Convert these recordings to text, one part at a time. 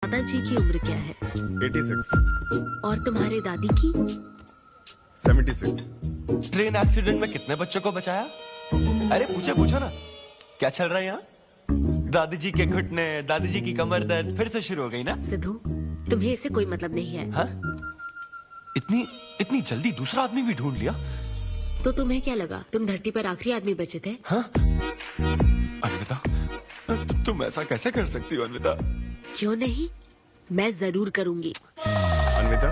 दादाजी की उम्र क्या है? 86। और तुम्हारे दादी की? 76। ट्रेन एक्सीडेंट में कितने बच्चों को बचाया? अरे पूछो ना, क्या चल रहा है यहाँ? दादी जी के घुटने, दादी जी की कमर दर्द फिर से शुरू हो गई ना? सिद्धू, तुम्हें इससे कोई मतलब नहीं है। हाँ? इतनी जल्दी दूसरा आदमी भी ढूंढ लिया? तो तुम्हें क्या लगा तुम धरती पर आखिरी आदमी बचे थे? हाँ? अन्विता, तुम ऐसा कैसे कर सकती हो अन्विता? क्यों नहीं, मैं जरूर करूंगी। अन्विता,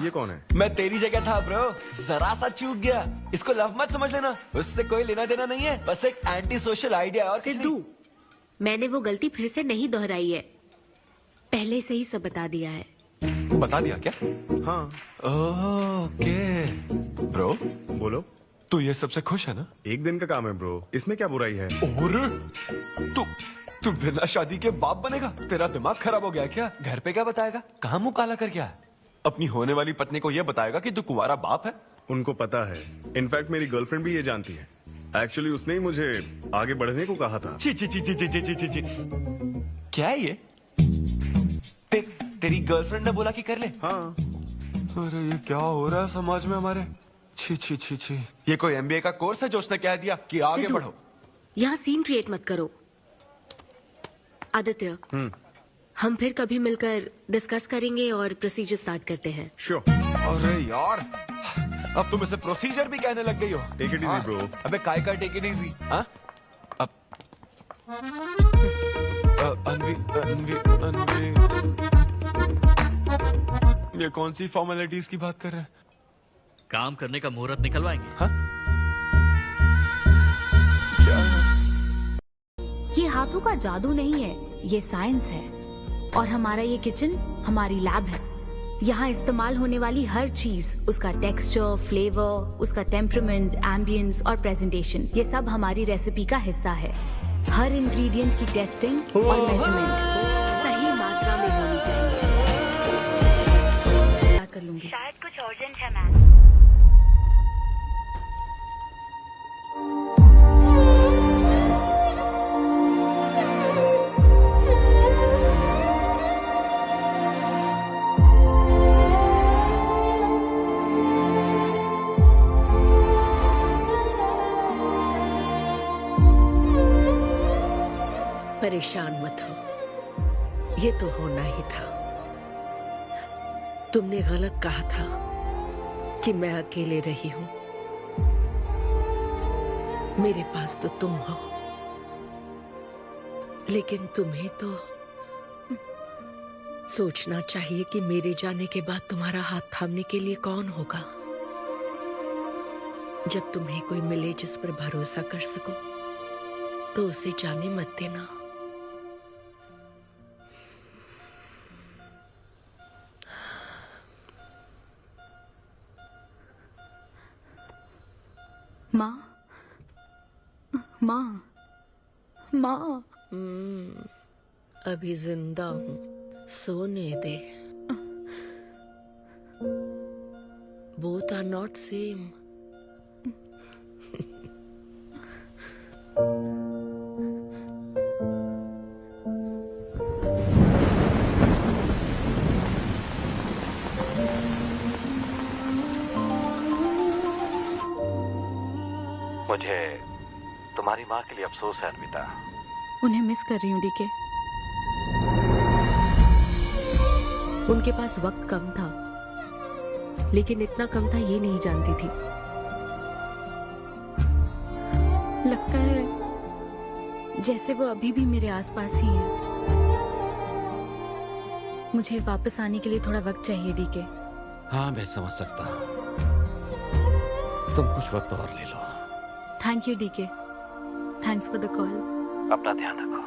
ये कौन है? मैं तेरी जगह था ब्रो, जरा सा चूक गया। इसको लव मत समझ लेना, उससे कोई लेना देना नहीं है, बस एक एंटी सोशल आइडिया और कुछ सिद्धू, नहीं। मैंने वो गलती फिर से नहीं दोहराई है, पहले से ही सब बता दिया है। बता दिया क्या? हाँ। ओके ब्रो, बोलो। तू ये सबसे खुश है ना? एक दिन का काम है ब्रो, इसमें क्या बुराई है? और तू बिना शादी के बाप बनेगा? तेरा दिमाग खराब हो गया क्या? घर पे क्या बताएगा? कहाँ मुंह काला कर क्या है? अपनी होने वाली पत्नी को ये बताएगा कि तू कुंवारा बाप है? उनको पता है, इनफैक्ट मेरी गर्लफ्रेंड भी ये जानती है। एक्चुअली उसने ही मुझे आगे बढ़ने को कहा था। ची ची ची ची ची ची ची ची। क्या है ये? तेरी गर्लफ्रेंड ने बोला कि कर ले? हाँ। अरे ये क्या हो रहा है समाज में हमारे? छी छी छी छी। ये कोई एमबीए का कोर्स है जो उसने कह दिया कि आगे सिद्धू, बढ़ो? यहाँ सीन क्रिएट मत करो। आदित्य, हम फिर कभी मिलकर डिस्कस करेंगे और प्रोसीजर स्टार्ट करते हैं। श्योर। अरे यार, अब तुम इसे प्रोसीजर भी कहने लग गई हो। Take it easy bro. अबे काय का टेक इट इजी? हाँ? अब अनवी ये कौन सी फॉर्मेलिटीज की बात कर रहे हैं? काम करने का मुहूर्त निकलवाएंगे। हाँ? क्या? ये हाथों का जादू नहीं है, ये साइंस है। और हमारा ये किचन हमारी लैब है। यहाँ इस्तेमाल होने वाली हर चीज, उसका टेक्सचर, फ्लेवर, उसका टेम्परामेंट, एम्बियंस और प्रेजेंटेशन, ये सब हमारी रेसिपी का हिस्सा है। हर इंग्रेडिएंट की टेस्टिंग और मेजरमेंट सही मात्रा में होनी चाहिए। कर लूंगी। शायद कुछ अर्जेंट है मैम। परेशान मत हो, ये तो होना ही था। तुमने गलत कहा था कि मैं अकेले रही हूं। मेरे पास तो तुम हो, लेकिन तुम्हें तो सोचना चाहिए कि मेरे जाने के बाद तुम्हारा हाथ थामने के लिए कौन होगा। जब तुम्हें कोई मिले जिस पर भरोसा कर सको, तो उसे जाने मत देना। माँ, माँ, माँ। अभी जिंदा हूं, सोने दे। Both are not same. मुझे तुम्हारी माँ के लिए अफसोस है अन्विता। उन्हें मिस कर रही हूँ डीके। उनके पास वक्त कम था, लेकिन इतना कम था ये नहीं जानती थी। लगता है जैसे वो अभी भी मेरे आसपास ही है। मुझे वापस आने के लिए थोड़ा वक्त चाहिए डीके। हाँ मैं समझ सकता हूँ, तुम कुछ वक्त और ले लो। Thank you DK, thanks for the call. अपना ध्यान रखो।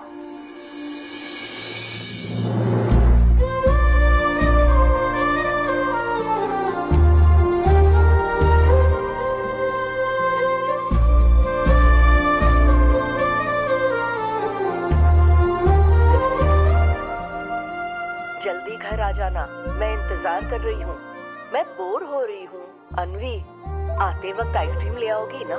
जल्दी घर आ जाना, मैं इंतजार कर रही हूँ। मैं बोर हो रही हूँ। अनवी, आते वक्त आइसक्रीम ले आओगी ना?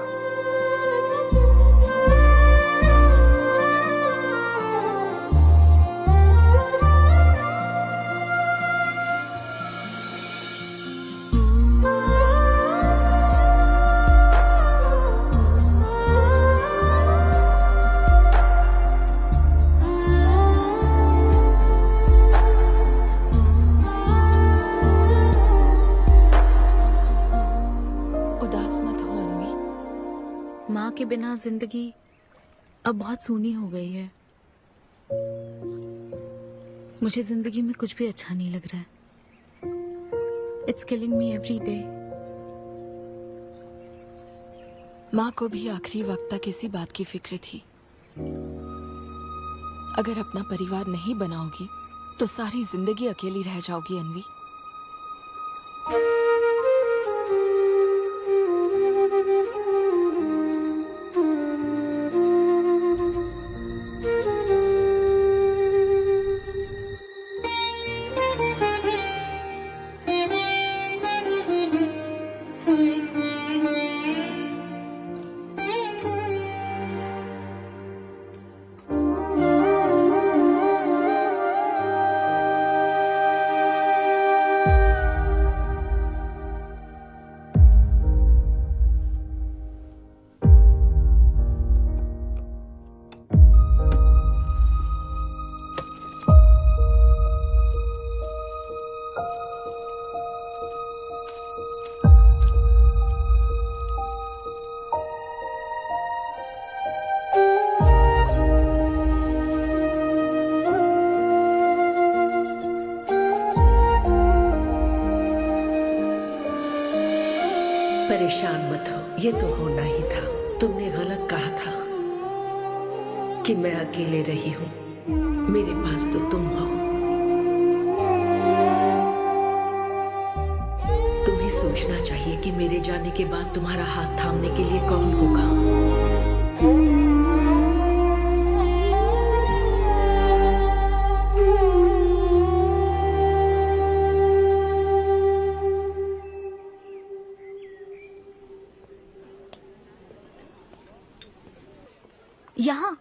बिना जिंदगी अब बहुत सूनी हो गई है। मुझे जिंदगी में कुछ भी अच्छा नहीं लग रहा है। It's killing me every day. माँ को भी आखिरी वक्त तक इसी बात की फिक्र थी। अगर अपना परिवार नहीं बनाओगी तो सारी जिंदगी अकेली रह जाओगी अन्वी। परेशान मत हो, ये तो होना ही था। तुमने गलत कहा था कि मैं अकेले रही हूँ। मेरे पास तो तुम हो। तुम्हें सोचना चाहिए कि मेरे जाने के बाद तुम्हारा हाथ थामने के लिए कौन होगा। यहाँ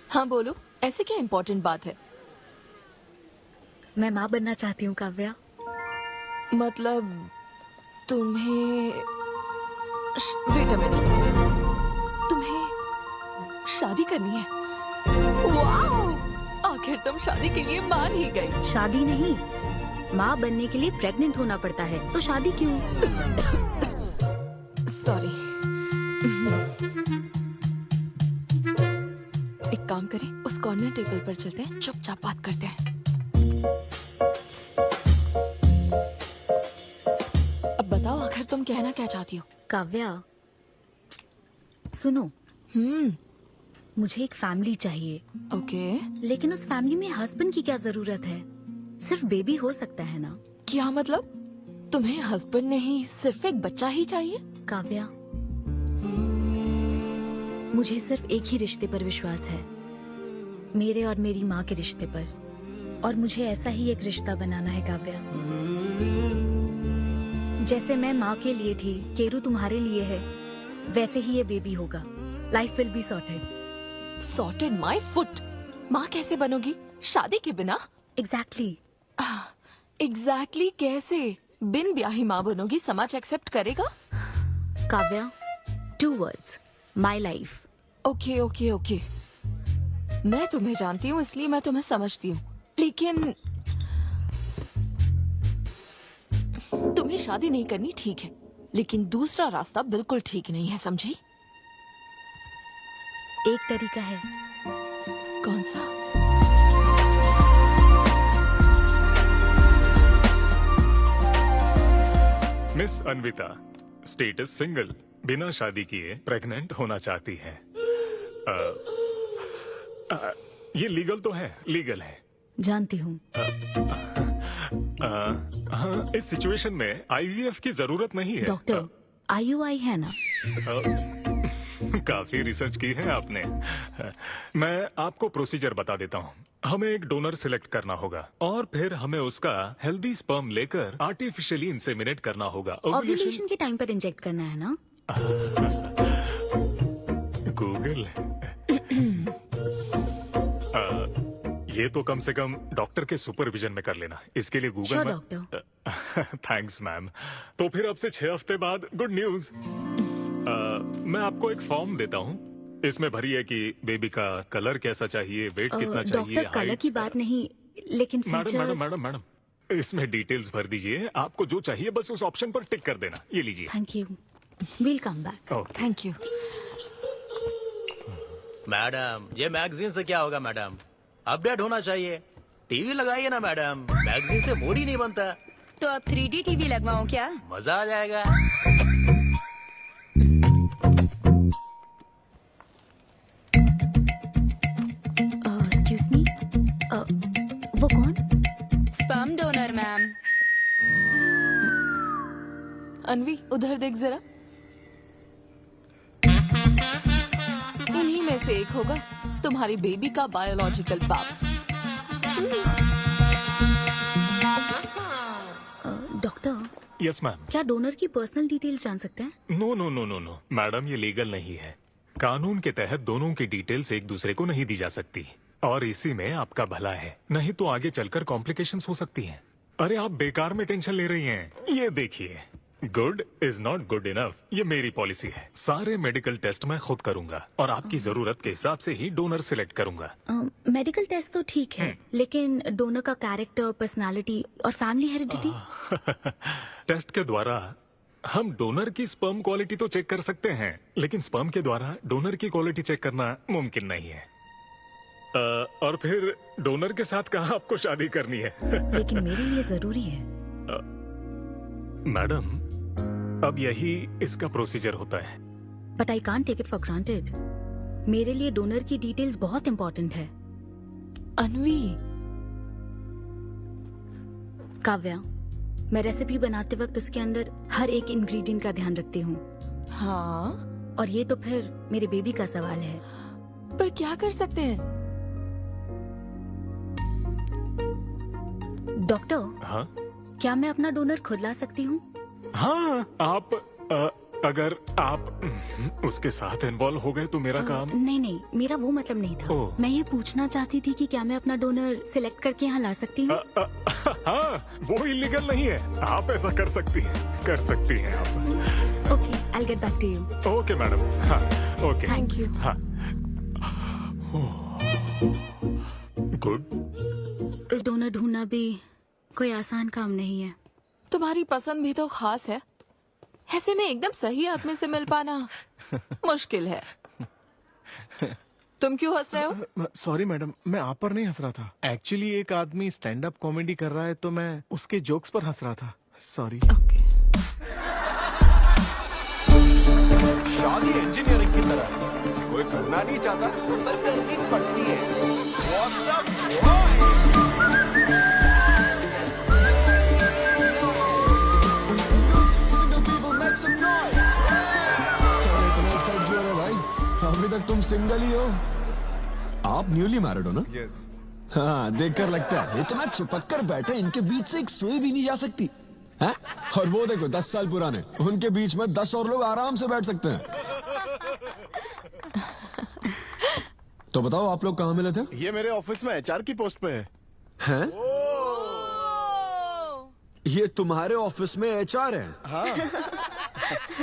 हाँ बोलो, ऐसे क्या इम्पोर्टेंट बात है? मैं माँ बनना चाहती हूँ काव्या। मतलब तुम्हें वेट अ मिनट, तुम्हें शादी करनी है? वाओ! आखिर तुम शादी के लिए मान ही गई। शादी नहीं, माँ बनने के लिए प्रेग्नेंट होना पड़ता है, तो शादी क्यों? सॉरी। एक काम करें, उस कॉर्नर टेबल पर चलते हैं, चुपचाप बात करते हैं। अब बताओ आखिर तुम कहना क्या चाहती हो? काव्या सुनो, मुझे एक फैमिली चाहिए। ओके। लेकिन उस फैमिली में हस्बैंड की क्या जरूरत है? सिर्फ बेबी हो सकता है ना? क्या मतलब? तुम्हें हस्बैंड नहीं, सिर्फ एक बच्चा ही चाहिए? काव्या, मुझे सिर्फ एक ही रिश्ते पर विश्वास है, मेरे और मेरी माँ के रिश्ते पर। और मुझे ऐसा ही एक रिश्ता बनाना है काव्या। जैसे मैं माँ के लिए थी, केरू तुम्हारे लिए है, वैसे ही ये बेबी होगा। Life will be sorted. Sorted my foot. माँ कैसे बनोगी शादी के बिना? एग्जैक्टली। एग्जैक्टली कैसे? बिन ब्याही माँ बनोगी, समाज एक्सेप्ट करेगा? Kavya, 2 words, my life. Okay okay okay, मैं तुम्हें जानती हूँ इसलिए मैं तुम्हें समझती हूँ, लेकिन तुम्हें शादी नहीं करनी ठीक है, लेकिन दूसरा रास्ता बिल्कुल ठीक नहीं है, समझी? एक तरीका है। कौन सा? मिस अन्विता, स्टेटस सिंगल, बिना शादी किए प्रेग्नेंट होना चाहती हैं। ये लीगल तो है, लीगल है। जानती हूँ। हाँ, इस सिचुएशन में आईवीएफ की जरूरत नहीं है। डॉक्टर, IUI है ना? काफी रिसर्च की है आपने। मैं आपको प्रोसीजर बता देता हूँ। हमें एक डोनर सिलेक्ट करना होगा और फिर हमें उसका हेल्दी स्पर्म लेकर आर्टिफिशियली इंसेमिनेट करना होगा। ओव्यूलेशन के टाइम पर इंजेक्ट करना है ना? गूगल। ये तो कम से कम डॉक्टर के सुपरविजन में कर लेना, इसके लिए गूगल Sure, में। डॉक्टर। Thanks ma'am. तो फिर अब से 6 हफ्ते बाद गुड न्यूज। मैं आपको एक फॉर्म देता हूँ, इसमें भरिए कि बेबी का कलर कैसा चाहिए, वेट कितना चाहिए, डॉक्टर, कलर की बात नहीं, लेकिन madam features. Madam madam madam इसमें डिटेल्स भर दीजिए, आपको जो चाहिए बस उस ऑप्शन पर टिक कर देना। ये लीजिए। Thank you, will come back. Okay. Thank you. Madam, ये मैगजीन से क्या होगा मैडम? अपडेट होना चाहिए। टीवी लगाइए ना मैडम, मैगजीन से मूड ही नहीं बनता। तो अब 3D टीवी लगवाऊं क्या? मजा आ जाएगा। एक्सक्यूज मी, वो कौन? Sperm donor ma'am. अनवी, उधर देख जरा। इन्हीं में से एक होगा तुम्हारी बेबी का बायोलॉजिकल बाप। Doctor, yes ma'am. क्या डोनर की पर्सनल डिटेल्स जान सकते हैं? No no no no no madam, ये लीगल नहीं है। कानून के तहत दोनों की डिटेल्स एक दूसरे को नहीं दी जा सकती, और इसी में आपका भला है, नहीं तो आगे चलकर कॉम्प्लिकेशंस हो सकती हैं। अरे आप बेकार में टेंशन ले रही हैं। ये देखिए, good is not good enough, ये मेरी पॉलिसी है। सारे मेडिकल टेस्ट मैं खुद करूंगा और आपकी जरूरत के हिसाब से ही डोनर सिलेक्ट करूंगा। मेडिकल टेस्ट तो ठीक है, लेकिन डोनर का कैरेक्टर, पर्सनालिटी और फैमिली हेरिडिटी? टेस्ट के द्वारा हम डोनर की स्पर्म क्वालिटी तो चेक कर सकते हैं, लेकिन स्पर्म के द्वारा डोनर की क्वालिटी चेक करना मुमकिन नहीं है। और फिर डोनर के साथ कहाँ आपको शादी करनी है? लेकिन मेरे लिए जरूरी है। मैडम, अब यही इसका प्रोसीजर होता है। But I can't take it for granted. मेरे लिए डोनर की डिटेल्स बहुत इंपॉर्टेंट है। अनवी, काव्या, मैं रेसिपी बनाते वक्त उसके अंदर हर एक इंग्रेडिएंट का ध्यान रखती हूँ, हाँ, और ये तो फिर मेरे बेबी का सवाल है। पर क्या कर सकते हैं? डॉक्टर, हाँ क्या मैं अपना डोनर खुद ला सकती हूँ? हाँ, आप अगर आप उसके साथ इन्वॉल्व हो गए तो मेरा काम। नहीं नहीं, मेरा वो मतलब नहीं था। ओह। मैं ये पूछना चाहती थी कि क्या मैं अपना डोनर सिलेक्ट करके यहाँ ला सकती हूँ? हाँ, वो इलीगल नहीं है, आप ऐसा कर सकती हैं आप। Okay, I get back to you. Okay madam. हाँ, ओके, थैंक यू। हाँ, गुड। डोनर ढूंढना भी कोई आसान काम नहीं है। तुम्हारी पसंद भी तो खास है, ऐसे में एकदम सही आदमी से मिल पाना मुश्किल है। तुम क्यों हंस रहे हो? सॉरी मैडम, मैं आप पर नहीं हंस रहा था। एक्चुअली एक आदमी स्टैंड अप कॉमेडी कर रहा है तो मैं उसके जोक्स पर हंस रहा था। सॉरी। ओके। शादी इंजीनियरिंग की तरह है। कोई करना नहीं चाहता पर करनी पड़ती है। What's up, अभी तक तुम सिंगल ही हो? आप न्यूली मैरिड हो ना? यस। हाँ, देखकर लगता है इतना चिपक कर बैठे, इनके बीच से एक सुई भी नहीं जा सकती है? और वो देखो 10 साल पुराने, उनके बीच में 10 और लोग आराम से बैठ सकते हैं। तो बताओ, आप लोग कहाँ मिले थे? ये मेरे ऑफिस में एचआर की पोस्ट पे है। हैं? ये तुम्हारे ऑफिस में एचआर है? हाँ।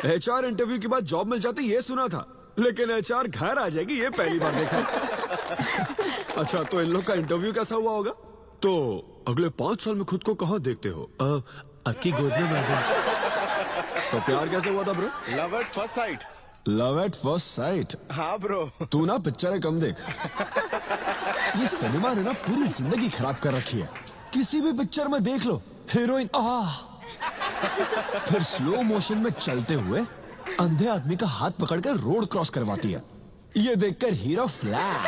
एचआर इंटरव्यू के बाद जॉब मिल जाती ये सुना था, लेकिन एचआर घर आ जाएगी ये पहली बार देखा। अच्छा, तो इन लोग का इंटरव्यू कैसा हुआ होगा? तो अगले 5 साल में खुद को कहाँ देखते हो? आपकी गोद में मैडम। तो प्यार कैसे हुआ था bro? Love at first sight. Love at first sight? हाँ ब्रो। तू ना पिक्चरें कम देख। ये सिनेमा ने ना पूरी जिंदगी खराब कर रखी है। किसी भी पिक्चर में देख लो, हीरोइन फिर स्लो मोशन में चलते हुए अंधे आदमी का हाथ पकड़कर रोड क्रॉस करवाती है। ये देखकर हीरो फ्लैट,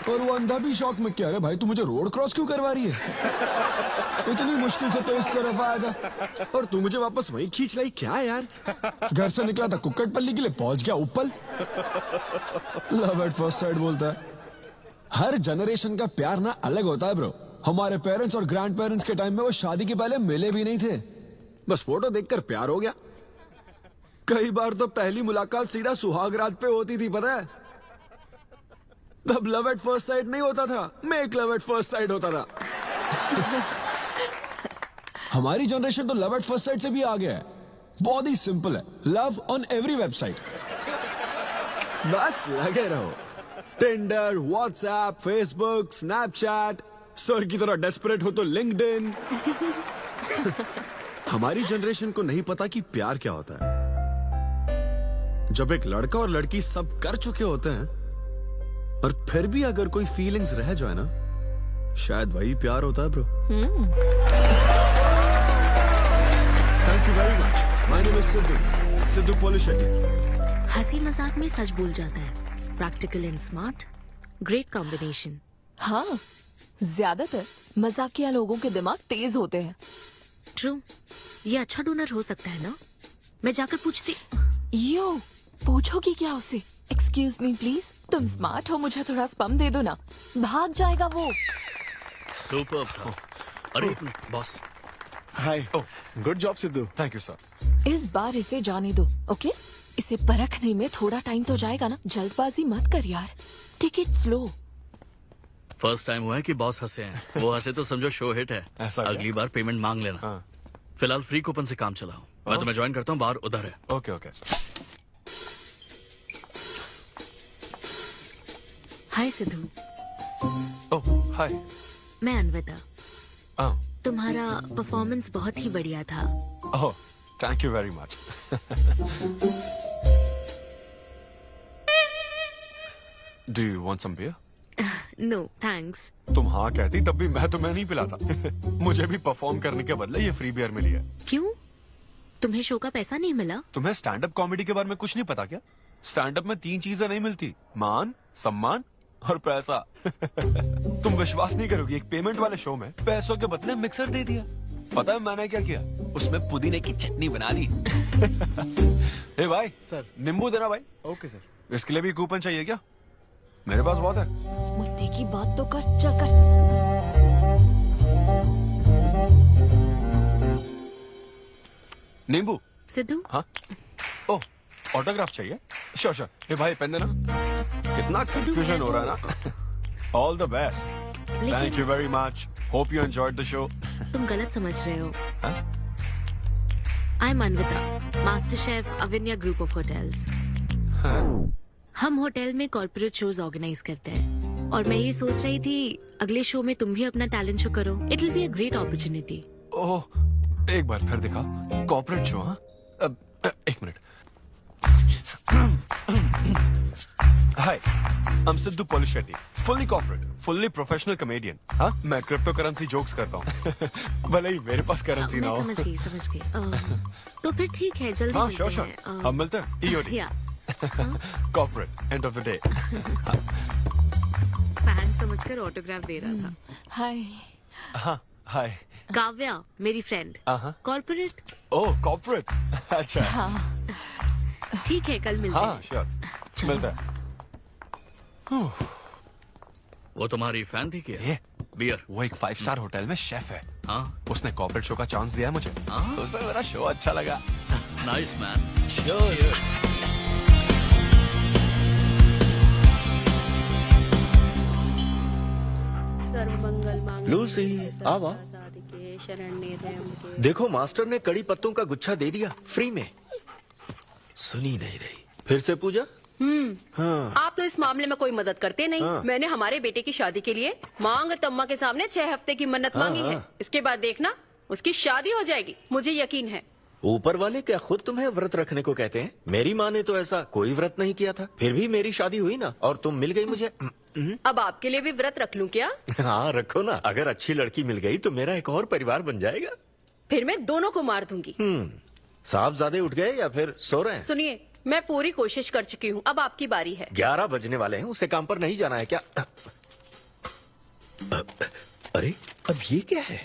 और वो अंधा भी शौक में, क्या रे भाई तू मुझे रोड क्रॉस क्यों करवा रही है? इतनी मुश्किल से तो इस तरफ आया था और तू मुझे वापस वहीं खींच लाई। क्या यार, घर से निकला था कुक्कड़पल्ली के लिए, पहुंच गया ऊपर। लव एट फर्स्ट साइट बोलता है। हर जनरेशन का प्यार ना अलग होता है ब्रो। हमारे पेरेंट्स और ग्रैंड पेरेंट्स के टाइम में वो शादी के पहले मिले भी नहीं थे, बस फोटो देखकर प्यार हो गया। कई बार तो पहली मुलाकात सीधा सुहाग रात पे होती थी, पता है? तब लव एट फर्स्ट साइट नहीं होता था, make love at first sight होता था। हमारी जनरेशन तो लव एट फर्स्ट साइट से भी आ गया है। बहुत ही सिंपल है, लव ऑन एवरी वेबसाइट। बस लगे रहो, Tinder, WhatsApp, Facebook, Snapchat, sir की तरह डेस्परेट हो तो लिंक्डइन। हमारी जनरेशन को नहीं पता कि प्यार क्या होता है। जब एक लड़का और लड़की सब कर चुके होते हैं और फिर भी अगर कोई फीलिंग्स रह जाए ना, शायद वही प्यार होता है bro. Thank you very much. My name is Siddhu Polishetty. हंसी मजाक में सच बोल जाता है। Practical and smart, great combination. हाँ, ज्यादातर मजाकिया लोगों के दिमाग तेज होते हैं। ट्रू, ये अच्छा डोनर हो सकता है ना? मैं जाकर पूछती। यो, पूछोगी क्या उससे? एक्सक्यूज मी प्लीज, तुम स्मार्ट हो, मुझे थोड़ा स्पम दे दो ना। भाग जाएगा वो। सुपर था। अरे boss, hi. Good job Sidhu. Thank you sir. इस बार इसे जाने दो, ओके? इसे परखने में थोड़ा टाइम तो जाएगा ना, जल्दबाजी मत कर यार। Take it slow. First time हुआ है कि बॉस हंसे हैं। वो हंसे तो समझो शो हिट है। ऐसा क्या? अगली बार पेमेंट मांग लेना। हाँ। फिलहाल फ्री कूपन से काम चलाओ। मैं तुम्हें ज्वाइन करता हूँ, बाहर उधर है। Okay okay. Hi Siddhu, oh hi. मैं अनविता। हाँ। तुम्हारा परफॉर्मेंस बहुत ही बढ़िया था। Oh thank you very much. Do you want some beer? No thanks. तुम हाँ कहती तब भी मैं तुम्हें नहीं पिलाता। मुझे भी परफॉर्म करने के बदले ये फ्री बियर मिली है। क्यों? तुम्हें शो का पैसा नहीं मिला? तुम्हें स्टैंड अप कॉमेडी के बारे में कुछ नहीं पता क्या? स्टैंड अप में 3 चीजें नहीं मिलती, मान, सम्मान और पैसा। तुम विश्वास नहीं करोगी, एक पेमेंट वाले शो में पैसों के बदले मिक्सर दे दिया। पता है मैंने क्या किया? उसमें पुदीने की चटनी बना दी। ए भाई सर। नींबू देना भाई। Okay sir. इसके लिए भी कूपन चाहिए क्या? मेरे पास बहुत है। मुद्दे की बात तो कर, चल कर। नींबू। सिद्धू, हाँ। ओह ऑटोग्राफ चाहिए? Sure sure. ए भाई पेन देना। कितना कंफ्यूजन हो रहा है ना। All the best. Thank you very much. Hope you enjoyed the show. तुम गलत समझ रहे हो। I am Anvita, master chef Avinya group of hotels. हम होटल में कॉर्पोरेट शोज ऑर्गेनाइज करते हैं और मैं ये सोच रही थी अगले शो में तुम भी अपना टैलेंट शो करो। It will be a great opportunity. Oh एक बार फिर दिखा। Corporate show? हाँ एक minute. Hi I am Siddhu Polishetty, fully corporate, fully professional comedian. हाँ मैं क्रिप्टो करेंसी जोक्स करता हूँ। भले ही मेरे पास करेंसी ना हो। समझ गई समझ गई। तो फिर ठीक है, जल्दी हाँ मिलते श्योर श्योर। हैं। हम मिलते हैं। EOD या corporate end of the day. Fan समझकर ऑटोग्राफ दे रहा था। हाय। हाँ हाय। काव्या मेरी फ्रेंड। कॉर्पोरेट। ओह कॉर्पोरेट। अच्छा हाँ। ठीक है, कल मिलते हाँ हैं। श्योर मिलता है। वो तुम्हारी फैन थी क्या? ये बियर। वो एक 5 स्टार होटल में शेफ है। हाँ। उसने कॉर्पोरेट शो का चांस दिया मुझे। उसे मेरा शो अच्छा लगा। Nice man. लूसी आवा। देखो मास्टर ने कड़ी पत्तों का गुच्छा दे दिया फ्री में। सुनी नहीं रही। फिर से पूजा। हाँ। आप तो इस मामले में कोई मदद करते नहीं। मैंने हमारे बेटे की शादी के लिए मांग तम्मा के सामने 6 हफ्ते की मन्नत मांगी है। इसके बाद देखना उसकी शादी हो जाएगी, मुझे यकीन है। ऊपर वाले क्या खुद तुम्हें व्रत रखने को कहते हैं? मेरी माँ ने तो ऐसा कोई व्रत नहीं किया था, फिर भी मेरी शादी हुई ना, और तुम मिल गई मुझे। अब आपके लिए भी व्रत रख लूं क्या? हाँ रखो ना, अगर अच्छी लड़की मिल गई तो मेरा एक और परिवार बन जाएगा। फिर मैं दोनों को मार दूंगी। साहबजादे उठ गए या फिर सो रहे हैं? सुनिए, मैं पूरी कोशिश कर चुकी हूँ, अब आपकी बारी है। 11 बजने वाले हैं, उसे काम पर नहीं जाना है क्या? अरे अब ये क्या है?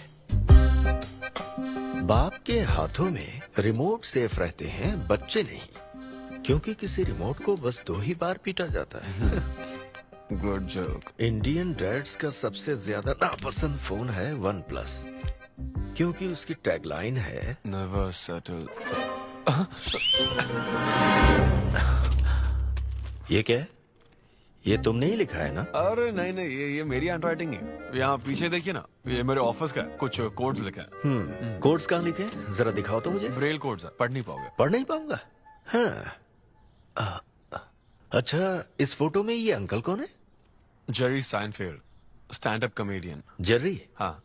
बाप के हाथों में रिमोट सेफ रहते हैं, बच्चे नहीं, क्योंकि किसी रिमोट को बस 2 ही बार पीटा जाता है। Good joke. इंडियन डैड्स का सबसे ज्यादा नापसंद फोन है OnePlus, क्योंकि उसकी टैगलाइन है नेवर सेटल। ये क्या है? ये तुमने ही लिखा है ना? अरे नहीं नहीं, ये मेरी हैंडराइटिंग है। यहाँ पीछे देखिए ना, ये मेरे ऑफिस का है, कुछ कोड्स लिखा है। कोड्स कहाँ लिखे हैं? जरा दिखाओ तो मुझे। ब्रेल कोड्स है, पढ़ नहीं पाओगे। पढ़ नहीं पाऊंगा? हाँ। अच्छा, इस फोटो में ये अंकल कौन है? Jerry Seinfeld, stand up comedian. Jerry? हाँ।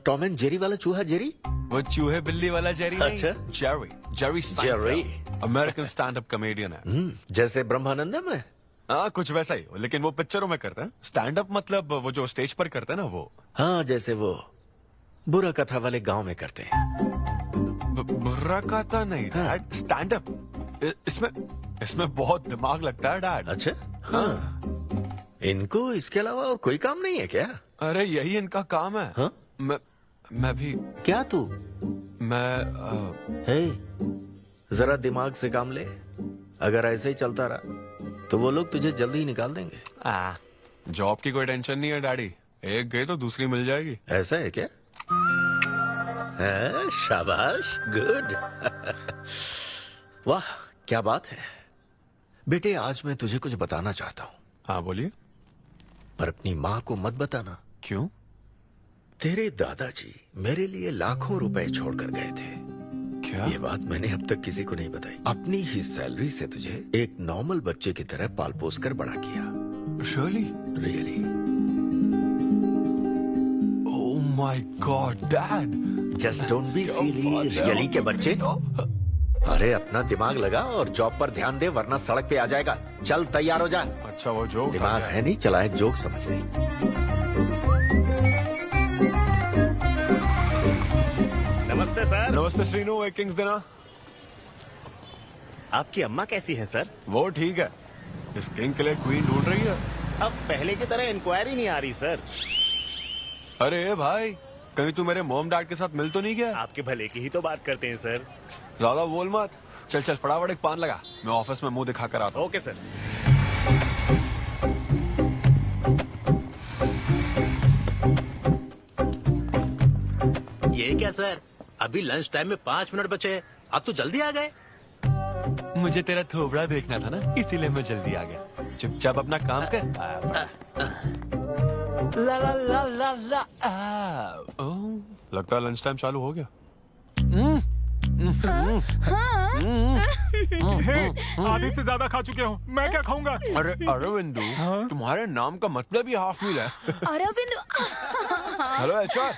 टॉम एंड जेरी वाला चूहा जेरी? वो चूहे बिल्ली वाला जेरी नहीं। अच्छा। Jerry Jerry American stand up comedian है। जैसे ब्रह्मानंदम है? हाँ कुछ वैसा ही, लेकिन वो पिक्चरों में करता है। स्टैंड अप मतलब वो जो स्टेज पर करते हैं ना वो। हाँ, जैसे वो बुरा कथा वाले गांव में करते हैं। बुरा कथा नहीं डैड, स्टैंड अप। इसमें बहुत दिमाग लगता है डैड। अच्छा। हाँ, इनको इसके अलावा और कोई काम नहीं है क्या? अरे यही इनका काम है। हाँ? मैं भी। क्या तू? मैं हे, जरा दिमाग से काम ले। अगर ऐसे ही चलता रहा तो वो लोग तुझे जल्दी ही निकाल देंगे। जॉब की कोई टेंशन नहीं है डैडी, एक गई तो दूसरी मिल जाएगी। ऐसा है क्या? है, शाबाश, गुड। वाह क्या बात है। बेटे आज मैं तुझे कुछ बताना चाहता हूँ। हाँ बोलिए। पर अपनी माँ को मत बताना। क्यों? तेरे दादाजी मेरे लिए लाखों रुपए छोड़कर गए थे। क्या? ये बात मैंने अब तक किसी को नहीं बताई। अपनी ही सैलरी से तुझे एक नॉर्मल बच्चे की तरह पाल पोस कर बड़ा किया। Really. Oh my God dad, just don't be silly. Really के बच्चे। अरे अपना दिमाग लगा और जॉब पर ध्यान दे, वरना सड़क पे आ जाएगा। चल तैयार हो जा। अच्छा वो जोक दिमाग है नहीं, चला है जोक समझ नहीं। नमस्ते सर। नमस्ते श्रीनु, एक किंग्स देना। आपकी अम्मा कैसी है सर? वो ठीक है, इस किंग के लिए क्वीन ढूंढ रही है। अब पहले की तरह इंक्वायरी नहीं आ रही सर। अरे भाई, कहीं तू मेरे मॉम डैड के साथ मिल तो नहीं गया? आपके भले की ही तो बात करते हैं सर। ज्यादा बोल मत। चल चल फटाफट एक पान लगा, मैं ऑफिस में मुंह दिखा कर आता हूँ। Okay sir. ये क्या सर, अभी लंच टाइम में 5 मिनट बचे, अब तो जल्दी आ गए। मुझे तेरा थोबड़ा देखना था ना, इसीलिए मैं जल्दी आ गया। चुपचाप अपना काम कर। ला ला ला ला ला। लगता है लंच टाइम चालू हो गया। आधे से ज्यादा खा चुके हो, मैं क्या खाऊंगा? अरे अरविंदु, तुम्हारे नाम का मतलब ही हाफ मील है। अरविंद। हेलो एचआर,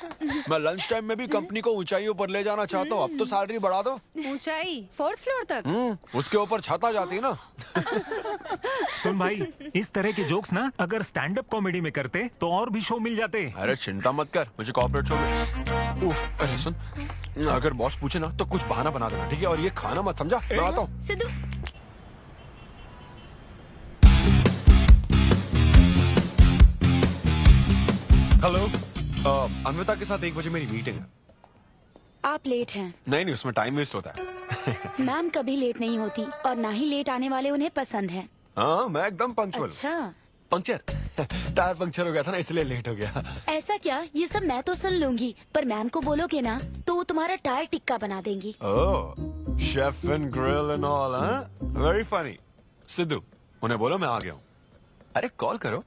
मैं लंच टाइम में भी कंपनी को ऊंचाइयों पर ले जाना चाहता हूँ। अब तो सैलरी बढ़ा दो। ऊंचाई 4th फ्लोर तक? उसके ऊपर छत आ जाती है ना। सुन भाई, इस तरह के जोक्स ना अगर स्टैंड अप कॉमेडी में करते तो और भी शो मिल जाते। अरे चिंता मत कर, मुझे कॉर्पोरेट शो में। अरे सुन, अगर बॉस पूछे ना तो कुछ बहाना बना देना, ठीक है? और ये खाना मत, समझा? मैं आता हूँ। सिद्धू। हेलो, अन्विता के साथ 1 बजे मेरी मीटिंग है। आप लेट हैं। नहीं, उसमें टाइम वेस्ट होता है। मैम कभी लेट नहीं होती और ना ही लेट आने वाले उन्हें पसंद है। हाँ, मैं एकदम पंक्चुअल। अच्छा। पंक्चर टायर पंक्चर हो गया था ना, इसलिए लेट हो गया। ऐसा क्या? ये सब मैं तो सुन लूंगी, पर मैम को बोलोगे ना तो वो तुम्हारा टायर टिक्का बना देंगी। Oh, chef and grill and all, हाँ? Very funny. सिद्धू, उन्हें बोलो मैं आ गया हूँ। अरे कॉल करो।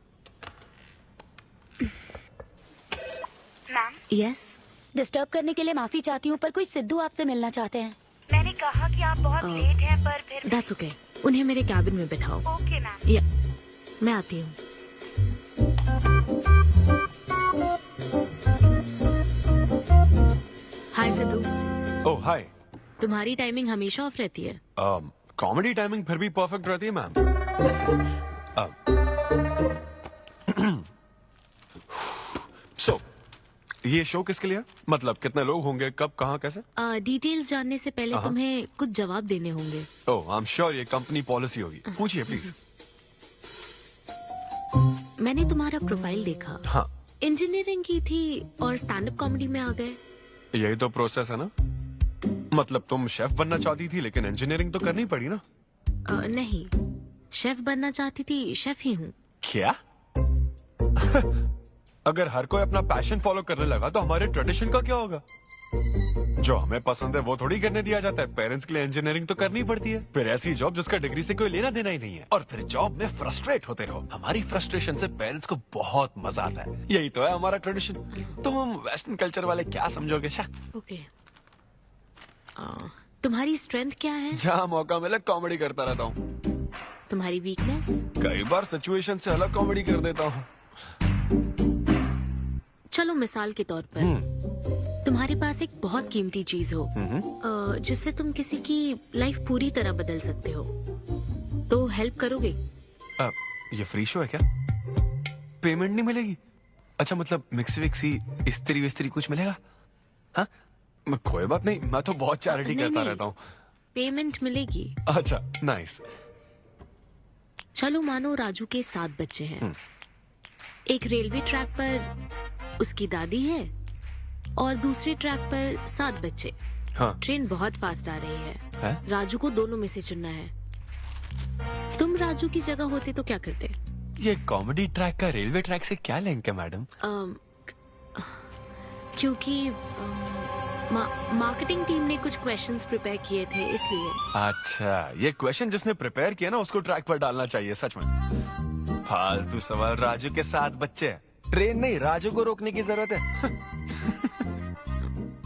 मैम। यस। डिस्टर्ब करने के लिए माफी चाहती हूँ, पर कोई सिद्धू आपसे मिलना चाहते हैं। मैंने कहा कि आप बहुत लेट हैं, पर फिर दैट्स ओके। उन्हें मेरे कैबिन में बिठाओ। Okay ma'am. या मैं आती हूँ। हाय सिद्धू। ओह हाय। तुम्हारी टाइमिंग हमेशा ऑफ रहती है? कॉमेडी टाइमिंग फिर भी परफेक्ट रहती है मैम। सो ये शो किसके लिए? मतलब कितने लोग होंगे, कब, कहाँ, कैसे? डिटेल्स जानने से पहले तुम्हें कुछ जवाब देने होंगे। ओह आई एम श्योर ये कंपनी पॉलिसी होगी। पूछिए प्लीज। मैंने तुम्हारा प्रोफाइल देखा। हाँ। इंजीनियरिंग की थी और स्टैंड अप कॉमेडी में आ गए। यही तो प्रोसेस है ना। मतलब तुम शेफ बनना चाहती थी, लेकिन इंजीनियरिंग तो करनी पड़ी ना। नहीं, शेफ बनना चाहती थी, शेफ ही हूँ। क्या? अगर हर कोई अपना पैशन फॉलो करने लगा तो हमारे ट्रेडिशन का क्या होगा? जो हमें पसंद है वो थोड़ी करने दिया जाता है। पेरेंट्स के लिए इंजीनियरिंग तो करनी पड़ती है, फिर ऐसी जॉब जिसका डिग्री से कोई लेना देना ही नहीं है, और फिर जॉब में फ्रस्ट्रेट होते रहो। हमारी फ्रस्ट्रेशन से पेरेंट्स को बहुत मजा आता है। यही तो है हमारा ट्रेडिशन। तुम वेस्टर्न कल्चर वाले क्या समझोगे? ओके। तुम्हारी स्ट्रेंथ क्या है? जहाँ मौका मिले कॉमेडी करता रहता हूँ। तुम्हारी वीकनेस? कई बार सिचुएशन से अलग कॉमेडी कर देता हूँ। चलो मिसाल के तौर पर तुम्हारे पास एक बहुत कीमती चीज हो जिससे तुम किसी की लाइफ पूरी तरह बदल सकते हो, तो हेल्प करोगे? ये फ्री शो है क्या? पेमेंट नहीं मिलेगी? अच्छा, मतलब मिक्सी विक्सी इस्त्री विस्त्री कुछ मिलेगा? हाँ, कोई बात नहीं, मैं तो बहुत चैरिटी करता रहता हूँ। पेमेंट मिलेगी। अच्छा, नाइस। चलो मानो राजू के 7 बच्चे हैं। एक रेलवे ट्रैक पर उसकी दादी है और दूसरे ट्रैक पर 7 बच्चे। हाँ। ट्रेन बहुत फास्ट आ रही है। राजू को दोनों में से चुनना है। तुम राजू की जगह होते तो क्या करते? ये कॉमेडी ट्रैक का रेलवे ट्रैक से क्या लिंक है मैडम? क्योंकि मार्केटिंग टीम ने कुछ क्वेश्चंस प्रिपेयर किए थे, इसलिए। अच्छा, ये क्वेश्चन जिसने प्रिपेयर किया ना उसको ट्रैक पर डालना चाहिए। सच में फालतू सवाल। राजू के 7 बच्चे हैं, ट्रेन नहीं, राजू को रोकने की जरूरत है।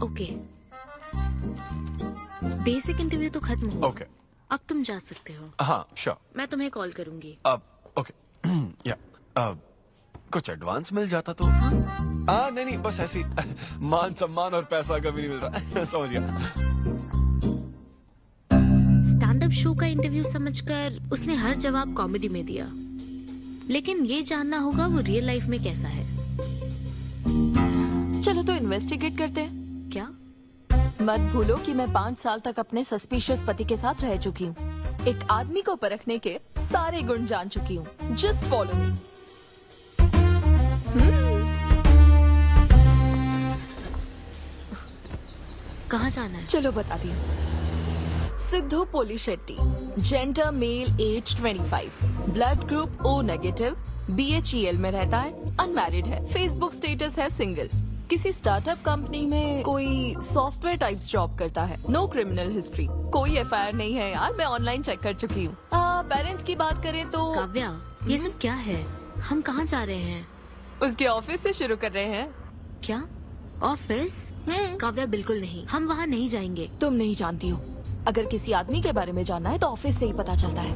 ओके, बेसिक इंटरव्यू तो खत्म हो। ओके, अब तुम जा सकते हो। हाँ श्योर। मैं तुम्हें कॉल करूंगी। अब ओके या कुछ एडवांस मिल जाता तो। हाँ नहीं, बस ऐसी मान सम्मान और पैसा कभी नहीं मिल रहा। समझ गया। स्टैंड अप शो का इंटरव्यू समझकर उसने हर जवाब कॉमेडी में दिया, लेकिन ये जानना होगा वो रियल लाइफ में कैसा है। चलो तो इन्वेस्टिगेट करते हैं। क्या? मत भूलो कि मैं 5 साल तक अपने सस्पिशियस पति के साथ रह चुकी हूँ। एक आदमी को परखने के सारे गुण जान चुकी हूँ। Just follow me. कहाँ जाना है? चलो बताती हूँ। Siddhu Polishetty, gender male, age 25, blood group O negative, BHEL में रहता है, अनमैरिड है, फेसबुक स्टेटस है सिंगल, किसी स्टार्टअप कंपनी में कोई सॉफ्टवेयर टाइप्स जॉब करता है, नो क्रिमिनल हिस्ट्री, कोई FIR नहीं है यार, मैं ऑनलाइन चेक कर चुकी हूँ। पेरेंट्स की बात करें तो काव्या, ये सब क्या है? हम कहाँ जा रहे हैं? उसके ऑफिस से शुरू कर रहे हैं। क्या ऑफिस? काव्या बिल्कुल नहीं, हम वहाँ नहीं जाएंगे। तुम नहीं जानती हो, अगर किसी आदमी के बारे में जानना है तो ऑफिस से ही पता चलता है।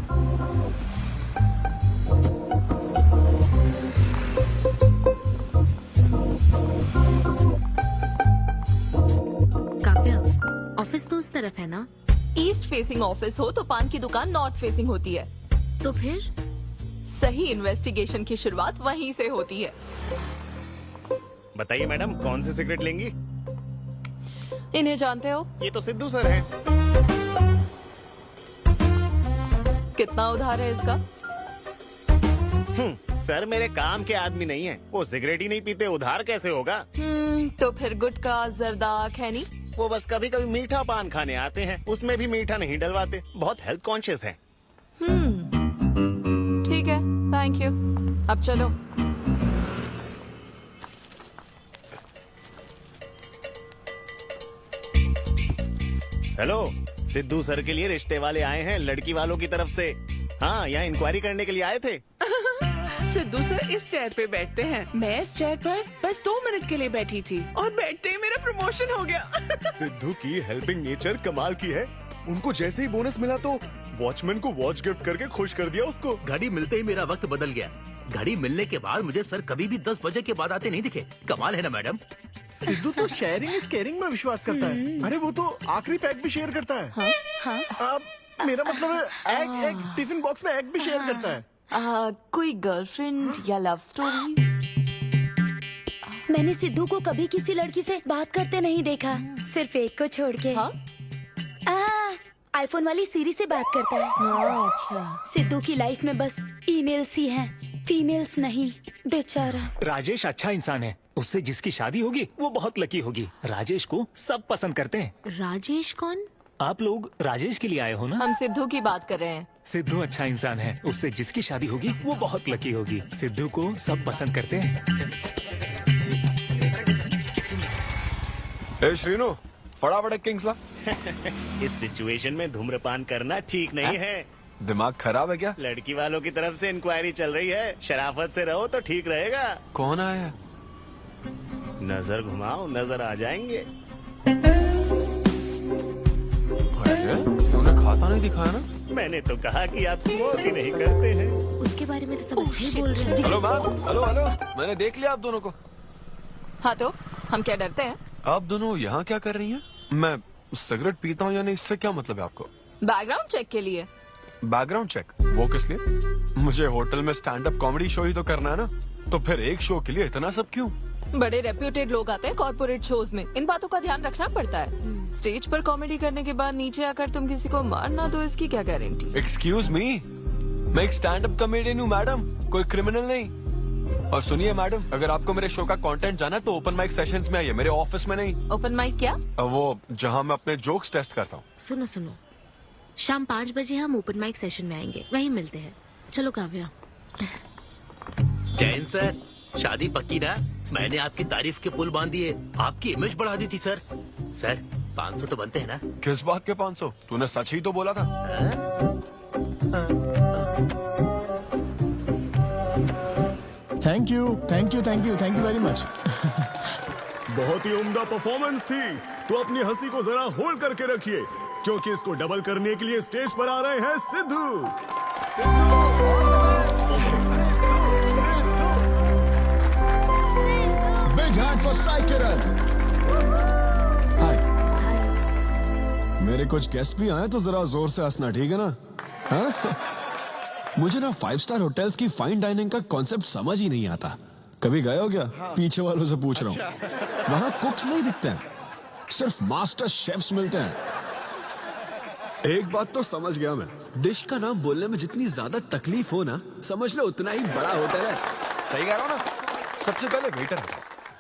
काव्या, ऑफिस तो उस तरफ है ना? ईस्ट फेसिंग ऑफिस हो तो पान की दुकान नॉर्थ फेसिंग होती है। तो फिर सही इन्वेस्टिगेशन की शुरुआत वहीं से होती है। बताइए मैडम, कौन सी सिगरेट लेंगी? इन्हें जानते हो? ये तो सिद्धू सर हैं। कितना उधार है इसका? सर मेरे काम के आदमी नहीं है, वो सिगरेट ही नहीं पीते, उधार कैसे होगा? तो फिर गुटखा, जर्दा, खैनी? वो बस कभी कभी मीठा पान खाने आते हैं, उसमें भी मीठा नहीं डलवाते, बहुत हेल्थ कॉन्शियस है। ठीक है, थैंक यू। अब चलो। हेलो, सिद्धू सर के लिए रिश्ते वाले आए हैं लड़की वालों की तरफ से। हाँ, यहाँ इंक्वायरी करने के लिए आए थे। सिद्धू सर इस चेयर पे बैठते हैं, मैं इस चेयर पर बस 2 मिनट के लिए बैठी थी और बैठते ही मेरा प्रमोशन हो गया। सिद्धू की हेल्पिंग नेचर कमाल की है। उनको जैसे ही बोनस मिला तो वॉचमैन को वॉच गिफ्ट करके खुश कर दिया उसको। घड़ी मिलते ही मेरा वक्त बदल गया। घड़ी मिलने के बाद मुझे सर कभी भी 10 बजे के बाद आते नहीं दिखे। कमाल है ना मैडम? सिद्धू तो शेयरिंग इज केयरिंग में विश्वास करता है। अरे वो तो आखिरी पैक भी शेयर करता है। हाँ? मेरा मतलब है एग टिफिन बॉक्स में एग भी शेयर करता है। कोई गर्लफ्रेंड या लव स्टोरी? मैंने सिद्धू को कभी किसी लड़की से बात करते नहीं देखा, सिर्फ एक को छोड़ के। आईफोन वाली सीरी से बात करता है। अच्छा। सिद्धू की लाइफ में बस ईमेल्स ही हैं, फीमेल्स नहीं, बेचारा। राजेश अच्छा इंसान है, उससे जिसकी शादी होगी वो बहुत लकी होगी। राजेश को सब पसंद करते हैं। राजेश कौन? आप लोग राजेश के लिए आए हो ना? हम सिद्धू की बात कर रहे हैं। सिद्धू अच्छा इंसान है, उससे जिसकी शादी होगी वो बहुत लकी होगी। सिद्धू को सब पसंद करते हैं। श्रीनु, फटाफट किंग्स ला। इस सिचुएशन में धूम्रपान करना ठीक नहीं है। दिमाग खराब है क्या? लड़की वालों की तरफ से इंक्वायरी चल रही है, शराफत से रहो तो ठीक रहेगा। कौन आया? नजर घुमाओ, नजर आ जाएंगे। तूने खाता नहीं दिखाया ना? मैंने तो कहा कि आप स्मोक ही नहीं करते हैं। उसके बारे में तो सब अच्छे ही बोल रहे हैं। हेलो मैम, हेलो हेलो, मैंने देख लिया आप दोनों को। हाँ तो हम क्या डरते हैं? आप दोनों यहाँ क्या कर रही हैं? मैं सिगरेट पीता हूँ या नहीं, इससे क्या मतलब है आपको? बैकग्राउंड चेक के लिए। Background check? वो किस लिए? मुझे होटल में स्टैंड अप कॉमेडी शो ही तो करना है ना, तो फिर एक शो के लिए इतना सब क्यों? बड़े रेप्यूटेड लोग आते हैं कॉर्पोरेट शोज में, इन बातों का ध्यान रखना पड़ता है। स्टेज पर कॉमेडी करने के बाद नीचे आकर तुम किसी को मार ना दो, इसकी क्या गारंटी? एक्सक्यूज मी, मैं एक स्टैंड अप कॉमेडियन हूँ मैडम, कोई क्रिमिनल नहीं। और सुनिए मैडम, अगर आपको मेरे शो का कंटेंट जाना है तो ओपन माइक सेशंस में आइए, मेरे ऑफिस में नहीं। ओपन माइक क्या? वो जहाँ मैं अपने जोक्स टेस्ट करता हूँ। सुनो सुनो, शाम 5 बजे हम ओपन माइक सेशन में आएंगे, वहीं मिलते हैं। चलो काव्या। जैन सर, शादी पक्की ना? मैंने आपकी तारीफ के पुल बांध दिए, आपकी इमेज बढ़ा दी थी सर। सर 500 तो बनते हैं ना? किस बात के 500? तूने सच ही तो बोला था। Thank you thank you thank you thank you very much. बहुत ही उम्दा परफॉर्मेंस थी, तो अपनी हंसी को जरा होल्ड करके रखिए, क्योंकि इसको डबल करने के लिए स्टेज पर आ रहे हैं Siddhu. Big hand for Sai Kiran. Hi. मेरे कुछ गेस्ट भी आए तो जरा जोर से हंसना, ठीक है ना? हाँ? मुझे ना 5 स्टार होटल्स की फाइन डाइनिंग का कॉन्सेप्ट समझ ही नहीं आता। कभी गए हो क्या? पीछे वालों से पूछ रहा हूँ। वहाँ कुक्स नहीं दिखते हैं, सिर्फ मास्टर शेफ्स मिलते हैं। एक बात तो समझ गया मैं, डिश का नाम बोलने में जितनी ज्यादा तकलीफ हो ना, समझ लो उतना ही बड़ा होटल है। सही कह रहा हूँ ना? सबसे पहले वेटर है।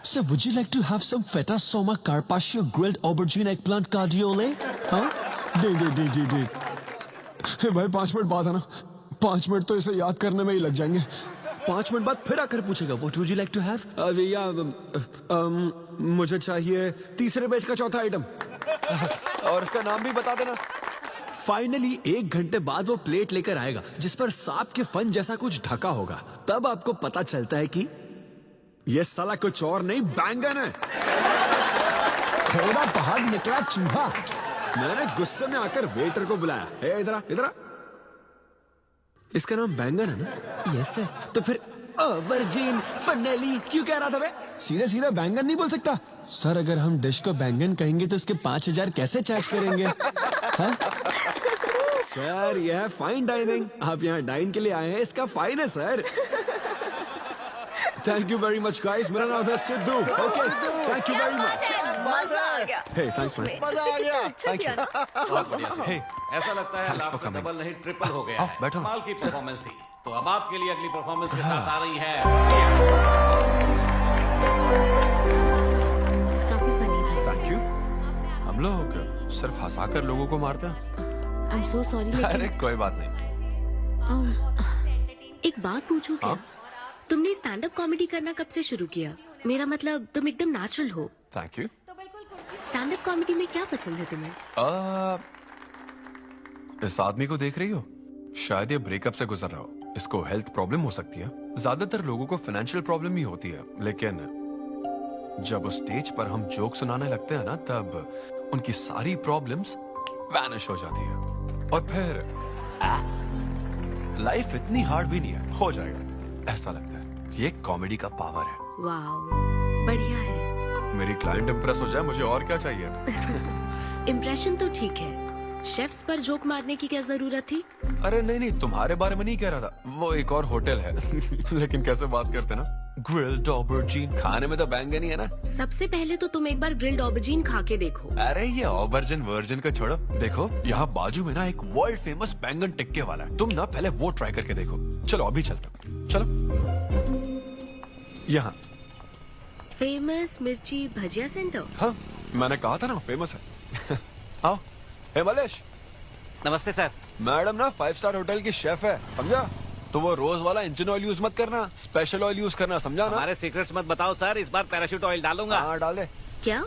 Sir, would you like to have some feta soma carpaccio grilled aubergine eggplant cardiole? हाँ? दे। भाई 5 मिनट बाद है ना, 5 मिनट तो इसे याद करने में ही लग जाएंगे। 5 मिनट बाद फिर आकर पूछेगा What would you like to have? मुझे चाहिए तीसरे पेज का चौथा आइटम। और इसका नाम भी बता देना। फाइनली 1 घंटे बाद वो प्लेट लेकर आएगा जिस पर सांप के फन जैसा कुछ ढका होगा। तब आपको पता चलता है कि ये साला कुछ और नहीं, बैंगन है। थोड़ा बाहर निकला चूहा। मैंने गुस्से में आकर वेटर को बुलाया, ए इधर आ, इधर आ। इसका नाम बैंगन है ना? Yes sir. तो फिर ऑबरजीन फनेली क्यों कह रहा था? सीधे सीधे बैंगन नहीं बोल सकता? सर अगर हम डिश को बैंगन कहेंगे तो इसके 5000 कैसे चार्ज करेंगे? हाँ? सर यह है फाइन डाइनिंग, आप यहाँ डाइन के लिए आए हैं, इसका फाइन है sir. Thank you very much guys, मेरा नाम है Sidhu. Okay thank you very much. मजा आ गया। हे थैंक्स मैन। मजा आ गया। Thank you. बहुत बढ़िया। हे, ऐसा लगता है Thanks for लाभ coming. डबल नहीं ट्रिपल हो गया है। बैठो। कमाल की परफॉर्मेंस थी। तो अब आपके लिए अगली परफॉर्मेंस के साथ आ रही है काफी फनी था। Thank you. हम लोग सिर्फ हंसाकर लोगों को मारते हैं। आई एम सो सॉरी, अरे लेकिन कोई बात नहीं। एक बात पूछूं क्या? तुमने स्टैंड अप कॉमेडी करना कब से शुरू किया? मेरा मतलब तुम एकदम नेचुरल हो। Thank you. Stand up comedy में क्या पसंद है तुम्हें? इस आदमी को देख रही हो? शायद ये ब्रेकअप से गुजर रहा हो। इसको हेल्थ प्रॉब्लम हो सकती है। ज्यादातर लोगों को फाइनेंशियल प्रॉब्लम ही होती है, लेकिन जब उस स्टेज पर हम जोक सुनाने लगते हैं ना, तब उनकी सारी प्रॉब्लम्स वैनिश हो जाती है। और फिर लाइफ इतनी हार्ड भी नहीं है, हो जाएगा ऐसा लगता है। ये कॉमेडी का पावर है। वाओ, बढ़िया है। मेरी क्लाइंट इंप्रेस हो जाए, मुझे और क्या चाहिए? इम्प्रेशन तो ठीक है, शेफ्स पर जोक मारने की क्या जरूरत थी? अरे नहीं नहीं, तुम्हारे बारे में नहीं कह रहा था, वो एक और होटल है। लेकिन कैसे बात करते ना, ग्रिल्ड ऑबरजीन, खाने में तो बैंगन ही है ना। सबसे पहले तो तुम एक बार ग्रिल्ड ऑबरजीन खा के देखो। अरे ये ऑबरजीन वर्जिन का छोड़ो, देखो यहाँ बाजू में ना एक वर्ल्ड फेमस बैंगन टिक्के वाला है, तुम ना पहले वो ट्राई करके देखो। चलो अभी चलता हूँ, चलो। यहाँ फेमस मिर्ची भजिया सेंटर। हाँ, मैंने कहा था ना फेमस है। आओ। हे मलेश। नमस्ते सर। मैडम ना 5 स्टार होटल की शेफ है, समझा? तो वो रोज वाला इंजन ऑयल यूज मत करना, स्पेशल ऑयल यूज करना, समझा ना? हमारे सीक्रेट्स मत बताओ सर, इस बार पैराशूट ऑयल डालूंगा। हाँ डाल दे। क्या?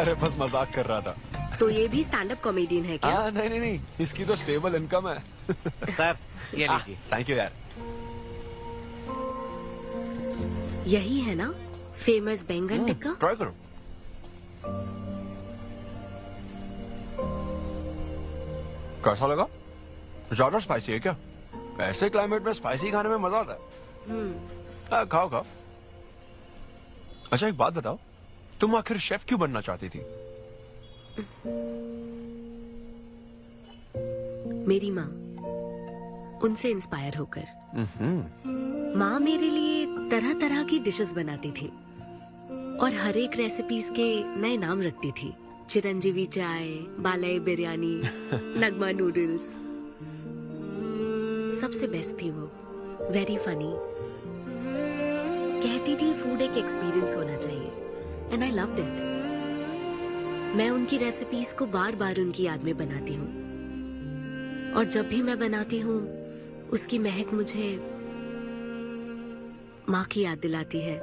अरे बस मजाक कर रहा था। तो ये भी स्टैंड अप कॉमेडियन है क्या? हाँ नहीं नहीं नहीं, इसकी तो स्टेबल इनकम है। सर ये लीजिए। थैंक यू यार। यही है ना फेमस बैंगन टिक्का? ट्राई करो। कैसा लगा? ज्यादा स्पाइसी है क्या? ऐसे क्लाइमेट में स्पाइसी खाने में मजा आता है। खाओ खाओ। अच्छा एक बात बताओ, तुम आखिर शेफ क्यों बनना चाहती थी? मेरी माँ, उनसे इंस्पायर होकर। माँ मेरे लिए तरह तरह की डिशेस बनाती थी और हर एक रेसिपीज के नए नाम रखती थी। चिरंजीवी चाय, बालाई बिरयानी, नगमा नूडल्स। सबसे बेस्ट थी वो, वेरी फनी। कहती थी फूड एक एक्सपीरियंस होना चाहिए एंड आई लव्ड इट। मैं उनकी रेसिपीज को बार बार उनकी याद में बनाती हूँ और जब भी मैं बनाती हूँ उसकी महक मुझे माँ की याद दिलाती है।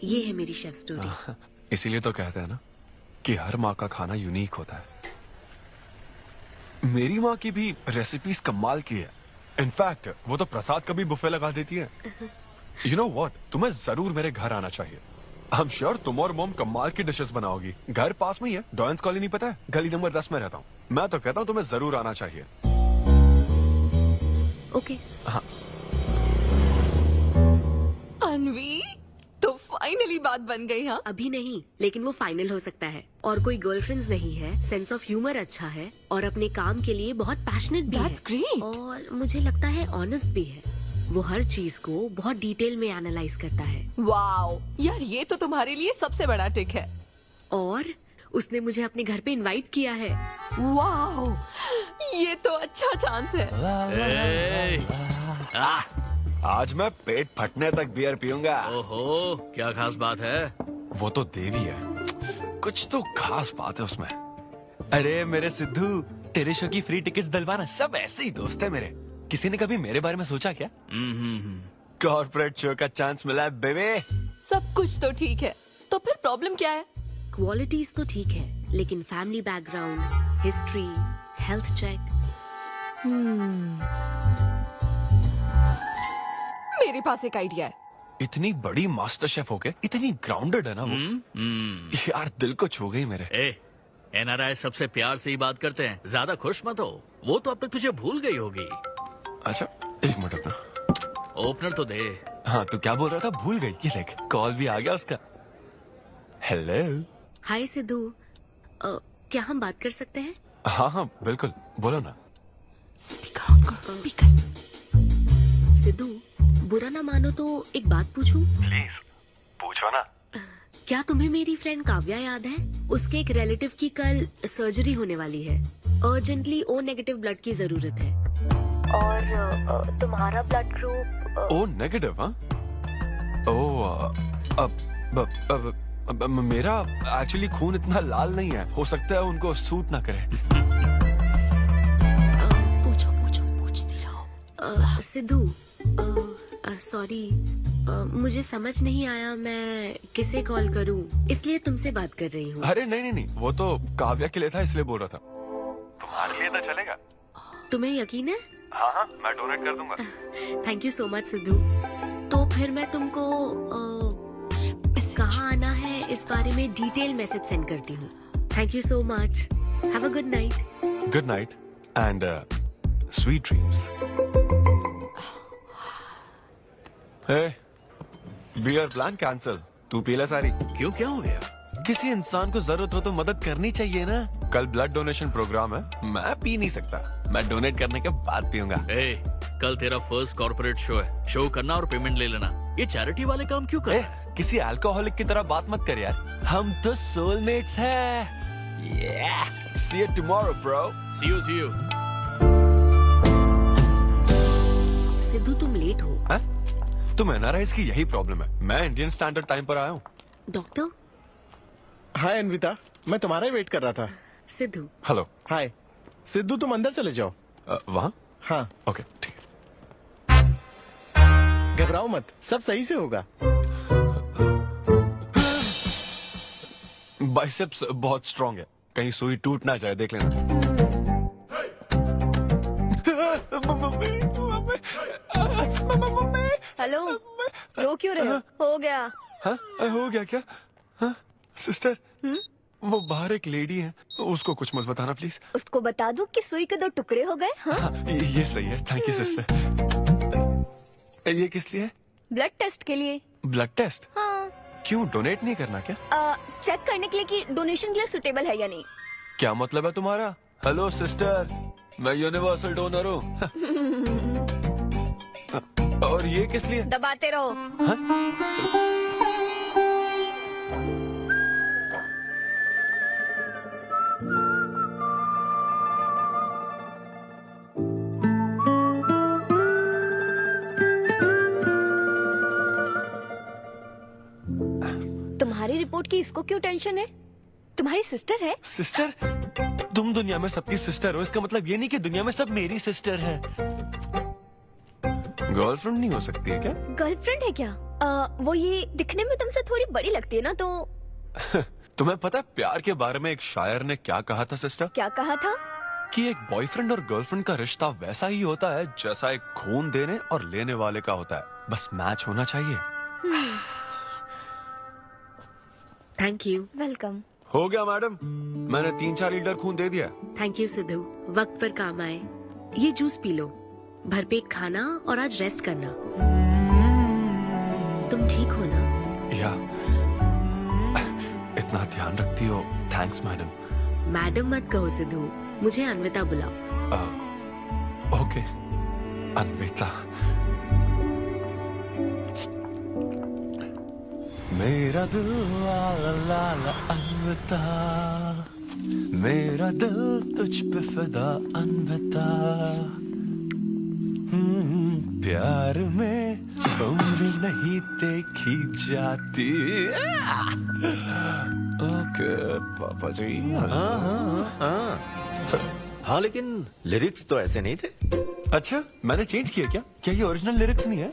ये है मेरी शेफ स्टोरी। इसीलिए तो कहते हैं ना कि हर माँ का खाना यूनिक होता है। मेरी माँ की भी रेसिपीज कमाल की है। इनफैक्ट वो तो प्रसाद का भी बुफे लगा देती है। यू नो व्हाट, तुम्हें जरूर मेरे घर आना चाहिए। आई एम श्योर तुम और मॉम कमाल की डिशेस बनाओगी। घर पास में ही है, डॉयंस कॉलोनी पता है, गली नंबर 10 में रहता हूँ। मैं तो कहता हूँ तुम्हें जरूर आना चाहिए। ओके। हाँ। अनवी, तो फाइनली बात बन गई। हाँ, अभी नहीं, लेकिन वो फाइनल हो सकता है। और कोई गर्लफ्रेंड्स नहीं है, सेंस ऑफ ह्यूमर अच्छा है और अपने काम के लिए बहुत पैशनेट भी है। ग्रेट। और मुझे लगता है ऑनेस्ट भी है। वो हर चीज को बहुत डिटेल में एनालाइज करता है। वाओ यार, ये तो तुम्हारे लिए सबसे बड़ा टिक है। और उसने मुझे अपने घर पे इनवाइट किया है। वाओ, ये तो अच्छा चांस है। आज मैं पेट फटने तक बियर पीऊंगा। ओहो, क्या खास बात है? वो तो देवी है, कुछ तो खास बात है उसमें। अरे मेरे सिद्धू, तेरे शो की फ्री टिकट्स दिलवाना, सब ऐसे ही दोस्त है मेरे। किसी ने कभी मेरे बारे में सोचा क्या? कॉर्पोरेट शो का चांस मिला है बेबे। सब कुछ तो ठीक है, तो फिर प्रॉब्लम क्या है? क्वालिटीज तो ठीक है, लेकिन family background, history, health check. मेरे पास एक आइडिया है। इतनी बड़ी मास्टर शेफ होके इतनी ग्राउंडेड है ना वो। यार दिल को छू गई मेरे। एनआरआई सबसे प्यार से ही बात करते हैं, ज्यादा खुश मत हो। वो तो अब तक तुझे भूल गई होगी। अच्छा एक मिनट रुकना। ओपनर तो दे। हाँ तू क्या बोल रहा था? भूल गई? ये देख, कॉल भी आ गया उसका। हेलो। हाय सिद्धू, क्या हम बात कर सकते हैं? हाँ हाँ बिल्कुल, बोलो ना। स्पीकर ऑन करो, स्पीकर। सिद्धू, बुरा ना मानो तो एक बात पूछूं? प्लीज पूछो ना। क्या तुम्हें मेरी फ्रेंड काव्या याद है? उसके एक रिलेटिव की कल सर्जरी होने वाली है। अर्जेंटली O नेगेटिव ब्लड की जरूरत है। और तुम्हारा ब्लड ग्रुप? O negative? हाँ। मेरा एक्चुअली खून इतना लाल नहीं है, हो सकता है उनको सूट ना करे। पूछती रहो। सिद्धू, सॉरी, मुझे समझ नहीं आया मैं किसे कॉल करूं, इसलिए तुमसे बात कर रही हूँ। अरे नहीं, वो तो काव्या के लिए था, इसलिए बोल रहा था। तुम्हारे लिए तो चलेगा? तुम्हें यकीन है? हाँ, मैं डोनेट कर दूंगा। Thank you so much Sidhu. तो फिर मैं तुमको कहाँ आना है इस बारे में डिटेल मैसेज सेंड करती हूँ। Thank you so much. Have a good night. Good night and sweet dreams. Beer plan cancel. तू पी ले सारी। क्यों, क्या हो गया? किसी इंसान को जरूरत हो तो मदद करनी चाहिए ना। कल ब्लड डोनेशन प्रोग्राम है, मैं पी नहीं सकता। मैं डोनेट करने के बाद पीऊंगा। कल तेरा फर्स्ट कॉर्पोरेट शो है, शो करना और पेमेंट ले लेना। ये चैरिटी वाले काम क्यों कर रहा है? किसी अल्कोहलिक की तरह बात मत कर यार, हम तो सोलमेट्स हैं। See you tomorrow, bro. See you. Sidhu तुम लेट हो। हाँ? तुम एनआरआईज की यही प्रॉब्लम है। मैं इंडियन स्टैंडर्ड टाइम पर आया हूँ। डॉक्टर। हाय अन्विता, मैं तुम्हारा ही वेट कर रहा था। सिद्धू। हेलो। हाय सिद्धू, तुम अंदर चले जाओ। वहाँ? हाँ ओके ठीक है। घबराओ मत, सब सही से होगा। बाइसेप्स बहुत स्ट्रांग है, कहीं सुई टूट ना जाए, देख लेना। हेलो, रो क्यों रहे हो? हो गया। हाँ, हो गया क्या? हाँ, सिस्टर वो बाहर एक लेडी है, उसको कुछ मत बताना प्लीज। उसको बता दूं कि सुई के 2 टुकड़े हो गए। हाँ? हाँ, ये सही है, थैंक यू सिस्टर। ये किस लिए है? ब्लड टेस्ट के लिए। Blood test? हाँ। क्यों, डोनेट नहीं करना क्या? चेक करने के लिए कि डोनेशन के लिए सुटेबल है या नहीं। क्या मतलब है तुम्हारा? हेलो सिस्टर, मैं यूनिवर्सल डोनर हूँ। और ये किस लिए? दबाते रहो। तुम्हारी रिपोर्ट की इसको क्यों टेंशन है? तुम्हारी सिस्टर है। सिस्टर? तुम दुनिया में सबकी सिस्टर हो, इसका मतलब ये नहीं कि दुनिया में सब मेरी सिस्टर है। गर्लफ्रेंड नहीं हो सकती है क्या? गर्लफ्रेंड है क्या? वो ये दिखने में तुमसे थोड़ी बड़ी लगती है ना, तो तुम्हें पता है प्यार के बारे में एक शायर ने क्या कहा था सिस्टर? क्या कहा था? कि एक बॉयफ्रेंड और गर्लफ्रेंड का रिश्ता वैसा ही होता है जैसा एक खून देने और लेने वाले का होता है, बस मैच होना चाहिए। Thank you. वेलकम। हो गया मैडम, मैंने 3-4 लीटर खून दे दिया। थैंक यू सिद्धू, वक्त पर काम आए। ये जूस पी लो, भरपेट खाना और आज रेस्ट करना। तुम ठीक हो ना? या इतना ध्यान रखती हो, थैंक्स मैडम। मैडम मत कहो सिद्धू, मुझे अन्विता बुलाओ। ओके अन्विता। मेरा दिल ला ला ला ला अन्विता, मेरा दिल तुझ पे फिदा अन्विता। प्यार में उम्र नहीं देखी जाती। ओके पापा जी। हाँ लेकिन लिरिक्स तो ऐसे नहीं थे। अच्छा, मैंने चेंज किया क्या? क्या ये ओरिजिनल लिरिक्स नहीं है?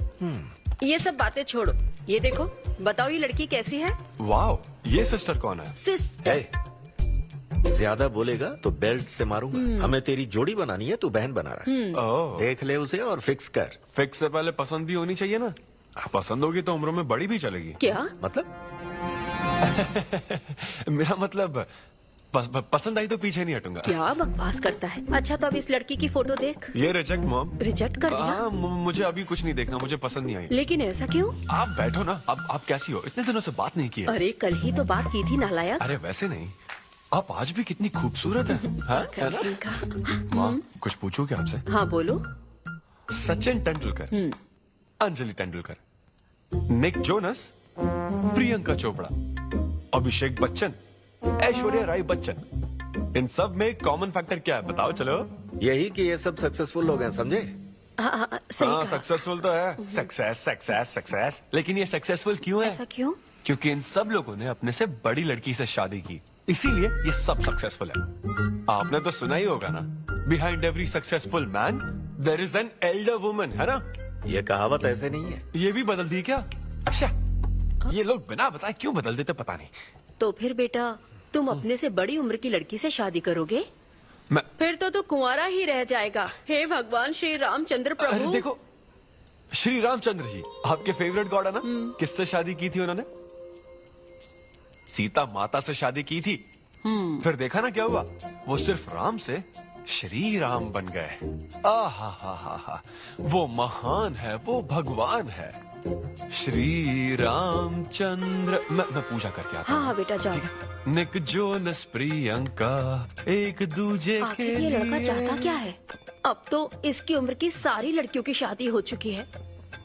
ये सब बातें छोड़ो, ये देखो, बताओ ये लड़की कैसी है? वाओ, ये सिस्टर कौन है? सिस्टर। ज्यादा बोलेगा तो बेल्ट से मारूंगा। हमें तेरी जोड़ी बनानी है, तू बहन बना रहा है। देख ले उसे और फिक्स कर। फिक्स से पहले पसंद भी होनी चाहिए ना। पसंद होगी तो उम्र में बड़ी भी चलेगी। क्या मतलब? मेरा मतलब पसंद आई तो पीछे नहीं हटूंगा। क्या बकवास करता है। अच्छा तो अब इस लड़की की फोटो देख। ये रिजेक्ट मॉम। रिजेक्ट कर दिया? मुझे अभी कुछ नहीं देखना, मुझे पसंद नहीं आई। लेकिन ऐसा क्यों? आप बैठो ना। अब आप कैसी हो? इतने दिनों से बात नहीं की है। अरे कल ही तो बात की थी नालायक। अरे वैसे नहीं, आप आज भी कितनी खूबसूरत है, है ना? माँ कुछ पूछूं क्या आपसे? हाँ बोलो। सचिन तेंदुलकर, अंजलि तेंदुलकर, निक जोनस, प्रियंका चोपड़ा, अभिषेक बच्चन, ऐश्वर्या राय बच्चन, इन सब में कॉमन फैक्टर क्या है बताओ? चलो यही कि ये सब सक्सेसफुल लोग हैं, समझे? हाँ सक्सेसफुल तो है। सक्सेस सक्सेस सक्सेस, लेकिन ये सक्सेसफुल क्यों है? ऐसा क्यों? क्योंकि इन सब लोगों ने अपने से बड़ी लड़की से शादी की, इसीलिए ये सब सक्सेसफुल है। आपने तो सुना ही होगा ना, behind every successful man there is an elder woman, है ना? ये कहावत ऐसे नहीं है। ये भी बदल दी क्या? अच्छा, ये लोग बिना बताए क्यों बदल देते पता नहीं। तो फिर बेटा तुम अपने से बड़ी उम्र की लड़की से शादी करोगे? फिर तो तू कुंवारा ही रह जाएगा। हे भगवान श्री रामचंद्र प्रभु। अरे देखो, श्री रामचंद्र जी आपके फेवरेट गॉड है ना? किससे शादी की थी उन्होंने? सीता माता से शादी की थी। फिर देखा ना क्या हुआ, वो सिर्फ राम से श्री राम बन गए। आहा, वो महान है, वो भगवान है श्री रामचंद्र। मैं पूजा करके आता हूँ। हाँ बेटा जाओ। निक जोनस प्रियंका एक दूजे के आखिर ये लड़का चाहता क्या है? अब तो इसकी उम्र की सारी लड़कियों की शादी हो चुकी है,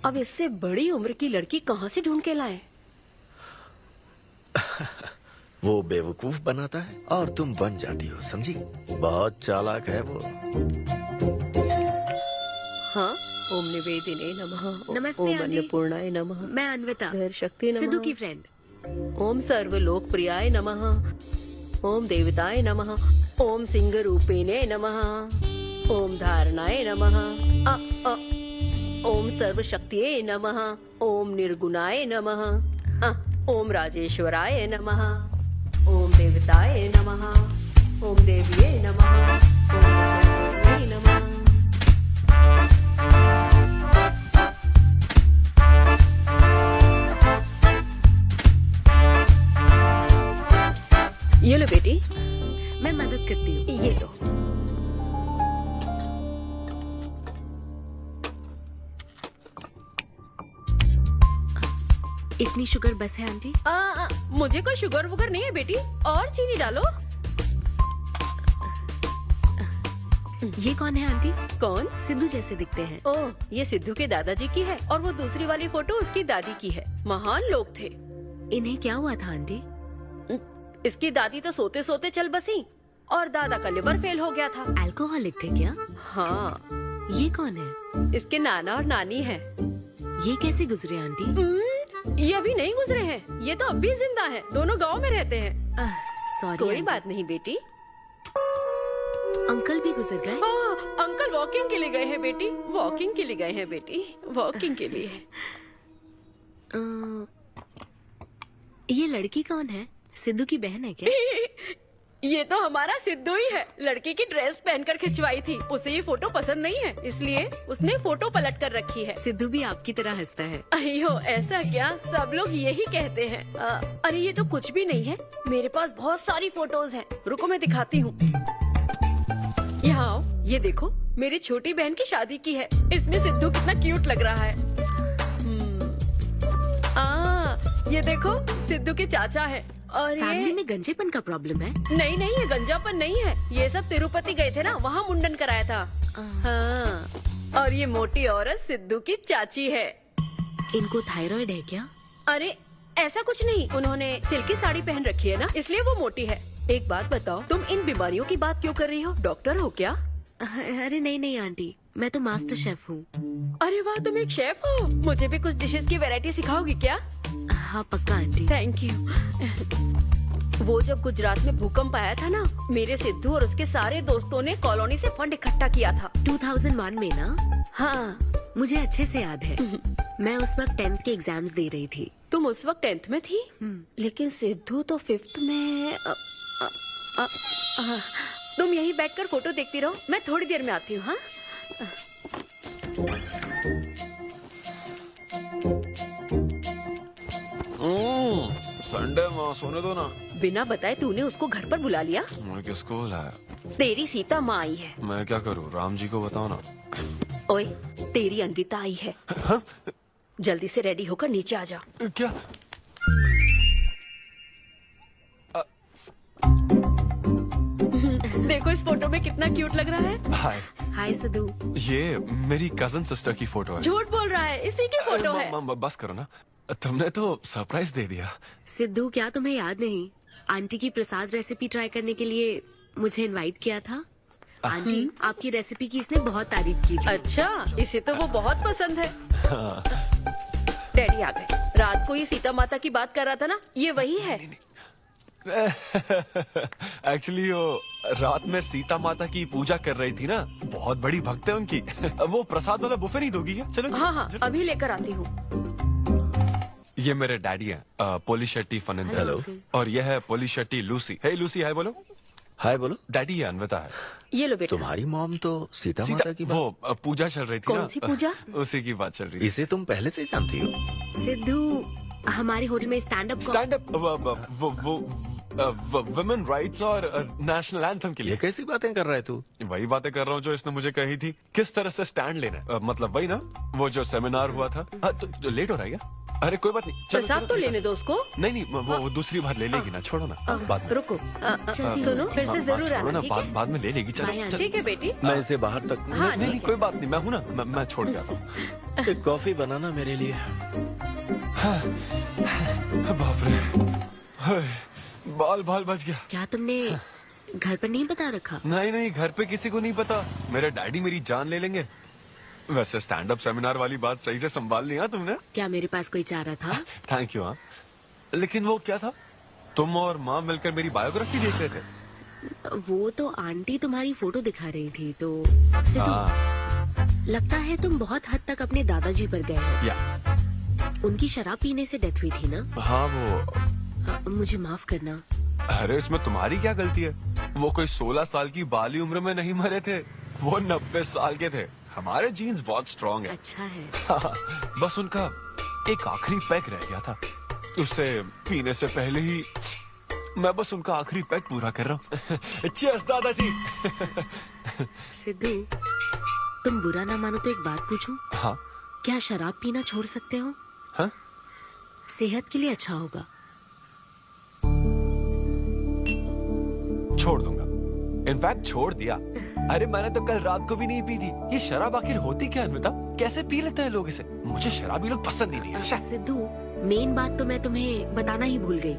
अब इससे बड़ी उम्र की लड़की कहाँ से ढूंढ के लाए? वो बेवकूफ बनाता है और तुम बन जाती हो, समझी? बहुत चालाक है वो। हाँ, ओम निवेदिने नमः। नमस्ते ओम आंटी। अन्नपूर्णाय नमः। मैं अन्विता, धैर्य शक्ति नमः। सिद्धू की फ्रेंड। ओम सर्वलोकप्रियाय नमः। ओम देवताय नमः। ओम सिंह रूपेणे नमः। ओम धारणाय नमः। ओम सर्वशक्तिये नमः। ओम निर्गुणाय नमः। ओम राजेश्वराय नमः। ओम देवताय नमः। ओम देव्ये नमः। ओम देव्ये नमः। ये लो बेटा। मैं मदद करती हूँ। ये लो। इतनी शुगर बस है आंटी? मुझे कोई शुगर वुगर नहीं है बेटी, और चीनी डालो। ये कौन है आंटी? कौन? सिद्धू जैसे दिखते हैं। ओह, ये सिद्धू के दादाजी की है और वो दूसरी वाली फोटो उसकी दादी की है। महान लोग थे। इन्हें क्या हुआ था आंटी? इसकी दादी तो सोते सोते चल बसी और दादा का लिवर फेल हो गया था। अल्कोहलिक थे क्या? हाँ। ये कौन है? इसके नाना और नानी है। ये कैसे गुजरे आंटी? ये अभी नहीं गुजरे हैं, ये तो अब भी जिंदा है। दोनों गांव में रहते हैं। सॉरी। कोई बात नहीं बेटी। अंकल भी गुजर गए? अंकल वॉकिंग के लिए गए हैं बेटी, वॉकिंग के लिए गए हैं बेटी, वॉकिंग के लिए। ये लड़की कौन है? सिद्धू की बहन है क्या? ये तो हमारा सिद्धू ही है। लड़की की ड्रेस पहनकर खिंचवाई थी, उसे ये फोटो पसंद नहीं है, इसलिए उसने फोटो पलट कर रखी है। सिद्धू भी आपकी तरह हंसता है। अयो ऐसा क्या, सब लोग यही कहते हैं। अरे ये तो कुछ भी नहीं है, मेरे पास बहुत सारी फोटोज हैं। रुको मैं दिखाती हूँ। यहाँ आओ, ये देखो मेरी छोटी बहन की शादी की है। इसमें सिद्धू कितना क्यूट लग रहा है। ये देखो सिद्धू के चाचा है। और फैमिली में गंजेपन का प्रॉब्लम है? नहीं नहीं, ये गंजापन नहीं है। ये सब तिरुपति गए थे ना, वहाँ मुंडन कराया था। हाँ। और ये मोटी औरत सिद्धू की चाची है। इनको थायराइड है क्या? अरे ऐसा कुछ नहीं, उन्होंने सिल्की साड़ी पहन रखी है ना, इसलिए वो मोटी है। एक बात बताओ, तुम इन बीमारियों की बात क्यों कर रही हो? डॉक्टर हो क्या? अरे नहीं नहीं आंटी, मैं तो मास्टर शेफ हूँ। अरे वाह, तुम एक शेफ हो। मुझे भी कुछ डिशेस की वैरायटी सिखाओगी क्या? हाँ पक्का आंटी। Thank you. वो जब गुजरात में भूकंप आया था ना, मेरे सिद्धू और उसके सारे दोस्तों ने कॉलोनी से फंड इकट्ठा किया था। 2001 में ना? हाँ मुझे अच्छे से याद है। मैं उस वक्त 10th के एग्जाम्स दे रही थी। तुम उस वक्त 10th में थी? लेकिन सिद्धू तो 5th में। तुम यहीं बैठकर फोटो देखती रहो, मैं थोड़ी देर में आती हूँ। हाँ संडे माँ, सोने दो ना। बिना बताए तूने उसको घर पर बुला लिया? मैं किसको बुलाया? तेरी सीता माँ आई है। मैं क्या करूँ, राम जी को बताओ ना। ओए, तेरी अन्विता आई है। जल्दी से रेडी होकर नीचे आ जा। क्या? देखो इस फोटो में कितना क्यूट लग रहा है। हाय। हाय सिद्धू। ये मेरी कजन सिस्टर की फोटो है। झूठ बोल रहा है, इसी की फोटो है। बस करो ना, तुमने तो सरप्राइज दे दिया। सिद्धू क्या तुम्हें याद नहीं, आंटी की प्रसाद रेसिपी ट्राई करने के लिए मुझे इनवाइट किया था। आंटी आपकी रेसिपी की इसने बहुत तारीफ की थी। अच्छा, इसे तो वो बहुत पसंद है। डैडी आ गए। रात को ये सीता माता की बात कर रहा था ना, ये वही है। एक्चुअली वो रात में सीता माता की पूजा कर रही थी ना, बहुत बड़ी भक्त है उनकी। वो प्रसाद वाला बुफे नहीं दोगी क्या? चलो। हाँ हाँ, अभी लेकर आती हूँ। ये मेरे डैडी हैं, पोलिशेट्टी फर्नांडिस। हेलो। और ये है पोलिशेट्टी लूसी। हे लूसी, हाय बोलो। हाय बोलो। डैडी ये अन्विता है। ये लो बेटा। तुम्हारी मॉम तो सीता माता की वो पूजा चल रही थी ना। कौन सी पूजा? उसी की बात चल रही थी। इसे तुम पहले से जानती हो? सिद्धू हमारे होटल में स्टैंड अप वुमेन राइट्स और नेशनल एंथम के लिए। ये कैसी बातें कर रहा है तू? वही बातें कर रहा हूँ जो इसने मुझे कही थी, किस तरह से स्टैंड लेना है। मतलब वही ना, वो जो सेमिनार हुआ था। तो लेट हो रहा है क्या? अरे कोई बात नहीं, प्रसाद तो लेने दो उसको। नहीं नहीं, वो दूसरी बार ले लेगी ना, छोड़ो ना। बाद में रुको, सुनो, फिर से जरूर आना, ठीक है? बाद में ले लेगी। चलो ठीक है बेटी। मैं इसे बाहर तक नहीं, कोई बात नहीं, मैं हूँ ना, मैं छोड़ के आता हूँ। एक कॉफी बनाना मेरे लिए। बाप रे, बाल बच गया। क्या तुमने घर पर नहीं बता रखा? नहीं, घर पे किसी को नहीं पता। मेरे डैडी मेरी जान ले लेंगे। वैसे स्टैंड अप सेमिनार वाली बात सही से संभाल लिया तुमने। क्या मेरे पास कोई चारा था? Thank you. हाँ, लेकिन वो क्या था, तुम और माँ मिलकर मेरी बायोग्राफी देख रहे थे। वो तो आंटी तुम्हारी फोटो दिखा रही थी, तो सिद्धू लगता है तुम बहुत हद तक अपने दादाजी पर गए हो। या उनकी शराब पीने से डेथ हुई थी ना? हाँ, वो मुझे माफ करना। अरे इसमें तुम्हारी क्या गलती है? वो कोई 16 साल की बाली उम्र में नहीं मरे थे, वो 90 साल के थे। हमारे जीन्स बहुत स्ट्रॉन्ग है। अच्छा है। बस उनका एक आखिरी पैक रह गया था, उसे पीने से पहले ही मैं बस उनका आखिरी पैक पूरा कर रहा हूँ। चीयर्स दादाजी। सिद्धू, तुम बुरा ना मानो तो एक बात पूछूं? हाँ। क्या शराब पीना छोड़ सकते हो? हाँ? सेहत के लिए अच्छा होगा। छोड़ दूंगा। इनफैक्ट छोड़ दिया। अरे मैंने तो कल रात को भी नहीं पी थी। ये शराब आखिर होती क्या है? बता, कैसे पी लेते हैं लोग इसे? मुझे शराबी लोग पसंद ही नहीं है। सिद्धू, मेन बात तो मैं तुम्हें बताना ही भूल गई।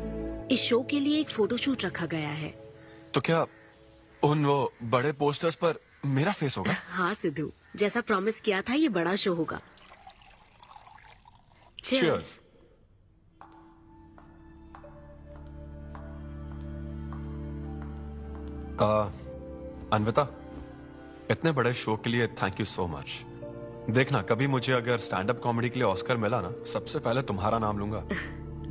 इस शो के लिए एक फोटोशूट रखा गया है। तो क्या उन वो बड़े पोस्टर्स पर मेरा फेस होगा? हाँ सिद्धू, जैसा प्रॉमिस किया था ये बड़ा शो होगा। Cheers. अन्विता, इतने बड़े शो के लिए थैंक यू सो मच। देखना कभी मुझे अगर स्टैंड अप कॉमेडी के लिए ऑस्कर मिला ना, सबसे पहले तुम्हारा नाम लूंगा।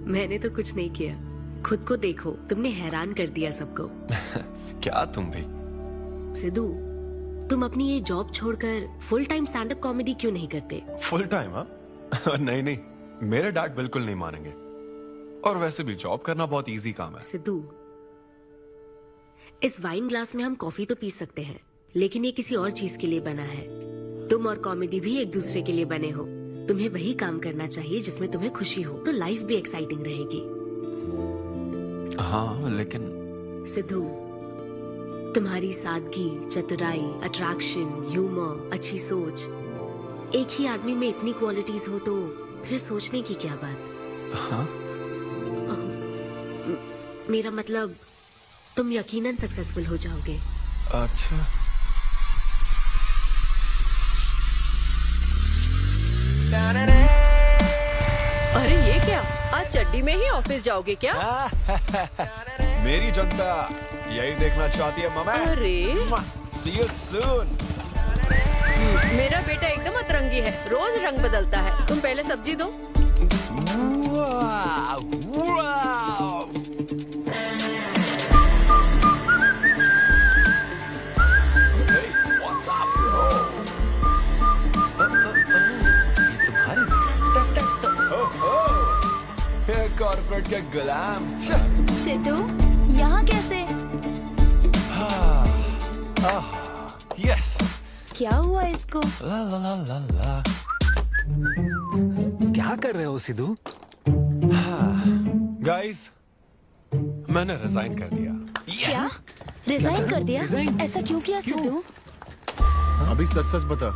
मैंने तो कुछ नहीं किया, खुद को देखो, तुमने हैरान कर दिया सबको। क्या तुम भी? सिद्धू, तुम अपनी ये जॉब छोड़कर full time stand up comedy क्यों नहीं करते? Full time? हाँ? नहीं नहीं, मेरे डैड बिल्कुल नहीं मानेंगे। और वैसे भी जॉब करना बहुत इजी काम है। सिद्धू, इस वाइन ग्लास में हम कॉफी तो पी सकते हैं, लेकिन ये किसी और चीज के लिए बना है। तुम और कॉमेडी भी एक दूसरे के लिए बने हो। तुम्हें वही काम करना चाहिए जिसमें तुम्हें खुशी हो, तो लाइफ भी एक्साइटिंग रहेगी। हाँ लेकिन सिद्धू, तुम्हारी सादगी, चतुराई, अट्रैक्शन, ह्यूमर, अच्छी सोच, एक ही आदमी में इतनी क्वालिटीज हो तो फिर सोचने की क्या बात? हाँ? मेरा मतलब, तुम यकीनन सक्सेसफुल हो जाओगे। अच्छा। अरे ये क्या, आज चड्डी में ही ऑफिस जाओगे क्या? मेरी जनता यही देखना चाहती है मम्मा। अरे See you soon. मेरा बेटा एकदम अतरंगी है, रोज रंग बदलता है। तुम पहले सब्जी दो। कॉर्पोरेट के गुलाम। सिद्धू, यहाँ कैसे? यस। क्या हुआ इसको? ला ला ला ला ला। क्या कर रहे हो सिद्धू? गाइस, मैंने रिजाइन कर दिया। क्या? रिजाइन कर दिया? ऐसा क्यों किया सिद्धू? अभी सच सच बता,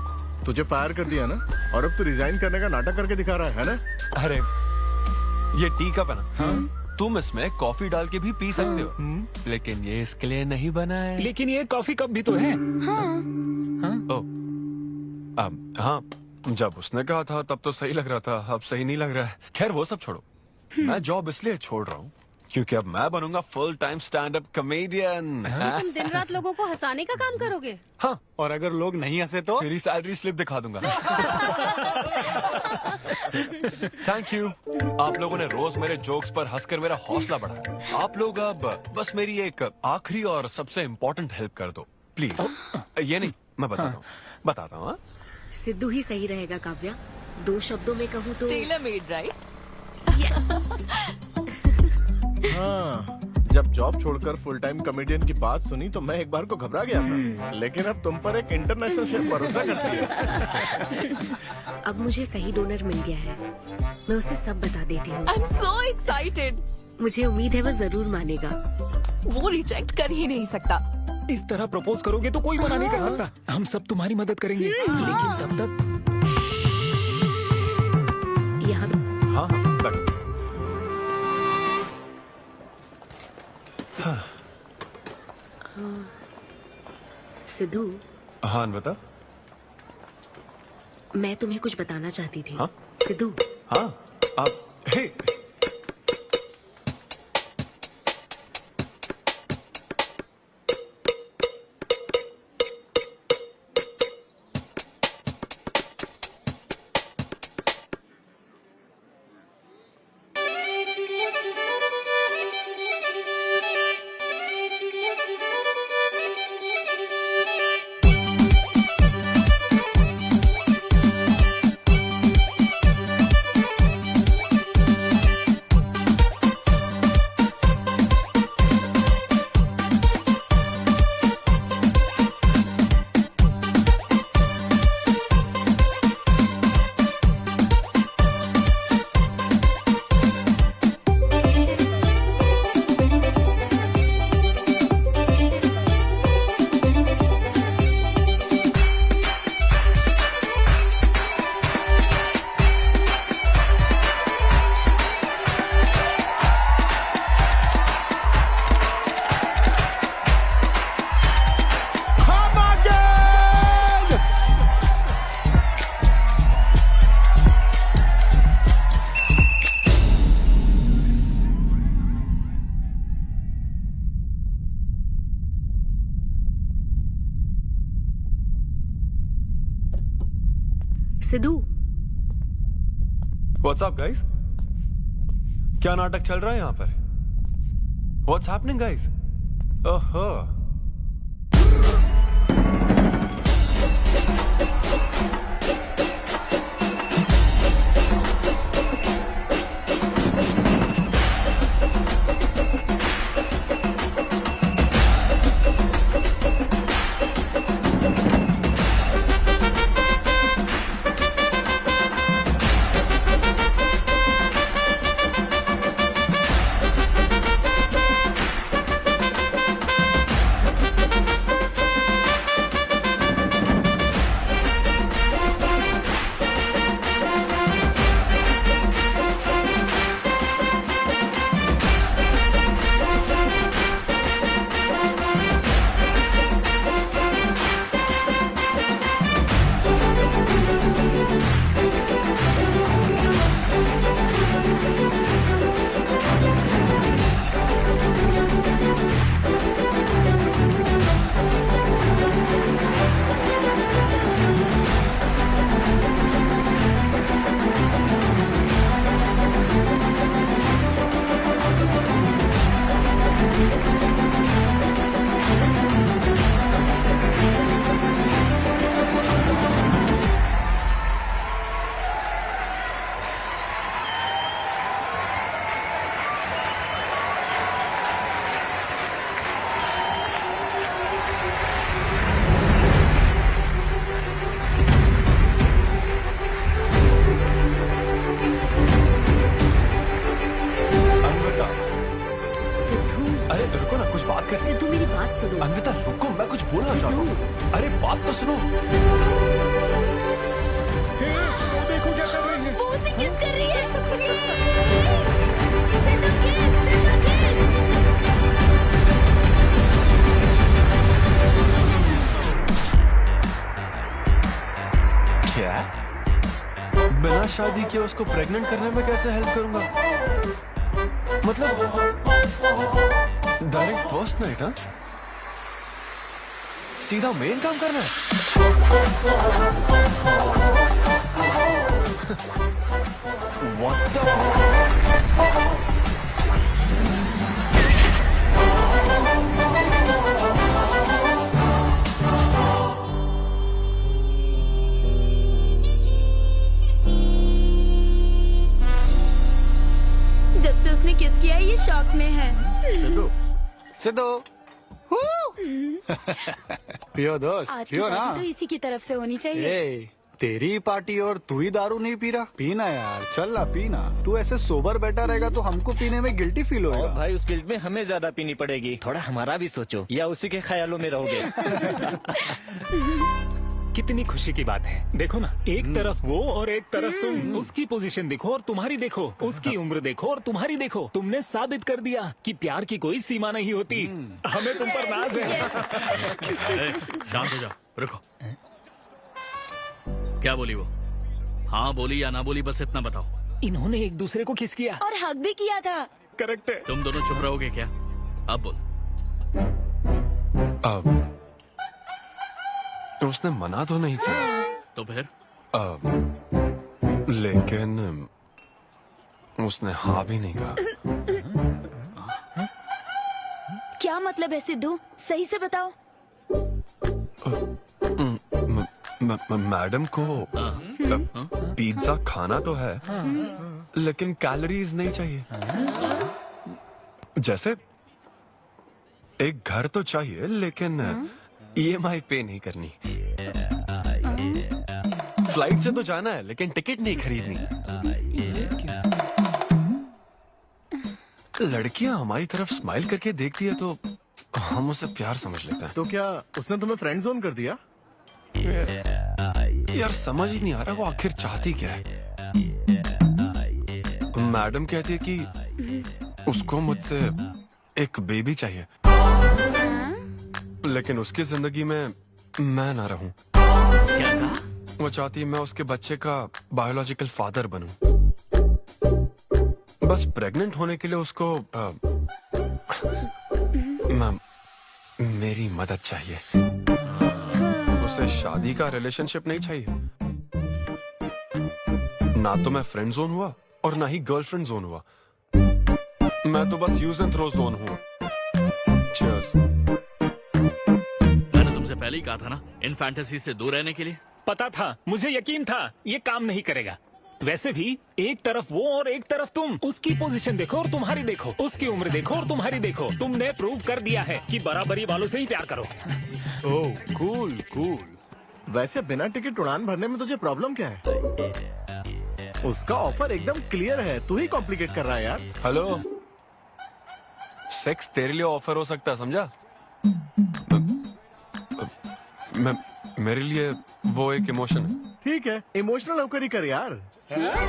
तुझे फायर कर दिया ना, और अब तू रिजाइन करने का नाटक करके दिखा रहा है ना? अरे ये टी कप है ना? हाँ? तुम इसमें कॉफी डाल के भी पी सकते हो, लेकिन ये इसके लिए नहीं बना है। लेकिन ये कॉफी कप भी तो है। हाँ। हाँ, जब उसने कहा था तब तो सही लग रहा था, अब सही नहीं लग रहा है। खैर वो सब छोड़ो, मैं जॉब इसलिए छोड़ रहा हूँ क्योंकि अब मैं बनूंगा full time stand up comedian. तुम दिन रात लोगों को हंसाने का काम करोगे? हाँ, और अगर लोग नहीं हंसे तो तेरी सैलरी स्लिप दिखा दूंगा। Thank you. आप लोगों ने रोज मेरे जोक्स पर हंसकर मेरा हौसला बढ़ाया। आप लोग अब बस मेरी एक आखिरी और सबसे इम्पोर्टेंट हेल्प कर दो प्लीज। ये नहीं, मैं बताता हूँ। सिद्धू ही सही रहेगा काव्या। 2 शब्दों में कहूँ तो टेलर मेड, राइट? हाँ, जब जॉब छोड़कर फुल टाइम कॉमेडियन की बात सुनी तो मैं एक बार को घबरा गया था, लेकिन अब तुम पर एक इंटरनेशनल शेफ भरोसा करती है। अब मुझे सही डोनर मिल गया है, मैं उसे सब बता देती हूँ। आई एम सो एक्साइटेड। मुझे उम्मीद है वो जरूर मानेगा। वो रिजेक्ट कर ही नहीं सकता। इस तरह प्रपोज करोगे तो कोई मना नहीं कर सकता। हम सब तुम्हारी मदद करेंगे, लेकिन तब तक यहाँ। हाँ बैठो। सिद्धू। हाँ अन्विता। मैं तुम्हें कुछ बताना चाहती थी। हाँ? सिद्धू। हाँ, आप hey. Siddhu, what's up guys? क्या नाटक चल रहा है यहाँ पर? What's happening guys? ओहो, सिद्धू मेरी बात सुनो। अन्विता रुको, मैं कुछ बोलना चाहता हूँ। अरे बात तो सुनो। देखो क्या कर रही है। वो उसे किस कर रही है। क्या? बिना शादी के उसको प्रेग्नेंट करने में कैसे हेल्प करूंगा? मतलब डायरेक्ट फर्स्ट नाइट? हाँ, सीधा मेन काम करना है। What the? जब से उसने किस किया ये शॉक में है। सिद्धू, सिद्धू, पियो दोस्त, आज की पियो ना। पार्टी तो इसी की तरफ से होनी चाहिए। ए, तेरी पार्टी और तू ही दारू नहीं पी रहा। पीना यार, चल ना पीना। तू ऐसे सोबर बैठा रहेगा तो हमको पीने में गिल्टी फील होगा। भाई उस गिल्ट में हमें ज्यादा पीनी पड़ेगी। थोड़ा हमारा भी सोचो, या उसी के ख्यालों में रहोगे। कितनी खुशी की बात है। देखो ना, एक तरफ वो और एक तरफ तुम। उसकी पोजीशन देखो और तुम्हारी देखो, उसकी उम्र देखो और तुम्हारी देखो। तुमने साबित कर दिया कि प्यार की कोई सीमा नहीं होती। हमें तुम पर नाज है। शांत हो जाओ, रुको। क्या बोली वो? हाँ बोली या ना बोली, बस इतना बताओ। इन्होंने एक दूसरे को किस किया और हक भी किया था। करेक्ट है। तुम दोनों चुप रहोगे क्या? अब बोल। उसने मना तो नहीं किया। तो फिर? लेकिन उसने हाँ भी नहीं कहा। क्या मतलब है सिद्धू, सही से बताओ। मैडम को पिज्जा खाना तो है, लेकिन कैलोरीज नहीं चाहिए। जैसे एक घर तो चाहिए, लेकिन EMI पे नहीं करनी। फ्लाइट से तो जाना है, लेकिन टिकट नहीं खरीदनी। लड़कियां हमारी तरफ स्माइल करके देखती है तो हम उसे प्यार समझ लेते हैं। तो क्या उसने तुम्हें फ्रेंड जोन कर दिया? यार समझ ही नहीं आ रहा वो आखिर चाहती क्या है। मैडम कहती है कि उसको मुझसे एक बेबी चाहिए, लेकिन उसकी जिंदगी में मैं ना रहूं। क्या कहा? वो चाहती है मैं उसके बच्चे का बायोलॉजिकल फादर बनूं। बस प्रेग्नेंट होने के लिए उसको मेरी मदद चाहिए। उसे शादी का रिलेशनशिप नहीं चाहिए। ना तो मैं फ्रेंड जोन हुआ और ना ही गर्लफ्रेंड जोन हुआ, मैं तो बस यूज एंड थ्रो जोन हूँ। Cheers. मैंने तुमसे पहले ही कहा था ना इन फैंटेसी से दूर रहने के लिए। पता था, मुझे यकीन था ये काम नहीं करेगा। वैसे भी एक तरफ वो और एक तरफ तुम, उसकी पोजीशन देखो और तुम्हारी देखो, उसकी उम्र देखो और तुम्हारी देखो। तुमने प्रूव कर दिया है कि बराबरी वालों से ही प्यार करो। ओह कूल कूल। वैसे बिना टिकट उड़ान भरने में तुझे प्रॉब्लम क्या है? उसका ऑफर एकदम क्लियर है, तू ही कॉम्प्लिकेट कर रहा है यार। हेलो, सेक्स तेरे लिए ऑफर हो सकता है, समझा? मेरे लिए वो एक इमोशन है। ठीक है, इमोशनल होकर ही कर यार।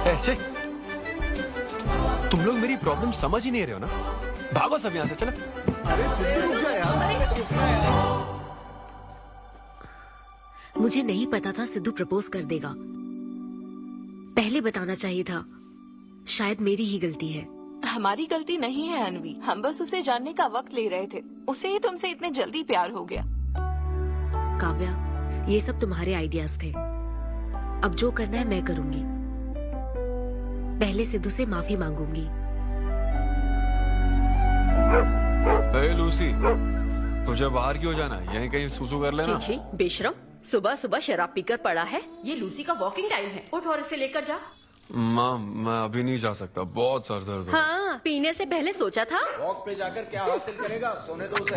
ऐसे तुम लोग मेरी प्रॉब्लम समझ ही नहीं रहे हो ना। भागो सब यहाँ से, चलो। अरे सिद्धू रुक जा यार। मुझे नहीं पता था सिद्धू प्रपोज कर देगा। पहले बताना चाहिए था। शायद मेरी ही गलती है। हमारी गलती नहीं है अनवी, हम बस उसे जानने का वक्त ले रहे थे। उसे ही तुमसे इतने जल्दी प्यार हो गया। काव्या, ये सब तुम्हारे आइडियाज थे। अब जो करना है मैं करूंगी। पहले सिद्धू से माफी मांगूंगी। हे लूसी, तुझे बाहर क्यों जाना है? यहीं कहीं सुसु कर लेना। छी बेशरम, सुबह सुबह शराब पीकर पड़ा है। ये लूसी का वॉकिंग टाइम है, उठ और इसे लेकर जा। माँ, मैं अभी नहीं जा सकता, बहुत सर दर्द हो। हाँ, पीने से पहले सोचा था। वॉक पे जाकर क्या हासिल करेगा? सोने दो उसे।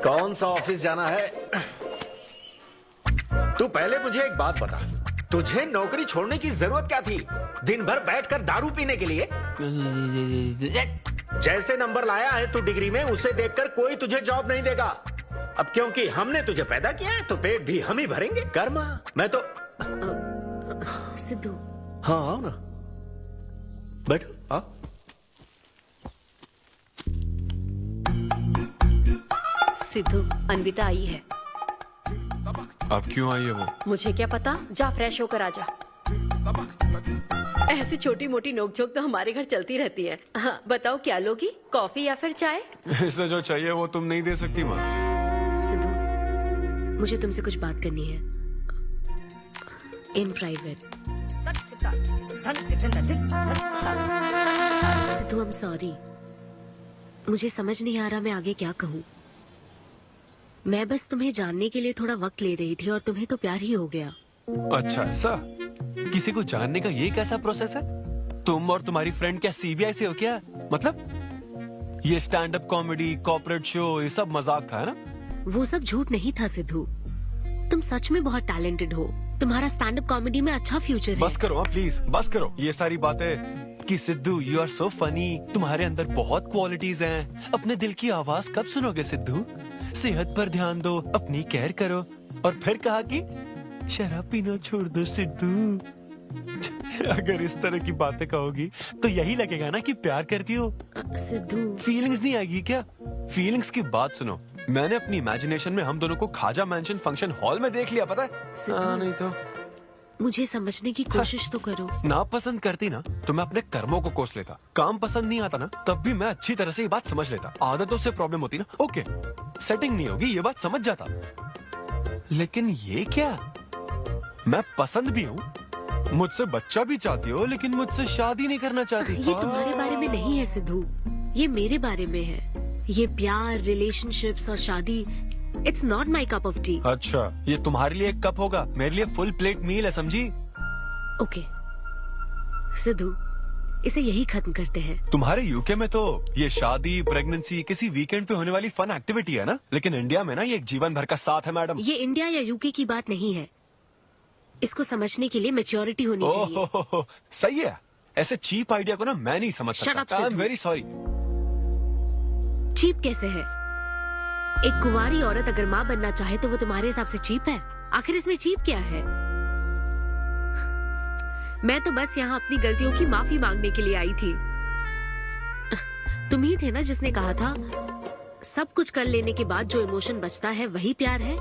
कौन सा ऑफिस जाना है? तू पहले मुझे एक बात बता, तुझे नौकरी छोड़ने की जरूरत क्या थी? दिन भर बैठकर दारू पीने के लिए? जैसे नंबर लाया है तू डिग्री में, उसे देखकर कोई तुझे जॉब नहीं देगा। अब क्योंकि हमने तुझे पैदा किया है तो पेट भी हम ही भरेंगे। कर्मा, मैं तो सिद्धू। हाँ आओ ना, बैठो। आओ। सिद्धू, अन्विता आई है। अब क्यों आई है वो? मुझे क्या पता, जा फ्रेश होकर आ जा। ऐसी छोटी मोटी नोकझोंक तो हमारे घर चलती रहती है। हाँ, बताओ क्या लोगी, कॉफी या फिर चाय? इसे जो चाहिए वो तुम नहीं दे सकती माँ। सिद्धू, मुझे तुमसे कुछ बात करनी है, in private. Sidhu, I am sorry. मुझे समझ नहीं आ रहा मैं आगे क्या कहूँ। मैं बस तुम्हें जानने के लिए थोड़ा वक्त ले रही थी और तुम्हें तो प्यार ही हो गया। अच्छा ऐसा? किसी को जानने का ये कैसा प्रोसेस है? तुम और तुम्हारी फ्रेंड क्या सीबीआई से हो क्या? मतलब ये stand up comedy, corporate show, ये सब मजाक था, है ना? वो सब झूठ नहीं था सिद्धू। तुम सच में बहुत टैलेंटेड हो। तुम्हारा स्टैंड अप कॉमेडी में अच्छा फ्यूचर है। बस करो प्लीज, बस करो ये सारी बातें कि Sidhu you are so funny, तुम्हारे अंदर बहुत क्वालिटीज हैं। अपने दिल की आवाज कब सुनोगे सिद्धू? सेहत पर ध्यान दो, अपनी केयर करो। और फिर कहा कि शराब पीना छोड़ दो सिद्धू। अगर इस तरह की बातें कहोगी तो यही लगेगा ना कि प्यार करती हो। सिद्धू, फीलिंग्स नहीं आएगी क्या? फीलिंग्स की बात सुनो, मैंने अपनी इमेजिनेशन में हम दोनों को खाजा मैंशन फंक्शन हॉल में देख लिया, पता है? नहीं तो मुझे समझने की कोशिश तो करो। ना पसंद करती ना तो मैं अपने कर्मों को कोस लेता। काम पसंद नहीं आता ना तब भी मैं अच्छी तरह से ये बात समझ लेता। आदतों से प्रॉब्लम होती ना, ओके सेटिंग नहीं होगी, ये बात समझ जाता। लेकिन ये क्या, मैं पसंद भी हूँ, मुझसे बच्चा भी चाहती हो, लेकिन मुझसे शादी नहीं करना चाहती। ये तुम्हारे बारे में नहीं है सिद्धू, ये मेरे बारे में है। ये प्यार, रिलेशनशिप्स और शादी, it's not my cup of T. अच्छा, ये तुम्हारे लिए एक कप होगा, मेरे लिए फुल प्लेट मील है, समझी? ओके सिद्धू, इसे यही खत्म करते हैं। तुम्हारे यूके में तो ये शादी, प्रेगनेंसी किसी वीकेंड पे होने वाली फन एक्टिविटी है ना, लेकिन इंडिया में ना ये एक जीवन भर का साथ है मैडम। ये इंडिया या यूके की बात नहीं है। इसको समझने के लिए मैच्योरिटी होनी चाहिए। सही है, ऐसे चीप आइडिया को ना मैं नहीं समझ सकता। I am very sorry. Cheap कैसे है? एक कुंवारी औरत अगर माँ बनना चाहे तो वो तुम्हारे हिसाब से चीप है? आखिर इसमें चीप क्या है? मैं तो बस यहाँ अपनी गलतियों की माफी मांगने के लिए आई थी। तुम ही थे ना जिसने कहा था सब कुछ कर लेने के बाद जो इमोशन बचता है वही प्यार है।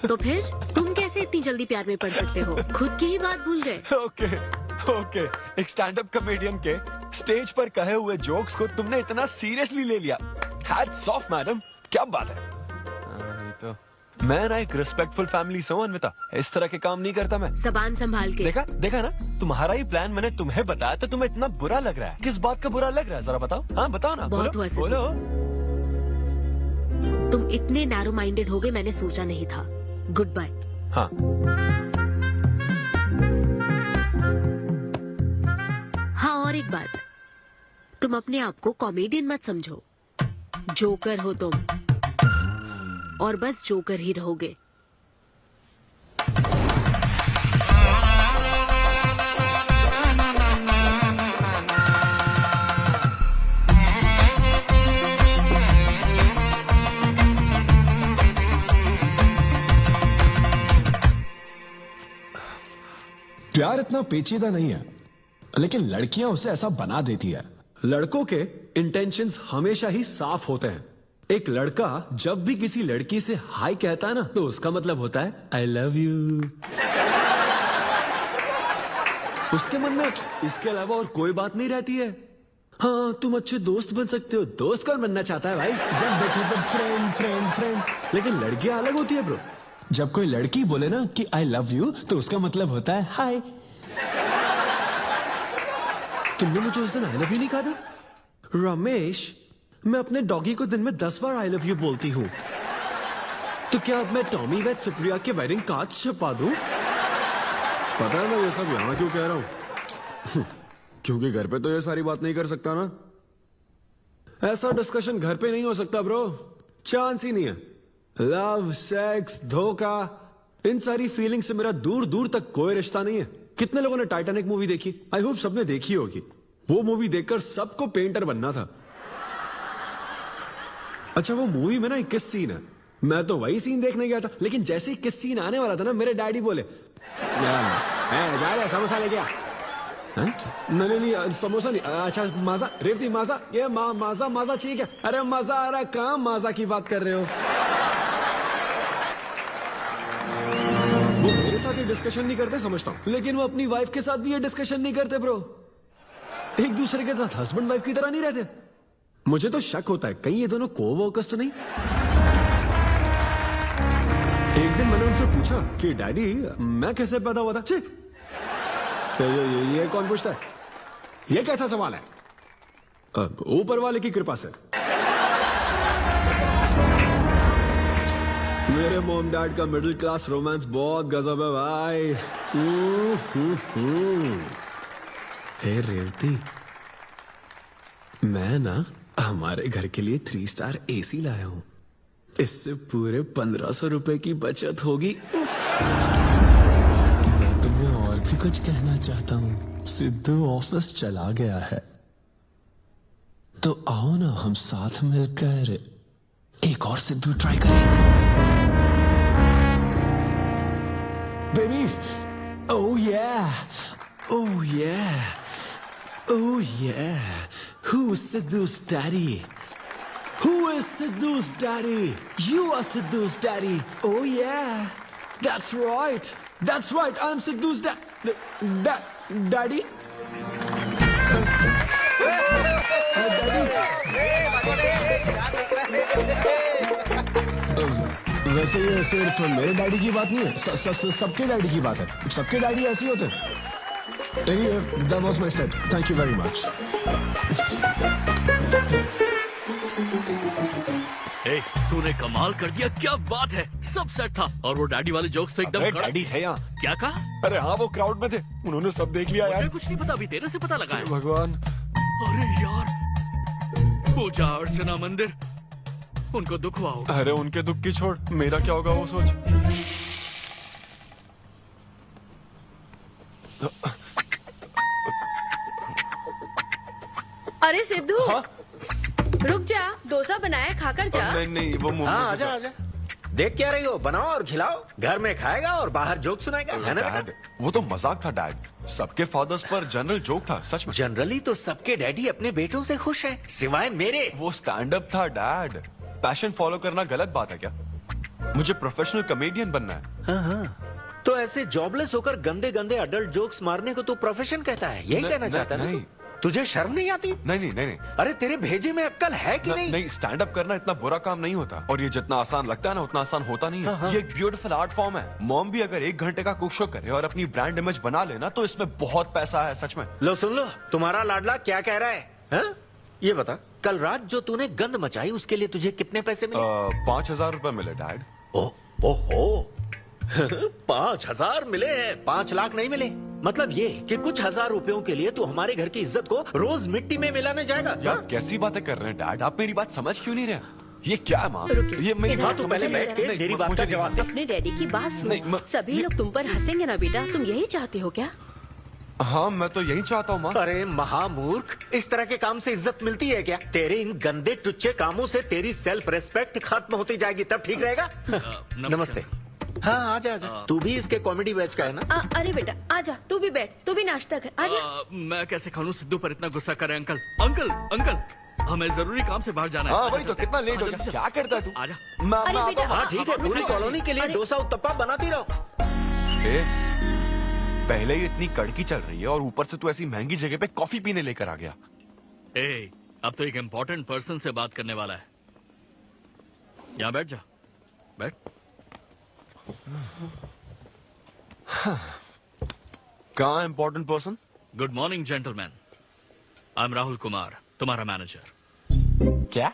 तो फिर तुम कैसे इतनी जल्दी प्यार में पड़ सकते हो? खुद की ही बात भूल गए। ओके, एक स्टैंड अप कॉमेडियन के स्टेज पर कहे हुए जोक्स को तुमने इतना सीरियसली ले लिया। हैट्स ऑफ मैडम, क्या बात है। नहीं तो मैं ना एक रिस्पेक्टफुल फैमिली से हूँ अनविता, इस तरह के काम नहीं करता मैं। जबान संभाल के। देखा देखा ना, तुम्हारा ही प्लान मैंने तुम्हें बताया तो तुम्हें इतना बुरा लग रहा है। किस बात का बुरा लग रहा है जरा बताओ। हाँ बताओ ना। बहुत हुआ सिद्धू। बोलो। तुम इतने नैरो माइंडेड होगे मैंने सोचा नहीं था। Goodbye. हाँ हाँ, और एक बात, तुम अपने आप को कॉमेडियन मत समझो। जोकर हो तुम, और बस जोकर ही रहोगे। प्यार इतना पेचीदा नहीं है, लेकिन लड़कियां उसे ऐसा बना देती है। लड़कों के इंटेंशंस हमेशा ही साफ होते हैं। एक लड़का जब भी किसी लड़की से हाय कहता है ना, तो उसका मतलब होता है आई लव यू। उसके मन में इसके अलावा और कोई बात नहीं रहती है। हाँ, तुम अच्छे दोस्त बन सकते हो। दोस्त कौन बनना चाहता है भाई? जब देखो तब फ्रेंड फ्रेंड फ्रेंड। लेकिन लड़कियां अलग होती है ब्रो। जब कोई लड़की बोले ना कि आई लव यू, तो उसका मतलब होता है हाय। तुमने मुझे उस दिन आई लव यू नहीं कहा था? रमेश, मैं अपने डॉगी को दिन में 10 बार आई लव यू बोलती हूँ। तो क्या अब मैं टॉमी वेट सुप्रिया के वेडिंग कार्ड छपवा दूं? पता है मैं ये सब यहाँ क्यों कह रहा हूँ? क्योंकि घर पे तो ये सारी बात नहीं कर सकता ना। ऐसा डिस्कशन घर पे नहीं हो सकता ब्रो, चांस ही नहीं है। लव, सेक्स, धोखा, इन सारी फीलिंग से मेरा दूर दूर तक कोई रिश्ता नहीं है। कितने लोगों ने टाइटैनिक मूवी देखी? आई होप सबने देखी होगी। वो मूवी देखकर सबको पेंटर बनना था। अच्छा, वो मूवी में ना 21 सीन है। मैं तो वही सीन देखने गया था, लेकिन जैसे ही 21 सीन आने वाला था ना, मेरे डैडी बोले जा रहे समोसा लेके आ। नहीं समोसा नहीं। अच्छा माजा, रेवती माजा, ये माजा माजा चाहिए क्या? अरे मजा आ रहा, कहाँ माजा की बात कर रहे हो? वो मेरे साथ ये डिस्कशन नहीं करते समझता हूँ, लेकिन वो अपनी वाइफ के साथ भी ये डिस्कशन नहीं करते ब्रो। एक दूसरे के साथ हस्बैंड वाइफ की तरह नहीं रहते। मुझे तो शक होता है कहीं ये दोनों कोवर्कर्स तो नहीं। एक दिन मैंने उनसे पूछा कि डैडी मैं कैसे पैदा हुआ था? छी, ये कौन पूछता है? ये कैसा सवाल है? ऊपर वाले की कृपा से। मेरे मॉम डैड का मिडिल क्लास रोमांस बहुत गजब है भाई। हे रेवती, मैं ना हमारे घर के लिए 3 स्टार एसी लाया हूं। इससे पूरे 1500 रुपए की बचत होगी। मैं तुम्हें और भी कुछ कहना चाहता हूँ। सिद्धू ऑफिस चला गया है, तो आओ ना हम साथ मिलकर एक और सिद्धू ट्राई करें। Baby, oh yeah, oh yeah, oh yeah. Who's Sidhu's daddy? Who is Sidhu's daddy? You are Sidhu's daddy. Oh yeah, that's right. That's right. I'm Sidhu's daddy. वैसे ये सिर्फ मेरे डैडी की बात नहीं है, सबके डैडी की बात है। सबके डैडी ऐसे ही होते हैं। Anyway, that was my set. Thank you very much. तूने कमाल कर दिया, क्या बात है। सब सेट था और वो डैडी वाले जोक्स तो एकदम कड़क। डैडी थे यहाँ। क्या कहा? अरे हाँ, वो क्राउड में थे, उन्होंने सब देख लिया यार। मुझे कुछ नहीं पता, अभी तेरे से पता लगा है। भगवान। अरे यार, पूजा अर्चना मंदिर, उनको दुख हुआ होगा। अरे उनके दुख की छोड़, मेरा क्या होगा वो सोच। अरे सिद्धू, रुक जा, डोसा बनाया, खाकर जा। नहीं वो मुंह हाँ, आजा आजा। देख क्या रही हो, बनाओ और खिलाओ। घर में खाएगा और बाहर जोक सुनाएगा, है ना बेटा? वो तो मजाक था डैड। सबके फादर्स पर जनरल जोक था, सच में। जनरली तो सबके डैडी अपने बेटों से खुश हैं, सिवाय मेरे। वो स्टैंड अप था डैड। पैशन फॉलो करना गलत बात है क्या? मुझे प्रोफेशनल कॉमेडियन बनना है। हाँ हाँ, तो ऐसे जॉबलेस होकर गंदे गंदे अडल्ट जोक्स मारने को तू प्रोफेशन कहता है, यही कहना चाहता है? नहीं, तुझे शर्म नहीं आती? नहीं। अरे तेरे भेजे में अक्ल है कि नहीं? नहीं, स्टैंड अप करना इतना बुरा काम नहीं होता, और ये जितना आसान लगता है ना उतना आसान होता नहीं है। ये एक ब्यूटीफुल आर्ट फॉर्म है। मॉम भी अगर 1 घंटे का कुक शो करे और अपनी ब्रांड इमेज बना लेना तो इसमें बहुत पैसा है, सच में। लो सुन लो, तुम्हारा लाडला क्या कह रहा है, हाँ? ये बता, कल रात जो तूने गंद मचाई उसके लिए तुझे कितने पैसे मिले? 5,000 रुपए मिले डैड। ओहो 5,000 मिले हैं, 5 लाख नहीं मिले? मतलब ये कि कुछ हजार रुपयों के लिए तू हमारे घर की इज्जत को रोज मिट्टी में मिलाने जाएगा? यार कैसी बातें कर रहे हैं डैड, आप मेरी बात समझ क्यों नहीं रहे? ये क्या है माँ? ये मेरी हाँ, बात तू समझ पहले नहीं बैठ के रहे। मेरी बात का जवाब दे। अपने डैडी की बात सुनो। सभी लोग तुम पर हंसेंगे ना बेटा, तुम यही चाहते हो क्या? हाँ मैं तो यही चाहता हूँ माँ। अरे महामूर्ख, इस तरह के काम से इज्जत मिलती है क्या? तेरे इन गंदे टुच्चे कामों से तेरी सेल्फ रेस्पेक्ट खत्म होती जाएगी, तब ठीक रहेगा। नमस्ते। हाँ आजा आजा, तू भी इसके कॉमेडी बैच का है ना? अरे बेटा आजा, तू भी बैठ, तू भी नाश्ता कर, आजा। मैं कैसे खा लूं? सिद्धू पर इतना गुस्सा करे अंकल। अंकल हमें जरूरी काम से बाहर जाना है। हाँ वही तो, कितना लेट हो गया, क्या करता है तू? आजा। हाँ ठीक है, पूरी कॉलोनी के लिए डोसा उत्तप्पा बनाती रहो। पहले ही इतनी कड़की चल रही है और ऊपर से तू ऐसी महंगी जगह पे कॉफी पीने लेकर आ गया। अब तो एक इम्पोर्टेंट पर्सन से बात करने वाला है। यहाँ बैठ जा, बैठ। कहाँ important person? Good morning gentleman, I am Rahul Kumar, तुम्हारा मैनेजर। क्या?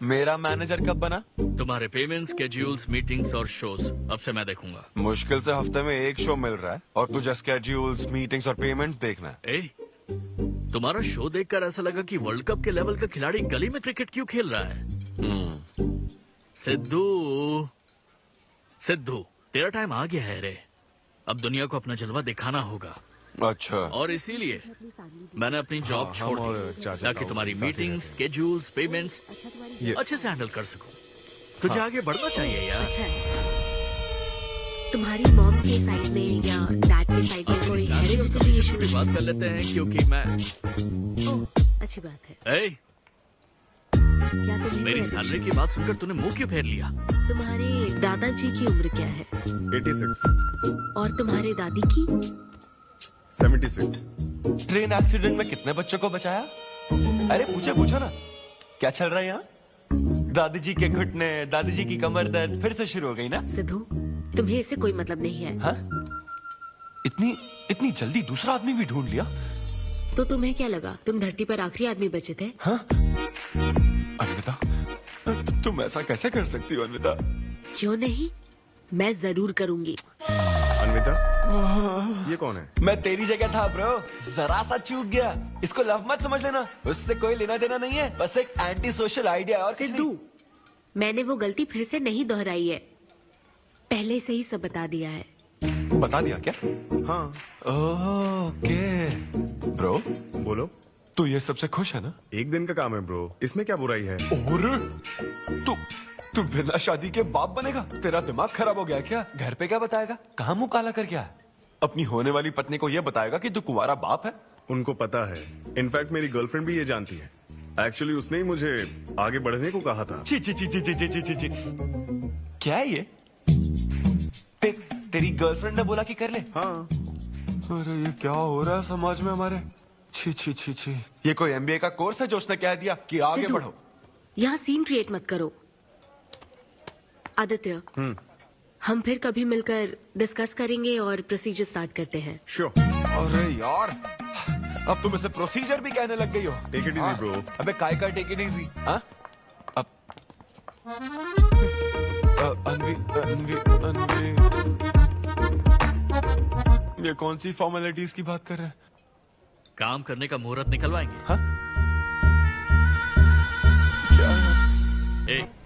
मेरा मैनेजर कब बना? तुम्हारे पेमेंट्स, स्केड्यूल्स, मीटिंग्स और शोज अब से मैं देखूंगा। मुश्किल से हफ्ते में 1 शो मिल रहा है और तुझे स्केड्यूल्स, मीटिंग्स और पेमेंट्स देखना है। तुम्हारा शो देखकर ऐसा लगा कि वर्ल्ड कप के लेवल का खिलाड़ी गली में क्रिकेट क्यों खेल रहा है। सिद्धू तेरा टाइम आ गया है रे, अब दुनिया को अपना जलवा दिखाना होगा। अच्छा। और इसीलिए मैंने अपनी जॉब छोड़ दी ताकि तुम्हारी मीटिंग्स, स्केड्यूल्स, पेमेंट्स अच्छे से हैंडल कर सकूं। तुझे आगे बढ़ना चाहिए यार। तुम्हारी मॉम के साइड में या डैड के साइड में कोई हेरिडिटरी इशू? भी बात कर लेते हैं क्योंकि मैं अच्छी बात है। क्या मेरी सैलरी की बात सुनकर तूने मुंह क्यों फेर लिया? तुम्हारे दादाजी की उम्र क्या है? 86। और तुम्हारे दादी की? 76। ट्रेन एक्सीडेंट में कितने बच्चों को बचाया? अरे पूछो ना, क्या चल रहा है यहाँ? दादी जी के घुटने, दादी जी की कमर दर्द फिर से शुरू हो गई ना? सिद्धू तुम्हें इससे कोई मतलब नहीं है। हाँ? इतनी जल्दी दूसरा आदमी भी ढूंढ लिया? तो तुम्हें क्या लगा तुम धरती पर आखिरी आदमी बचे थे? हाँ? अन्विता, तुम ऐसा कैसे कर सकती हो अन्विता? क्यों नहीं, मैं जरूर करूंगी। अन्विता, ये कौन है? मैं तेरी जगह था ब्रो, जरा सा चूक गया। इसको लव मत समझ लेना, उससे कोई लेना देना नहीं है, बस एक एंटी सोशल आइडिया। और सिद्धू, मैंने वो गलती फिर से नहीं दोहराई है, पहले से ही सब बता दिया है। बता दिया क्या? हाँ। ओके ब्रो, बोलो। तू ये सबसे खुश है ना? एक दिन का काम है ब्रो, इसमें क्या बुराई है? और तू बिना शादी के बाप बनेगा? तेरा दिमाग खराब हो गया क्या? घर पे क्या बताएगा? कहाँ मुंह काला कर गया है? अपनी होने वाली पत्नी को ये बताएगा कि तू कुंवारा बाप है? उनको पता है, इनफैक्ट मेरी गर्लफ्रेंड भी ये जानती है। एक्चुअली उसने ही मुझे आगे बढ़ने को कहा था। ची ची ची ची ची ची ची ची। क्या है ये? तेरी गर्लफ्रेंड ने बोला कि कर ले? हाँ। अरे ये क्या हो रहा है समाज में हमारे? छी छी छी छी। ये कोई एमबीए का कोर्स है जो उसने कह दिया कि आगे बढ़ो? यहाँ सीन क्रिएट मत करो। आदित्य, हम फिर कभी मिलकर डिस्कस करेंगे और प्रोसीजर स्टार्ट करते हैं। श्योर। अरे यार, अब तुम इसे प्रोसीजर भी कहने लग गई हो। Take it easy bro. अबे काय का टेक इट इजी? हाँ? अब अनवी ये कौन सी फॉर्मेलिटीज की बात कर रहे हैं? काम करने का मुहूर्त निकलवाएंगे। हाँ?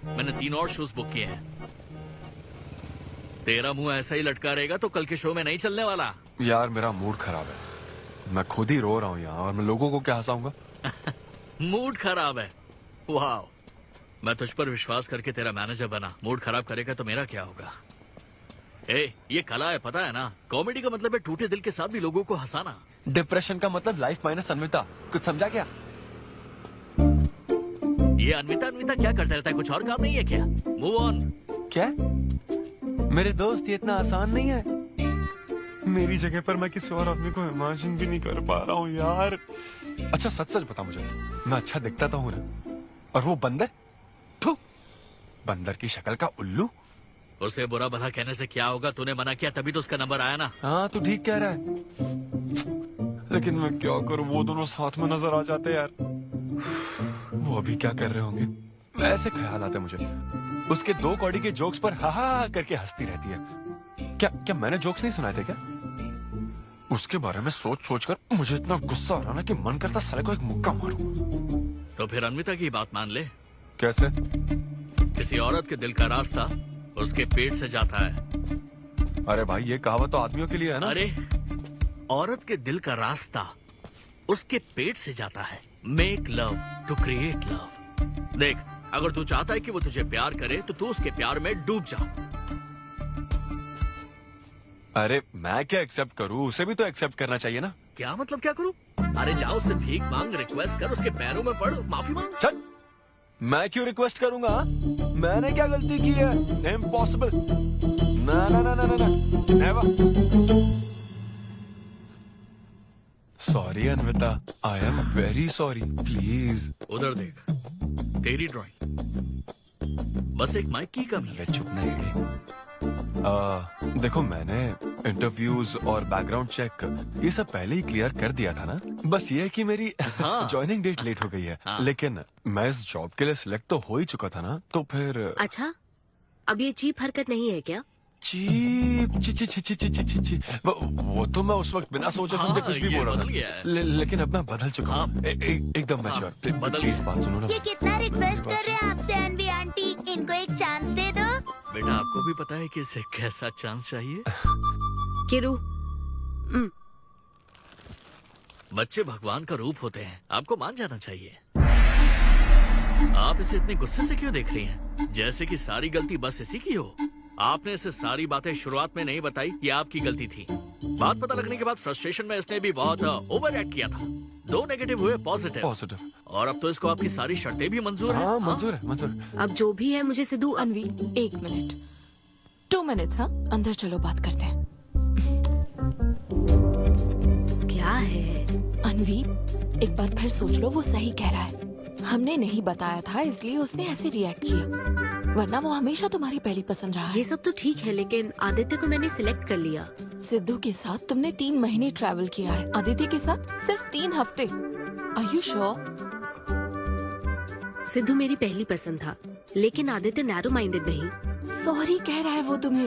मैंने 3 और शोज बुक किए हैं। तेरा मुंह ऐसा ही लटका रहेगा तो कल के शो में नहीं चलने वाला। यार मेरा मूड खराब है, मैं खुद ही रो रहा हूँ यहाँ, और मैं लोगों को क्या हंसाऊंगा? मूड खराब है? वाह, मैं तुझ पर विश्वास करके तेरा मैनेजर बना, मूड खराब करेगा तो मेरा क्या होगा? ये कला है, पता है ना? कॉमेडी का मतलब है टूटे दिल के साथ भी लोगों को हंसाना। डिप्रेशन का मतलब लाइफ माइनस अन्विता, कुछ समझा क्या? ये अन्विता क्या करता रहता है, कुछ और काम नहीं है क्या? Move on. क्या? मेरे दोस्त ये इतना आसान नहीं है। मेरी जगह पर मैं किसी और आदमी को इमेजिन भी नहीं कर पा रहा हूँ यार। अच्छा सच सच बता मुझे, मैं अच्छा दिखता तो हूँ ना? और वो बंदर, थू, बंदर की शक्ल का उल्लू। उसे बुरा भला कहने से क्या होगा? तूने मना किया तभी तो उसका नंबर आया ना। हाँ तू ठीक कह रहा है, लेकिन मैं क्या करूं, वो दोनों साथ में नजर आ जाते यार। वो अभी क्या कर रहे होंगे? ऐसे ख्याल आते मुझे, उसके 2 कौड़ी के जोक्स पर हा हा करके हंसती रहती है। क्या मैंने जोक्स नहीं सुनाए थे क्या? उसके बारे में सोच सोच कर मुझे इतना गुस्सा आ रहा ना कि मन करता साले को एक मुक्का मारूं। तो फिर अन्विता की बात मान ले। कैसे? किसी औरत के दिल का रास्ता उसके पेट से जाता है। अरे भाई ये कहावत तो आदमियों के लिए है ना। अरे औरत के दिल का रास्ता उसके पेट से जाता है। Make love to create love. देख, अगर तू चाहता है कि वो तुझे प्यार करे तो तू उसके प्यार में डूब जा। अरे मैं क्या एक्सेप्ट करूं, उसे भी तो एक्सेप्ट करना चाहिए ना। क्या मतलब क्या करूं? अरे जाओ उससे भीख मांग, रिक्वेस्ट कर, उसके पैरों में पड़, माफी मांग। चल, मैं क्यों रिक्वेस्ट करूंगा? मैंने क्या गलती की है? इम्पॉसिबल। ना ना ना ना ना never. Sorry Anvita, I am very sorry, please. उधर देख, तेरी ड्राइंग, बस एक माइक की कमी है। चुप नहीं। देखो मैंने इंटरव्यूज और बैकग्राउंड चेक ये सब पहले ही क्लियर कर दिया था ना। बस ये है कि मेरी ज्वाइनिंग डेट लेट हो गई है। लेकिन मैं इस जॉब के लिए सिलेक्ट तो हो ही चुका था ना, तो फिर। अच्छा, अब ये चीप हरकत नहीं है क्या? चीप ची ची ची ची ची ची ची वो तो मैं उस वक्त बिना सोचे समझे कुछ भी बोल रहा था। लेकिन अब मैं बदल चुका हूँ, एकदम मैच्योर। प्लीज बात सुनो ना। ये कितना रिक्वेस्ट कर रहे हैं आपसे अनवी आंटी, इनको एक चांस दे दो। बेटा आपको भी पता है कि इसे कैसा चांस चाहिए? किरू, बच्चे भगवान का रूप होते हैं, आपको मान जाना चाहिए। आप इसे इतने गुस्से से क्यों देख रही हैं? जैसे कि सारी गलती बस इसी की हो। आपने इसे सारी बातें शुरुआत में नहीं बताई, ये आपकी गलती थी। बात पता लगने के बाद फ्रस्ट्रेशन में इसने भी बहुत ओवर एक्ट किया था। 2 नेगेटिव हुए पॉजिटिव, और अब तो इसको आपकी सारी शर्तें भी मंजूर हैं। मंजूर है, मंजूर। अब जो भी है मुझे सिद्धू। अनवी 1 मिनट, 2 मिनट्स। हाँ, अंदर चलो, बात करते हैं। क्या है अनवी, एक बार फिर सोच लो, वो सही कह रहा है। हमने नहीं बताया था इसलिए उसने ऐसे रिएक्ट किया, वरना वो हमेशा तुम्हारी पहली पसंद रहा है। ये सब तो ठीक है, लेकिन आदित्य को मैंने सिलेक्ट कर लिया। सिद्धू के साथ तुमने 3 महीने ट्रैवल किया है, आदित्य के साथ सिर्फ 3 हफ्ते। Are you sure? सिद्धू मेरी पहली पसंद था, लेकिन आदित्य नैरो माइंडेड नहीं। सॉरी कह रहा है वो तुम्हें,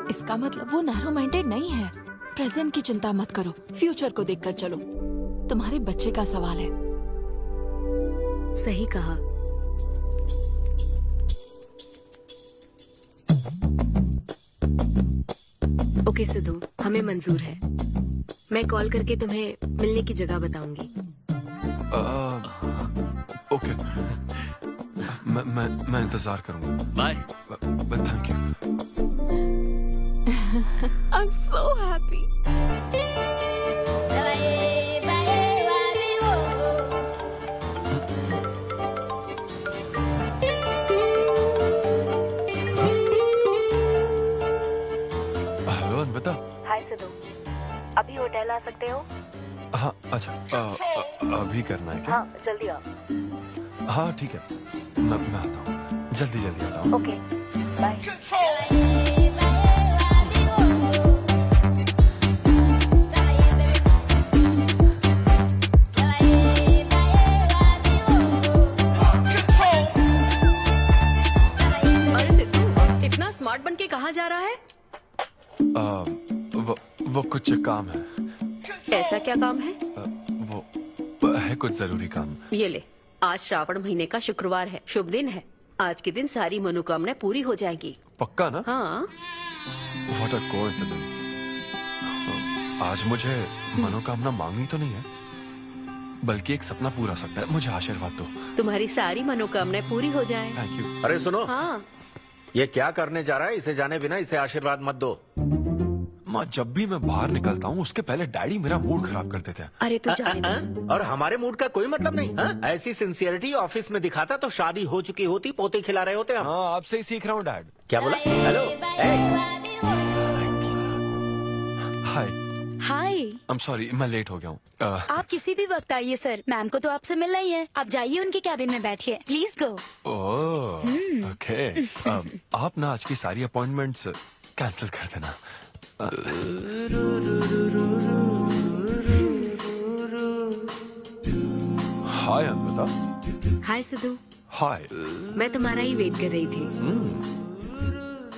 इसका मतलब वो नैरो माइंडेड नहीं है। प्रेजेंट की चिंता मत करो, फ्यूचर को देखकर चलो। तुम्हारे बच्चे का सवाल है। सही कहा। ओके सिद्धू, हमें मंजूर है। मैं कॉल करके तुम्हें मिलने की जगह बताऊंगी। ओके, मैं इंतजार करूंगा। Bye. Thank you. I am so happy. Hello Anvita. Hi Siddhu, अभी होटल आ सकते हो? हाँ अच्छा, अभी करना है क्या? हाँ जल्दी आओ। हाँ ठीक है, मैं आता हूँ, जल्दी आता हूँ। Okay bye. अरे सिद्धू, इतना स्मार्ट बन के कहाँ जा रहा है? वो कुछ काम है। ऐसा क्या काम है? वो है कुछ जरूरी काम। ये ले, आज श्रावण महीने का शुक्रवार है, शुभ दिन है। आज के दिन सारी मनोकामनाएं पूरी हो जाएंगी। पक्का ना? हाँ। What a coincidence। आज मुझे मनोकामना मांगनी तो नहीं है, बल्कि एक सपना पूरा हो सकता है। मुझे आशीर्वाद दो। तुम्हारी सारी मनोकामनाएं पूरी हो जाएं। Thank you. अरे सुनो, हाँ। ये क्या करने जा रहा है? इसे जाने बिना इसे आशीर्वाद मत दो। माँ, जब भी मैं बाहर निकलता हूँ उसके पहले डैडी मेरा मूड खराब कर देते हैं। अरे तू जाने दे। और हमारे मूड का कोई मतलब नहीं। ऐसी सिंसियरिटी ऑफिस में दिखाता तो शादी हो चुकी होती, पोते खिला रहे होते हम। हाँ, आपसे ही सीख रहा हूँ डैड। क्या बोला? Hello. Hi. Hi. I'm sorry, मैं लेट हो गया हूँ। आप किसी भी वक्त आइए सर, मैम को तो आपसे मिलना ही है। आप जाइए उनके कैबिन में बैठिए, प्लीज गो। Oh, okay. आप ना आज की सारी अपॉइंटमेंट्स कैंसिल कर देना। हाय अन्विता। हाय सिद्धू, हाय। मैं तुम्हारा ही वेट कर रही थी।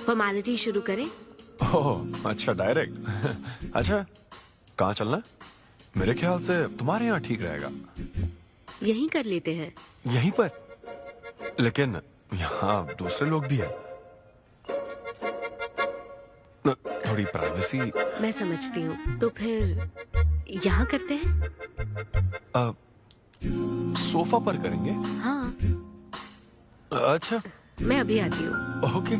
फॉर्मेलिटी शुरू करें? ओह, अच्छा डायरेक्ट। अच्छा, कहाँ चलना है? मेरे ख्याल से तुम्हारे यहाँ ठीक रहेगा। यहीं कर लेते हैं। यहीं पर? लेकिन यहाँ दूसरे लोग भी हैं। थोड़ी प्राइवेसी। मैं समझती हूँ, तो फिर यहाँ करते हैं? सोफा पर करेंगे? हाँ। अच्छा, मैं अभी आती हूँ। ओके।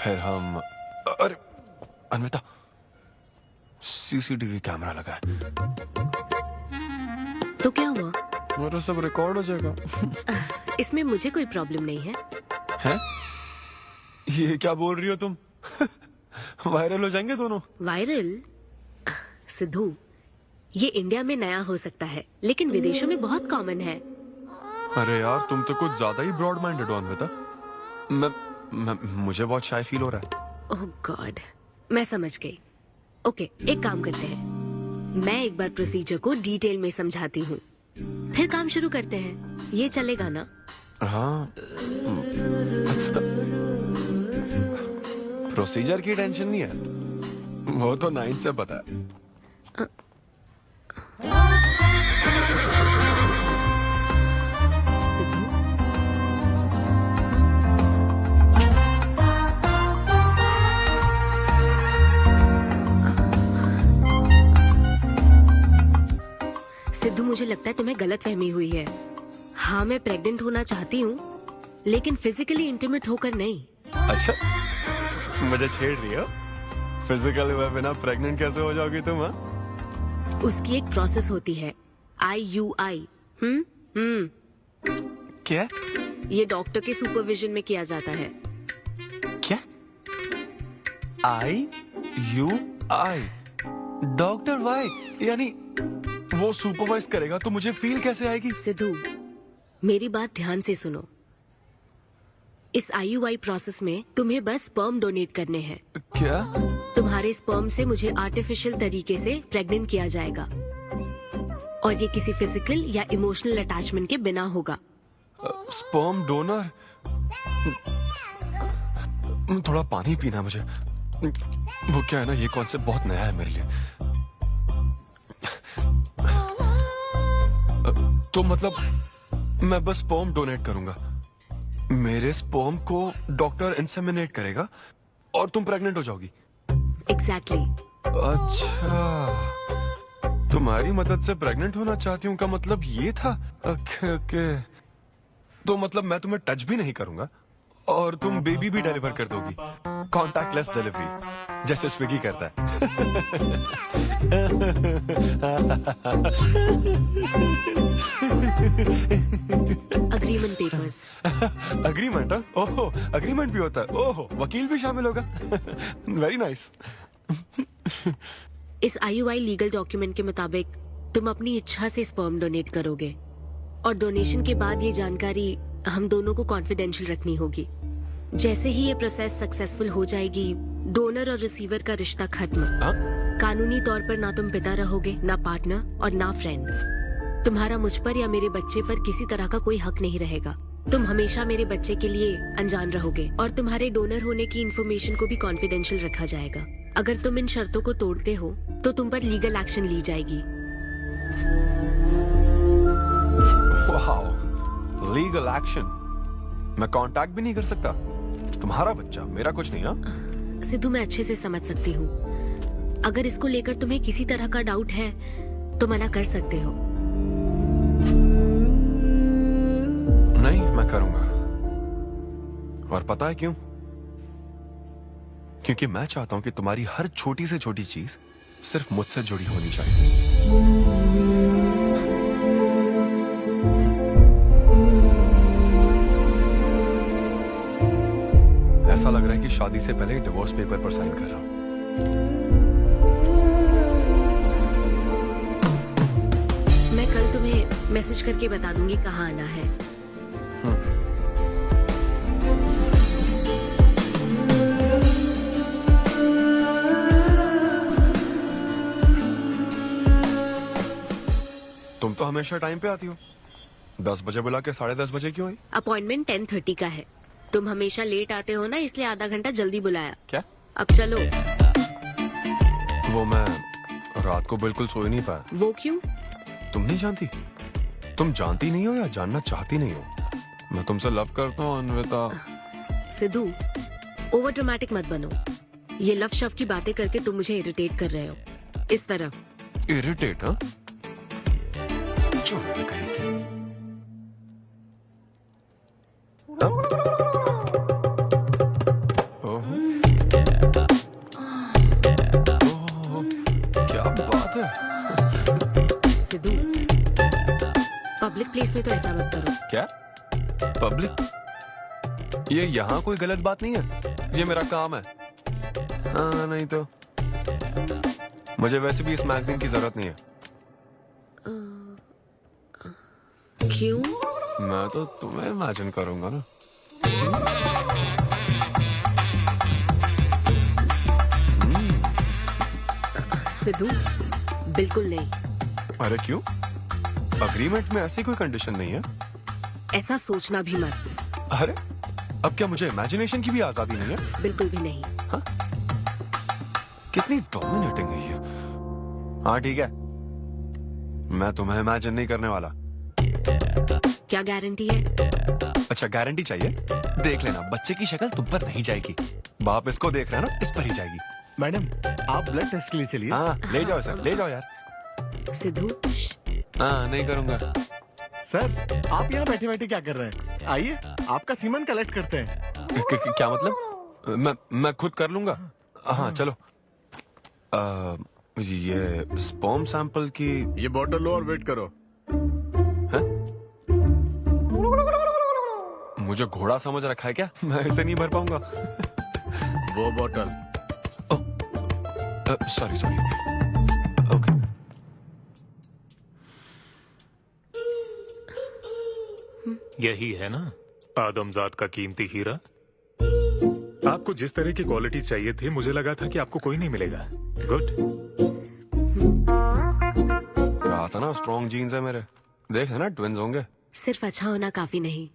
फिर हम, अरे अन्विता, सीसीटीवी कैमरा लगा है। तो क्या हुआ? मेरा सब रिकॉर्ड हो जाएगा। इसमें मुझे कोई प्रॉब्लम नहीं है। हैं? ये क्या बोल रही हो तुम? वायरल हो जाएंगे दोनों। वायरल? सिद्धू, ये इंडिया में नया हो सकता है, लेकिन विदेशों में बहुत कॉमन है। अरे यार, तुम तो कुछ ज्यादा ही ब्रॉड माइंडेड हो अन्विता। मुझे बहुत शाय फील हो रहा है। ओह गॉड, मैं समझ गई। ओके, एक काम करते हैं, मैं एक बार प्रोसीजर को डिटेल में समझाती हूँ, फिर काम शुरू करते हैं। ये चलेगा ना? हाँ। प्रोसीजर की टेंशन नहीं है, वो तो 9 से पता है। सिद्धू, मुझे लगता है तुम्हें गलतफहमी हुई है। हाँ, मैं प्रेग्नेंट होना चाहती हूँ, लेकिन फिजिकली इंटीमेट होकर नहीं। अच्छा, मुझे छेड़ रही हो? फिजिकली हुए बिना प्रेग्नेंट कैसे हो जाओगी तुम? हाँ, उसकी एक प्रोसेस होती है, IUI। क्या? ये डॉक्टर के सुपरविजन में किया जाता है। क्या? IUI? Doctor why? यानी वो सुपरवाइज करेगा तो मुझे फील कैसे आएगी? सिद्धू, मेरी बात ध्यान से सुनो। इस IUI प्रोसेस में तुम्हें बस स्पर्म डोनेट करने हैं। क्या? तुम्हारे स्पर्म से मुझे आर्टिफिशियल तरीके से प्रेग्नेंट किया जाएगा, और ये किसी फिजिकल या इमोशनल अटैचमेंट के बिना होगा। Sperm donor? थोड़ा पानी पीना है मुझे। वो क्या है ना, ये कॉन्सेप्ट बहुत नया है मेरे लिए। तो मतलब मैं बस स्पर्म डोनेट करूंगा, मेरे स्पर्म को डॉक्टर इंसेमिनेट करेगा और तुम प्रेग्नेंट हो जाओगी? एग्जैक्टली। अच्छा, तुम्हारी मदद से प्रेग्नेंट होना चाहती हूँ का मतलब ये था? ओके। तो मतलब मैं तुम्हें टच भी नहीं करूंगा और तुम बेबी भी डिलीवर कर दोगी, कॉन्टैक्टलेस डिलीवरी, जैसे स्विगी करता है। Agreement papers. अग्रीमेंट? ओहो, अग्रीमेंट भी होता है? ओहो, वकील भी शामिल होगा। Very nice. इस IUI लीगल डॉक्यूमेंट के मुताबिक तुम अपनी इच्छा से स्पर्म डोनेट करोगे, और डोनेशन के बाद ये जानकारी हम दोनों को कॉन्फिडेंशियल रखनी होगी। जैसे ही ये प्रोसेस सक्सेसफुल हो जाएगी, डोनर और रिसीवर का रिश्ता खत्म। कानूनी तौर पर ना तुम पिता रहोगे, ना पार्टनर और ना फ्रेंड। तुम्हारा मुझ पर या मेरे बच्चे पर किसी तरह का कोई हक नहीं रहेगा। तुम हमेशा मेरे बच्चे के लिए अनजान रहोगे, और तुम्हारे डोनर होने की इन्फॉर्मेशन को भी कॉन्फिडेंशियल रखा जाएगा। अगर तुम इन शर्तों को तोड़ते हो तो तुम पर लीगल एक्शन ली जाएगी। Wow, legal action? मैं कांटेक्ट भी नहीं कर सकता? तुम्हारा बच्चा, मेरा कुछ नहीं। हाँ सिद्धू, मैं अच्छे से समझ सकती हूँ। अगर इसको लेकर तुम्हें किसी तरह का डाउट है तो मना कर सकते हो। नहीं, मैं करूंगा। और पता है क्यों? क्योंकि मैं चाहता हूं कि तुम्हारी हर छोटी से छोटी चीज सिर्फ मुझसे जुड़ी होनी चाहिए। ऐसा लग रहा है कि शादी से पहले डिवोर्स पेपर पर साइन कर रहा हूं। मैं कल तुम्हें मैसेज करके बता दूंगी कहाँ आना है। तुम तो हमेशा टाइम पे आती हो। 10 बजे बुला के 10:30 बजे क्यों आई? अपॉइंटमेंट 10:30 का है। तुम हमेशा लेट आते हो ना, इसलिए आधा घंटा जल्दी बुलाया। क्या? अब चलो। वो मैं रात को बिल्कुल सो ही नहीं पाया। वो क्यों? तुम नहीं जानती? तुम जानती नहीं हो या जानना चाहती नहीं हो? मैं तुमसे लव करता हूँ अन्विता। सिद्धू, ओवर ड्रामेटिक मत बनो। ये लव शव की बातें करके तुम मुझे इरिटेट कर रहे हो। इस तरह इरिटेट? हाँ, क्या बात है? सिद्धू, पब्लिक प्लेस में तो ऐसा मत करो। क्या पब्लिक? ये यहाँ कोई गलत बात नहीं है, ये मेरा काम है। हाँ, नहीं तो मुझे वैसे भी इस मैगजीन की जरूरत नहीं है। क्यों? मैं तो तुम्हें इमेजिन करूंगा ना। सिद्धू, बिल्कुल नहीं। अरे क्यों? अग्रीमेंट में ऐसी कोई कंडीशन नहीं है। ऐसा सोचना भी मत। अरे अब क्या मुझे इमेजिनेशन की भी आजादी नहीं है? बिल्कुल भी नहीं। हाँ? कितनी डोमिनेटिंग है ये। हाँ ठीक है, मैं तुम्हें इमेजिन नहीं करने वाला। क्या गारंटी है? अच्छा, गारंटी चाहिए? देख लेना, बच्चे की शक्ल तुम पर नहीं जाएगी। बाप इसको देख रहा है ना, इस पर ही जाएगी। मैडम, आप ब्लड टेस्ट के लिए चलिए। हाँ, ले जाओ सर, ले जाओ यार। सिद्धू, हाँ, नहीं करूंगा। सर, आप यहाँ बैठे बैठे क्या कर रहे हैं? आइए, आपका सीमन कलेक्ट करते हैं। क्या मतलब? मैं खुद कर लूंगा। हाँ चलो। ये स्पर्म सैंपल की ये बॉटल लो और वेट करो। मुझे घोड़ा समझ रखा है क्या? मैं इसे नहीं भर पाऊंगा। वो बॉटल। Sorry sorry. ओके। यही है ना आदमजात का कीमती हीरा? आपको जिस तरह की क्वालिटी चाहिए थी, मुझे लगा था कि आपको कोई नहीं मिलेगा। गुड। कहा था ना स्ट्रॉन्ग जीन्स है मेरे। देख है ना, ट्विंस होंगे। सिर्फ अच्छा होना काफी नहीं।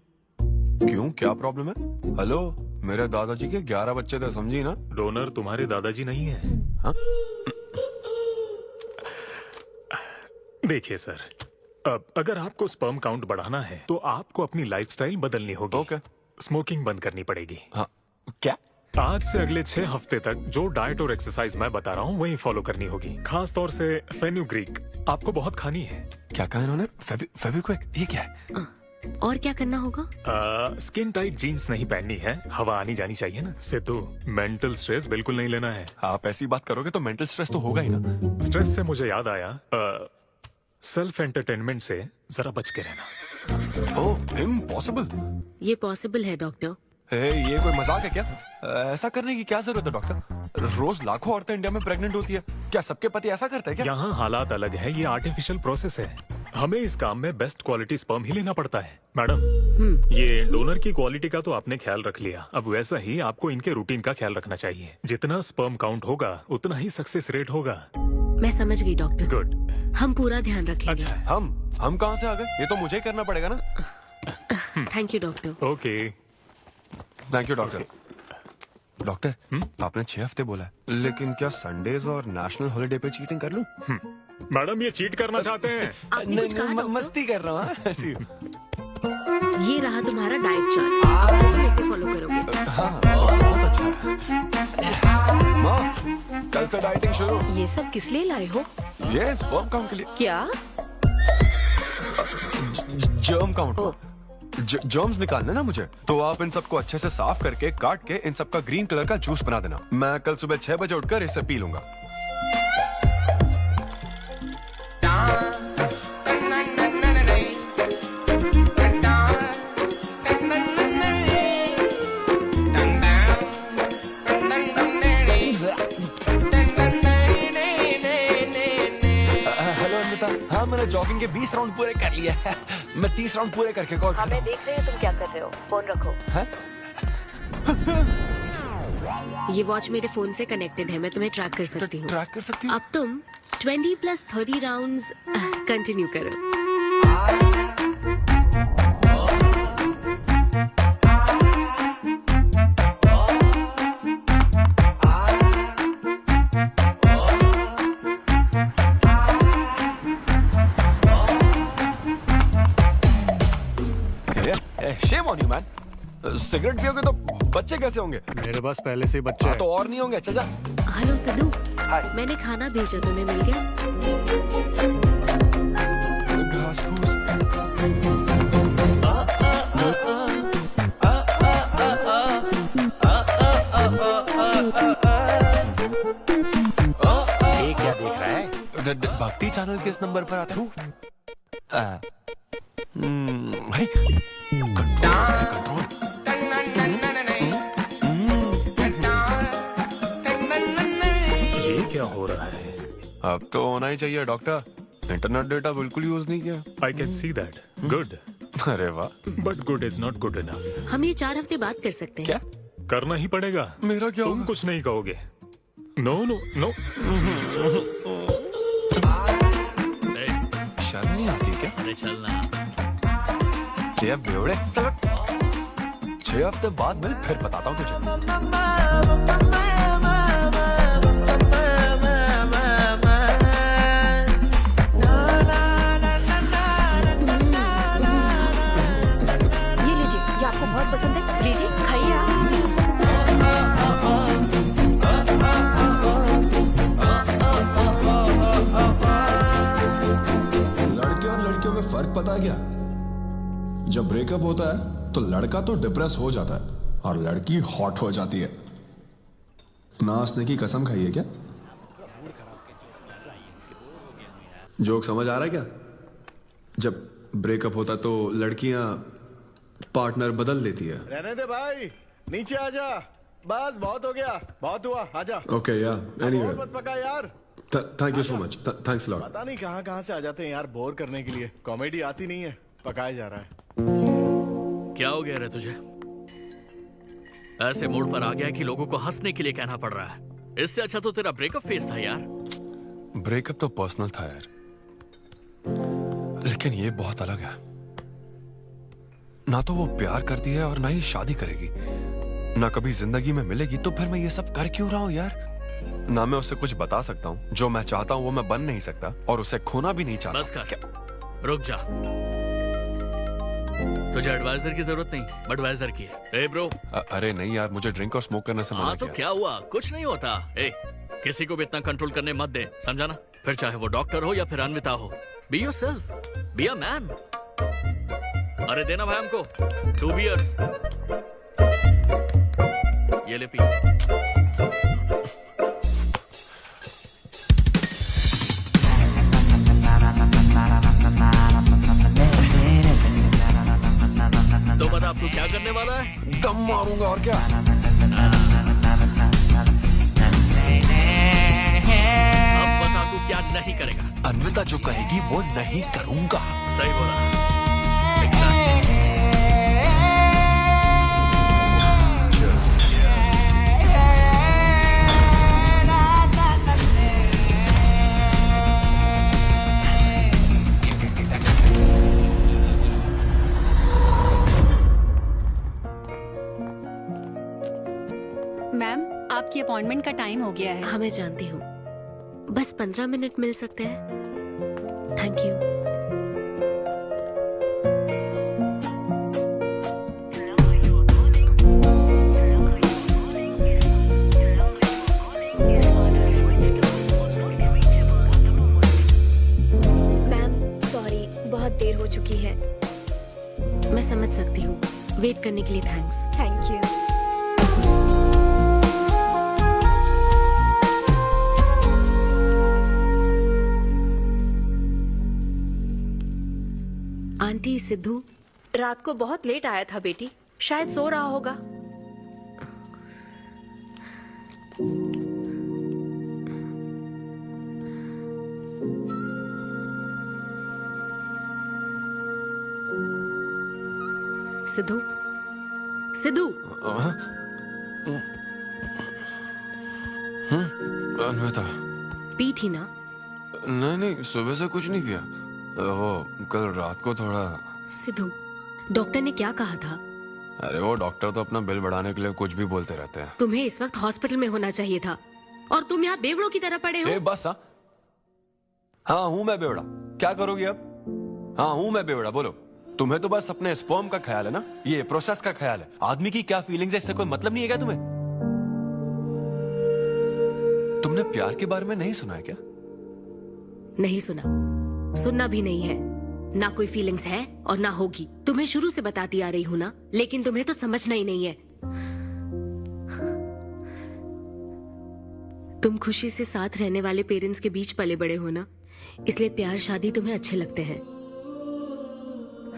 क्यों, क्या प्रॉब्लम है? हेलो, मेरे दादाजी के 11 बच्चे थे, समझी ना? डोनर तुम्हारे दादाजी नहीं है। हाँ? देखिए सर, अब अगर आपको स्पर्म काउंट बढ़ाना है तो आपको अपनी लाइफस्टाइल बदलनी होगी। ओके। स्मोकिंग बंद करनी पड़ेगी। हाँ। क्या? आज से अगले 6 हफ्ते तक जो डाइट और एक्सरसाइज मैं बता रहा हूँ वही फॉलो करनी होगी। खास तौर से फेन्यूग्रीक आपको बहुत खानी है। क्या कहा इन्होंने? फेविक्विक? ये क्या है? और क्या करना होगा? स्किन टाइट जीन्स नहीं पहननी है, हवा आनी जानी चाहिए ना। सिद्धू, मेंटल स्ट्रेस बिल्कुल नहीं लेना है। आप ऐसी बात करोगे तो मेंटल स्ट्रेस तो होगा ही ना। स्ट्रेस से मुझे याद आया, सेल्फ एंटरटेनमेंट से जरा बच के रहना। ओह, इम्पॉसिबल। ये पॉसिबल है डॉक्टर। ये कोई मजाक है क्या? ऐसा करने की क्या जरूरत है डॉक्टर? रोज लाखों औरतें इंडिया में प्रेग्नेंट होती है। क्या सबके पति ऐसा करते हैं क्या? यहाँ हालात अलग है, ये आर्टिफिशियल प्रोसेस है। हमें इस काम में बेस्ट क्वालिटी स्पर्म ही लेना पड़ता है। मैडम, ये डोनर की क्वालिटी का तो आपने ख्याल रख लिया, अब वैसा ही आपको इनके रूटीन का ख्याल रखना चाहिए। जितना स्पर्म काउंट होगा उतना ही सक्सेस रेट होगा। मैं समझ गई डॉक्टर। गुड। हम पूरा ध्यान रखेंगे। अच्छा, हम कहाँ से आ गए? ये तो मुझे ही करना पड़ेगा ना। Thank you doctor. Okay. Thank you doctor. Doctor, आपने 6 हफ्ते बोला है, लेकिन क्या संडेज और नेशनल हॉलिडे पे चीटिंग कर लूं? मैडम, ये चीट करना चाहते हैं? नहीं, मस्ती कर रहा हूँ। ऐसी। ये रहा तुम्हारा डाइट चार्ट, आप तुम इसे फॉलो करोगे। हाँ, बहुत अच्छा। माँ, कल से डाइटिंग शुरू। ये सब किस लिए लाए हो? ये स्पर्म काउंट के लिए। क्या? Germ count. जर्म्स निकालने ना मुझे, तो आप इन सबको अच्छे से साफ करके काट के इन सबका ग्रीन कलर का जूस बना देना। मैं कल सुबह 6 बजे उठकर इसे पी लूंगा। हेलो अमृता, हाँ मैंने जॉगिंग के 20 राउंड पूरे कर लिए। मैं 30 राउंड पूरे करके कॉल हमें देख रहे हैं तुम क्या कर रहे हो, फोन रखो। ये वॉच मेरे फोन से कनेक्टेड है, मैं तुम्हें ट्रैक कर सकती हूँ। ट्रैक कर सकती हूँ? अब तुम 20 + 30 राउंड्स कंटिन्यू करो। Shame on you man, cigarette पियोगे तो बच्चे कैसे होंगे? मेरे पास पहले से ही बच्चे तो और नहीं होंगे। चल जा। हेलो सिद्धू, मैंने खाना भेजा, तुम्हें मिल गया? घास फूस। ये क्या देख रहा है? भक्ति चैनल किस नंबर पर आता है? भाई ये क्या हो रहा है? अब तो होना ही चाहिए डॉक्टर, इंटरनेट डेटा बिल्कुल यूज नहीं किया। I can see that. Good. अरे वाह। But good is not good enough. हम ये 4 हफ्ते बाद कर सकते हैं। क्या करना ही पड़ेगा। मेरा क्या तुम होगा? कुछ नहीं कहोगे। No no no. शर्म नहीं आती क्या? अरे चलना। ये बेवड़े, चलो 6 हफ्ते बाद मिल, फिर बताता हूँ तुझे। ये लीजिए, ये आपको बहुत पसंद है, लीजिए खाइए आप। लड़के और लड़कियों में फर्क पता है क्या? जब ब्रेकअप होता है तो लड़का तो डिप्रेस हो जाता है और लड़की हॉट हो जाती है। ना हंसने की कसम खाई है क्या? जोक समझ आ रहा है क्या? जब ब्रेकअप होता तो लड़कियां पार्टनर बदल देती है। रहने दे भाई, नीचे आ जा। बस बहुत हो गया, बहुत हुआ, आजा। ओके या एनीवे, मत पका यार। Thank you so much, thanks lot. पता नहीं कहाँ से आ जाते हैं यार, बोर करने के लिए। कॉमेडी आती नहीं है, पकाया जा रहा है। क्या हो गया रे तुझे? ऐसे मूड पर आ गया कि लोगों को हंसने के लिए कहना पड़ रहा है। इससे अच्छा तो तेरा ब्रेकअप फेस था यार। ब्रेकअप तो पर्सनल था यार, लेकिन ये बहुत अलग है। ना तो वो प्यार करती है और ना ही शादी करेगी, ना कभी जिंदगी में मिलेगी, तो फिर मैं ये सब कर क्यों रहा हूं यार? ना मैं उसे कुछ बता सकता हूँ, जो मैं चाहता हूँ वो मैं बन नहीं सकता, और उसे खोना भी नहीं चाहता। बस कर, रुक जा। तुझे एडवाइजर की जरूरत नहीं, बडवाइजर की है। ए ब्रो। अरे नहीं यार, मुझे ड्रिंक और स्मोक करने से मना हाँ तो किया। क्या हुआ? कुछ नहीं होता। ए, किसी को भी इतना कंट्रोल करने मत दे, समझा ना? फिर चाहे वो डॉक्टर हो या फिर अन्विता हो। Be yourself, be a man. अरे देना भाई हमको 2 बियर्स। ये ले पी। तो बता अब तू क्या करने वाला है? दम मारूंगा और क्या। अब बता तू क्या नहीं करेगा? अन्विता जो कहेगी वो नहीं करूंगा। सही बोला। मैम, आपकी अपॉइंटमेंट का टाइम हो गया है। हाँ मैं जानती हूँ, बस 15 मिनट मिल सकते हैं? Thank you. मैम सॉरी, बहुत देर हो चुकी है। मैं समझ सकती हूँ। वेट करने के लिए thanks. Thank you. Aunty, Sidhu रात को बहुत लेट आया था बेटी, शायद सो रहा होगा। सिद्धू, सिद्धू, अन्विता, पी थी ना? नहीं, सुबह से कुछ नहीं पिया। वो कल रात को थोड़ा। सिद्धू, डॉक्टर ने क्या कहा था? अरे वो डॉक्टर तो अपना बिल बढ़ाने के लिए कुछ भी बोलते रहते हैं। तुम्हें इस वक्त हॉस्पिटल में होना चाहिए था और तुम यहाँ बेवड़ों की तरह पड़े हो। बस हाँ हूँ मैं बेवड़ा। क्या करोगी अब? हाँ हूँ मैं बेवड़ा, बोलो। तुम्हें तो बस अपने स्पर्म का ख्याल है ना, ये प्रोसेस का ख्याल है। आदमी की क्या फीलिंग्स है इससे कोई मतलब नहीं है क्या तुम्हें? तुमने प्यार के बारे में नहीं सुना है क्या? नहीं सुना, सुनना भी नहीं है। ना कोई फीलिंग्स है और ना होगी। तुम्हें शुरू से बताती आ रही हूँ ना, लेकिन तुम्हें तो समझना ही नहीं है। तुम खुशी से साथ रहने वाले पेरेंट्स के बीच पले बड़े हो ना, इसलिए प्यार शादी तुम्हें अच्छे लगते हैं।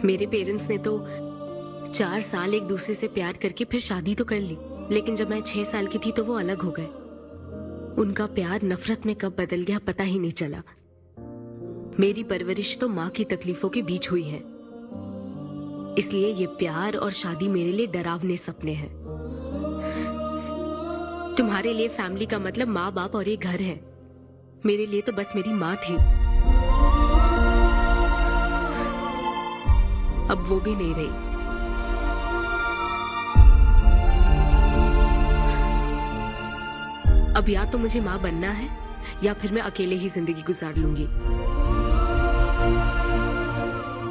मेरे पेरेंट्स ने तो 4 साल एक दूसरे से प्यार करके फिर शादी तो कर ली, लेकिन जब मैं 6 साल की थी तो वो अलग हो गए। उनका प्यार नफरत में कब बदल गया पता ही नहीं चला। मेरी परवरिश तो माँ की तकलीफों के बीच हुई है, इसलिए ये प्यार और शादी मेरे लिए डरावने सपने हैं। तुम्हारे लिए फैमिली का मतलब माँ बाप और ये घर है। मेरे लिए तो बस मेरी माँ थी, अब वो भी नहीं रही। अब या तो मुझे माँ बनना है या फिर मैं अकेले ही जिंदगी गुजार लूंगी।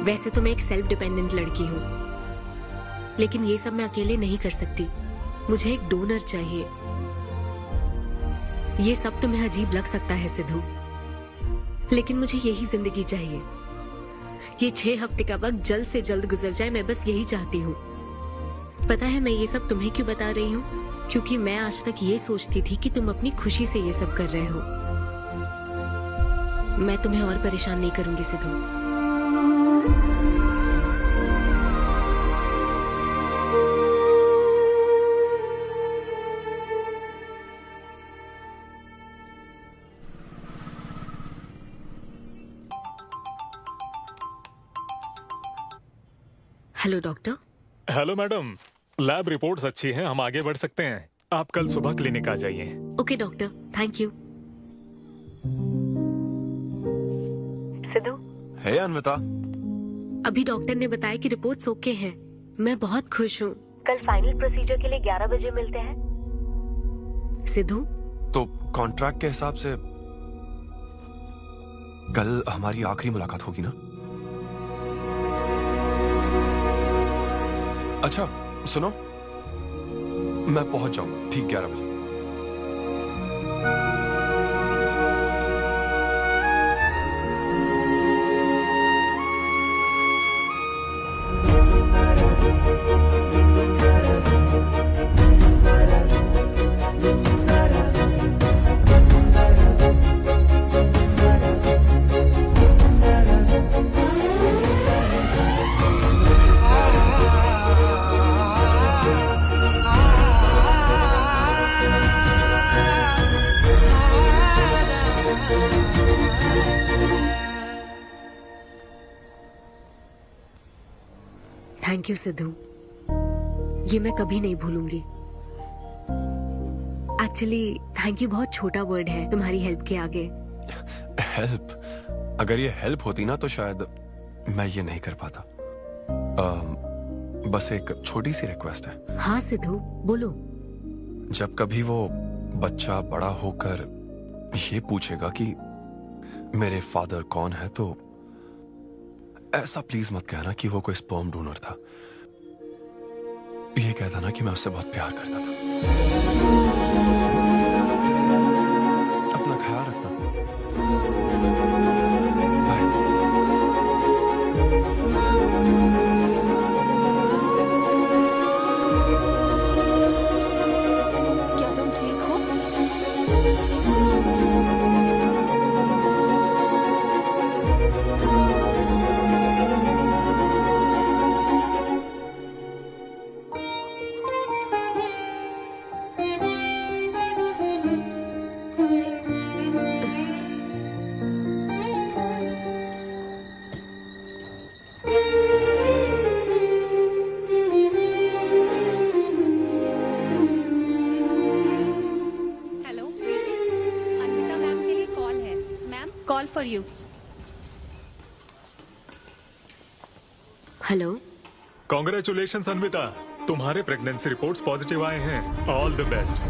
वैसे तो मैं एक सेल्फ डिपेंडेंट लड़की हूँ, लेकिन ये सब मैं अकेले नहीं कर सकती। मुझे एक डोनर चाहिए। ये सब तुम्हें अजीब लग सकता है सिद्धू, लेकिन मुझे यही जिंदगी चाहिए। ये 6 हफ्ते का वक्त जल्द से जल्द गुजर जाए, मैं बस यही चाहती हूँ। पता है मैं ये सब तुम्हें क्यों बता रही हूँ? क्योंकि मैं आज तक ये सोचती थी कि तुम अपनी खुशी से ये सब कर रहे हो। मैं तुम्हें और परेशान नहीं करूंगी Sidhu. Hello doctor. Hello madam, lab reports अच्छी हैं, हम आगे बढ़ सकते हैं। आप कल सुबह क्लिनिक आ जाइए। Okay doctor, thank you. Siddhu, hey Anvita. अभी डॉक्टर ने बताया कि रिपोर्ट्स ओके हैं। मैं बहुत खुश हूँ। कल फाइनल प्रोसीजर के लिए 11 बजे मिलते हैं। सिद्धू, तो कॉन्ट्रैक्ट के हिसाब से कल हमारी आखिरी मुलाकात होगी ना? अच्छा सुनो, मैं पहुंच जाऊंगा ठीक 11 बजे। थैंक यू सिद्धू, ये मैं कभी नहीं भूलूंगी। एक्चुअली थैंक यू बहुत छोटा वर्ड है तुम्हारी हेल्प के आगे। हेल्प? अगर ये हेल्प होती ना तो शायद मैं ये नहीं कर पाता। बस एक छोटी सी रिक्वेस्ट है। हाँ सिद्धू, बोलो। जब कभी वो बच्चा बड़ा होकर ये पूछेगा कि मेरे फादर कौन है, तो ऐसा प्लीज मत कहना कि वो कोई स्पर्म डोनर था। ये कहता ना कि मैं उससे बहुत प्यार करता था। अपना ख्याल रखना। बाय। हेलो। कॉन्ग्रेचुलेशन अन्विता, तुम्हारे प्रेगनेंसी रिपोर्ट्स पॉजिटिव आए हैं। All the best.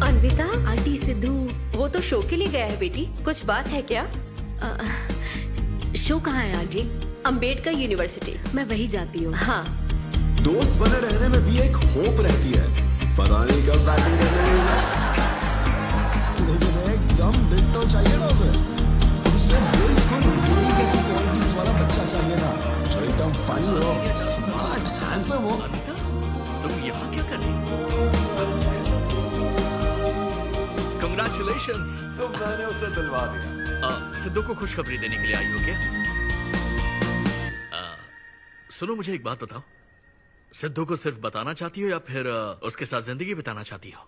Anvita, aunty Sidhu. वो तो शो के लिए गया है बेटी, कुछ बात है क्या? शो कहाँ है आंटी? अंबेडकर यूनिवर्सिटी। मैं वही जाती हूँ। हाँ। दोस्त बने रहने में भी एक होप रहती है, पता नहीं कब बैटिंग करने लगेगा। लेकिन एकदम दिल तो चाहिए ना उसे। उसे बिल्कुल मेरी जैसी क्वालिटीज वाला बच्चा चाहिए था, जो एकदम फनी हो, स्मार्ट, हैंडसम हो। तुम यहाँ क्या कर रही हो? Congratulations! तो मैंने उसे दिलवा दिया। सिद्धू को खुशखबरी देने के लिए आई हो क्या? सुनो, मुझे एक बात बताओ, सिद्धू को सिर्फ बताना चाहती हो या फिर उसके साथ जिंदगी बिताना चाहती हो?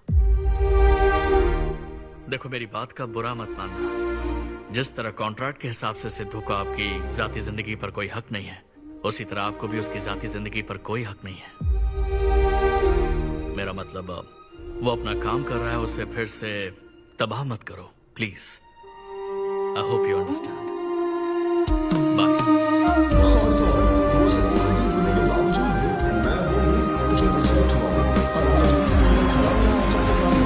देखो, मेरी बात का बुरा मत मानना। जिस तरह कॉन्ट्रैक्ट के हिसाब से सिद्धू को आपकी जाती जिंदगी पर कोई हक नहीं है, उसी तरह आपको भी उसकी जाती जिंदगी पर कोई हक नहीं है। मेरा मतलब, वो अपना काम कर रहा है, उसे फिर से तबाह मत करो please. I hope you understand. Bye. और तो और, वो सब क्वालिटीज होने के बावजूद भी मैं वो हूँ जो मुझसे खिला हूँ, और आज भी सीधे खड़ा हूँ आप सबके सामने।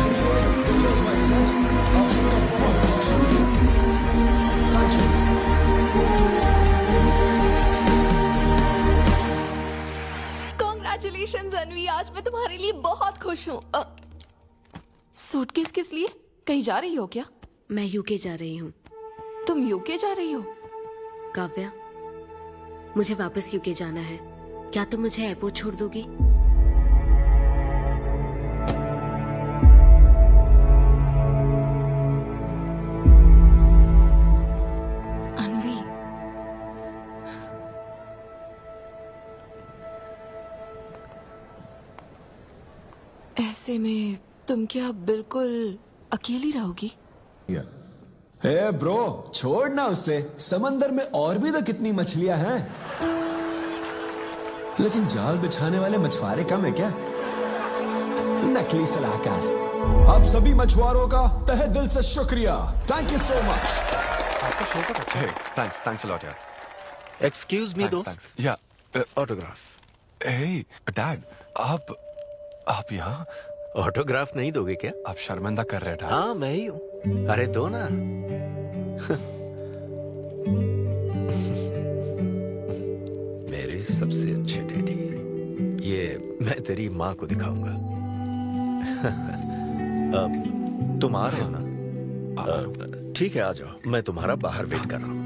Anyway, this was my set. आप सबका बहुत बहुत शुक्रिया। Thank you. Congratulations अन्वी, आज मैं तुम्हारे लिए बहुत खुश हूँ। सूटकेस किस लिए? कहीं जा रही हो क्या? मैं यूके जा रही हूँ। तुम यूके जा रही हो? काव्या, मुझे वापस यूके जाना है। क्या तुम मुझे एयरपोर्ट छोड़ दोगी? अन्वी, ऐसे में तुम क्या बिल्कुल अकेली रहोगी? हे ब्रो, छोड़ ना उसे। समंदर में और भी तो कितनी मछलियां हैं। लेकिन जाल बिछाने वाले मछुआरे कम है क्या? नकली सलाहकार। आप सभी मछुआरों का तहे दिल से शुक्रिया। Thank you so much. आपका शो का अच्छा है। थैंक्स अ लॉट यार। एक्सक्यूज मी दोस्त। या ऑटोग्राफ। हे डैड, आप यहाँ? ऑटोग्राफ नहीं दोगे क्या? आप शर्मिंदा कर रहे हैं। हाँ, मैं ही हूँ। अरे दो ना। मेरे सबसे अच्छे डैडी, ये मैं तेरी माँ को दिखाऊंगा। अब तुम आ रहे हो ना? ठीक है, आ जाओ। मैं तुम्हारा बाहर वेट कर रहा हूँ।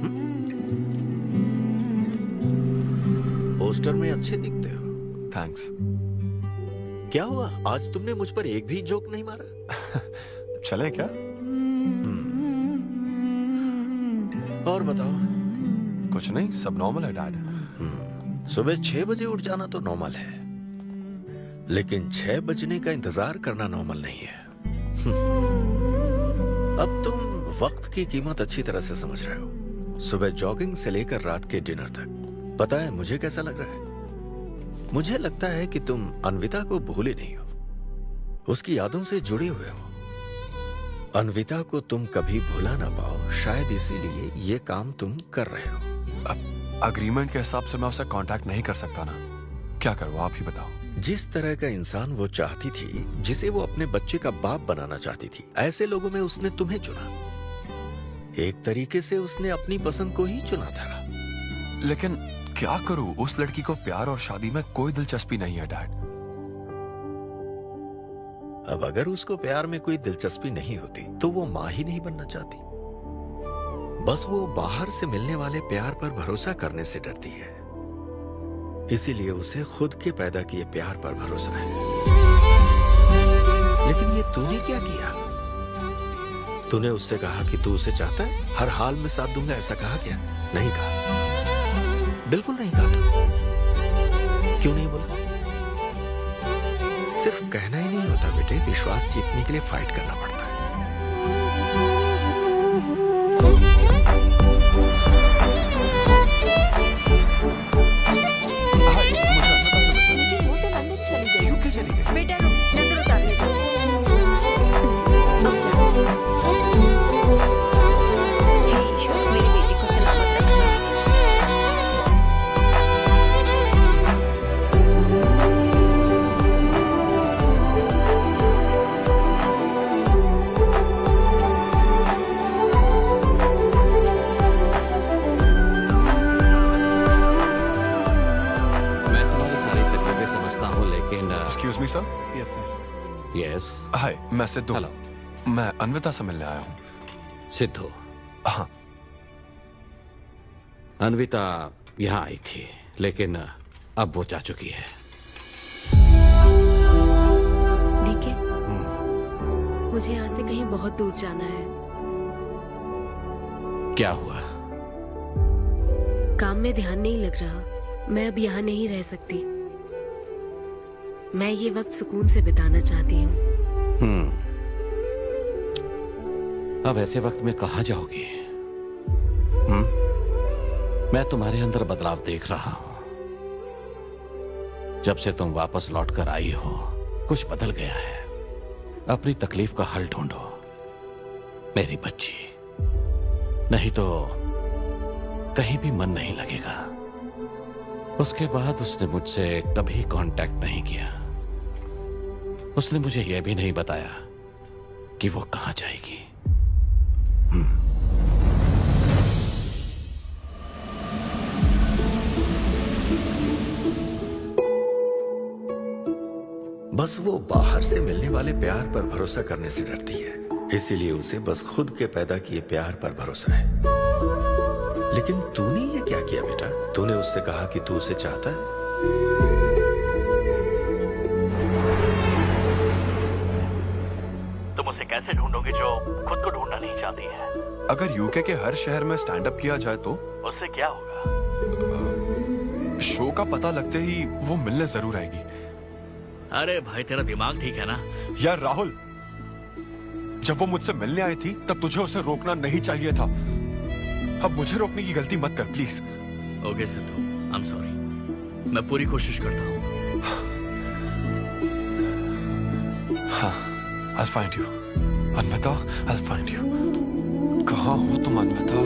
पोस्टर में अच्छे दिखते हो। थैंक्स। क्या हुआ, आज तुमने मुझ पर एक भी जोक नहीं मारा? चले क्या? और बताओ। कुछ नहीं, सब नॉर्मल है डैड। सुबह 6 बजे उठ जाना तो नॉर्मल है, लेकिन 6 बजने का इंतजार करना नॉर्मल नहीं है। अब तुम वक्त की कीमत अच्छी तरह से समझ रहे हो। सुबह जॉगिंग से लेकर रात के डिनर तक। पता है मुझे कैसा लग रहा है? मुझे लगता है कि तुम अन्विता को भूले नहीं हो, उसकी यादों से जुड़े हुए हो। अन्विता को तुम कभी भुला ना पाओ, शायद इसीलिए ये काम तुम कर रहे हो। अब अग्रीमेंट के हिसाब से मैं उसे कांटेक्ट नहीं कर सकता ना। क्या करूं, आप ही बताओ। जिस तरह का इंसान वो चाहती थी, जिसे वो अपने बच्चे का बाप बनाना चाहती थी, ऐसे लोगों में उसने तुम्हें चुना। एक तरीके से उसने अपनी पसंद को ही चुना था। लेकिन क्या करूं, उस लड़की को प्यार और शादी में कोई दिलचस्पी नहीं है डैड। अब अगर उसको प्यार में कोई दिलचस्पी नहीं होती तो वो माँ ही नहीं बनना चाहती। बस वो बाहर से मिलने वाले प्यार पर भरोसा करने से डरती है, इसीलिए उसे खुद के पैदा किए प्यार पर भरोसा है। लेकिन ये तूने क्या किया? तूने उससे कहा कि तू उसे चाहता है, हर हाल में साथ दूंगा, ऐसा कहा क्या? नहीं कहा, बिल्कुल नहीं कहा। तू क्यों नहीं बोला? सिर्फ कहना ही नहीं होता बेटे, विश्वास जीतने के लिए फाइट करना पड़ता है। लेकिन वो तो लंदन चली गई। यूके चली गई। बेटा रुक, नजर उतार ले। अब जाओ। हे ईश्वर, मेरी बेटी को सलामत रखना। मैं तुम्हारी सारी तकलीफें समझता हूँ, लेकिन excuse me sir. Yes sir. Yes. Hi, मैं सिद्धू। हेलो। मैं अन्विता से मिलने आया हूँ। सिद्धू। हाँ। अन्विता यहाँ आई थी, लेकिन अब वो जा चुकी है। डीके, मुझे यहाँ से कहीं बहुत दूर जाना है। क्या हुआ? काम में ध्यान नहीं लग रहा। मैं अब यहाँ नहीं रह सकती। मैं ये वक्त सुकून से बिताना चाहती हूँ। अब ऐसे वक्त में कहाँ जाओगी? मैं तुम्हारे अंदर बदलाव देख रहा हूं। जब से तुम वापस लौट कर आई हो, कुछ बदल गया है। अपनी तकलीफ का हल ढूंढो मेरी बच्ची, नहीं तो कहीं भी मन नहीं लगेगा। उसके बाद उसने मुझसे कभी कांटेक्ट नहीं किया। उसने मुझे यह भी नहीं बताया कि वो कहां जाएगी। बस वो बाहर से मिलने वाले प्यार पर भरोसा करने से डरती है, इसीलिए उसे बस खुद के पैदा किए प्यार पर भरोसा है। लेकिन तूने ये क्या किया बेटा? तूने उससे कहा कि तू उसे चाहता है। तुम उसे कैसे ढूंढोगे जो खुद को ढूंढना नहीं चाहती है? अगर यूके के हर शहर में स्टैंड अप किया जाए तो उससे क्या होगा? शो का पता लगते ही वो मिलने जरूर आएगी। अरे भाई, तेरा दिमाग ठीक है ना? यार राहुल, जब वो मुझसे मिलने आई थी तब तुझे उसे रोकना नहीं चाहिए था। अब मुझे रोकने की गलती मत कर please. Okay Sidhu, I am sorry. मैं पूरी कोशिश करता हूँ। हाँ, I'll find you. Anvita, I'll find you. कहाँ हो तुम अन्विता?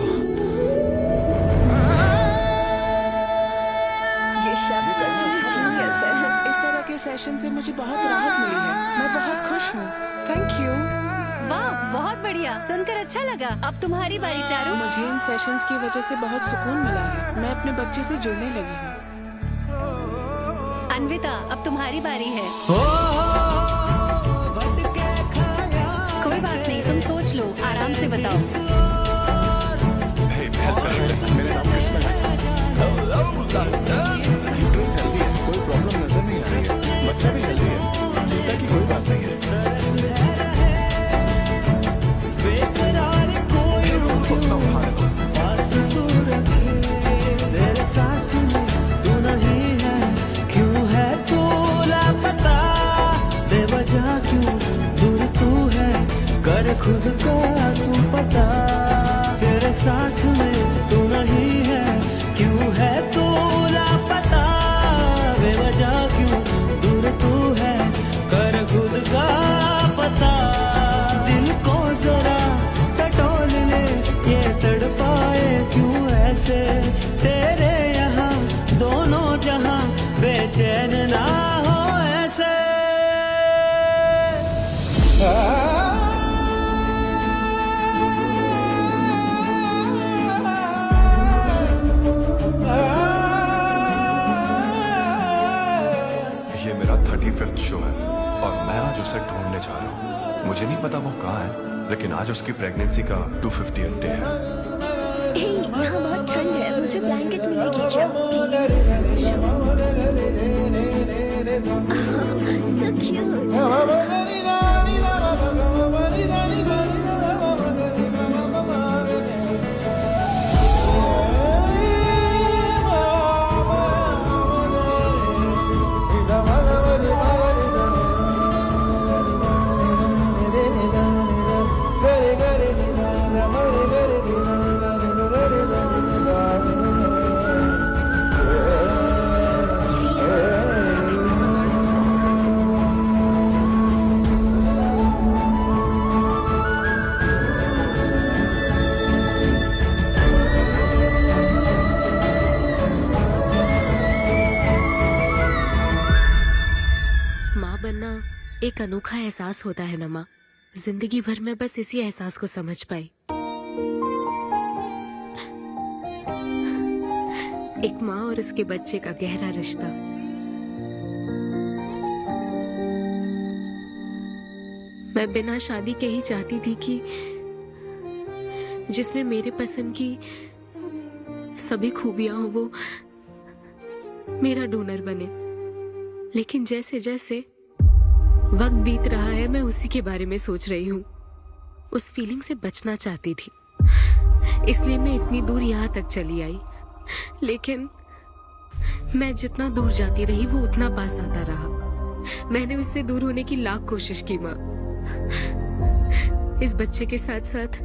ये शब्द सच में जीनियस है। इस तरह के सेशन से मुझे बहुत राहत मिली है। मैं बहुत खुश हूँ। Thank you. वाह, बहुत बढ़िया, सुनकर अच्छा लगा। अब तुम्हारी बारी चारू। मुझे इन सेशंस की वजह से बहुत सुकून मिला है। मैं अपने बच्चे से जुड़ने लगी हूँ। अन्विता, अब तुम्हारी बारी है। कोई बात नहीं, तुम सोच लो, आराम से बताओ। मेरा नाम कृष्णा है। यूट्रस हेल्दी है, कोई प्रॉब्लम नजर नहीं आ रही है। बच्चा भी हेल्दी है, चिंता की कोई बात नहीं है। खुद का तू पता, तेरे साथ में तू नहीं है, क्यों है तू लापता, बेवजह क्यों दूर तू है, कर खुद का पता। दिल को जरा टटोल ले, ये तड़पाए क्यों ऐसे, तेरे यहाँ दोनों जहाँ बेचैन ना हो ऐसे। शो है और मैं आज उसे ढूंढने जा रहा हूँ। मुझे नहीं पता वो कहाँ है, लेकिन आज उसकी प्रेगनेंसी का 250th डे है। यहाँ बहुत ठंड है, मुझे ब्लैंकेट में लेके जाओ। So cute. अनोखा एहसास होता है ना माँ, जिंदगी भर में बस इसी एहसास को समझ पाई। एक माँ और उसके बच्चे का गहरा रिश्ता। मैं बिना शादी के ही चाहती थी कि जिसमें मेरे पसंद की सभी खूबियां हो वो मेरा डोनर बने। लेकिन जैसे जैसे वक्त बीत रहा है मैं उसी के बारे में सोच रही हूँ। उस फीलिंग से बचना चाहती थी, इसलिए मैं इतनी दूर यहाँ तक चली आई। लेकिन मैं जितना दूर जाती रही वो उतना पास आता रहा। मैंने उससे दूर होने की लाख कोशिश की माँ। इस बच्चे के साथ साथ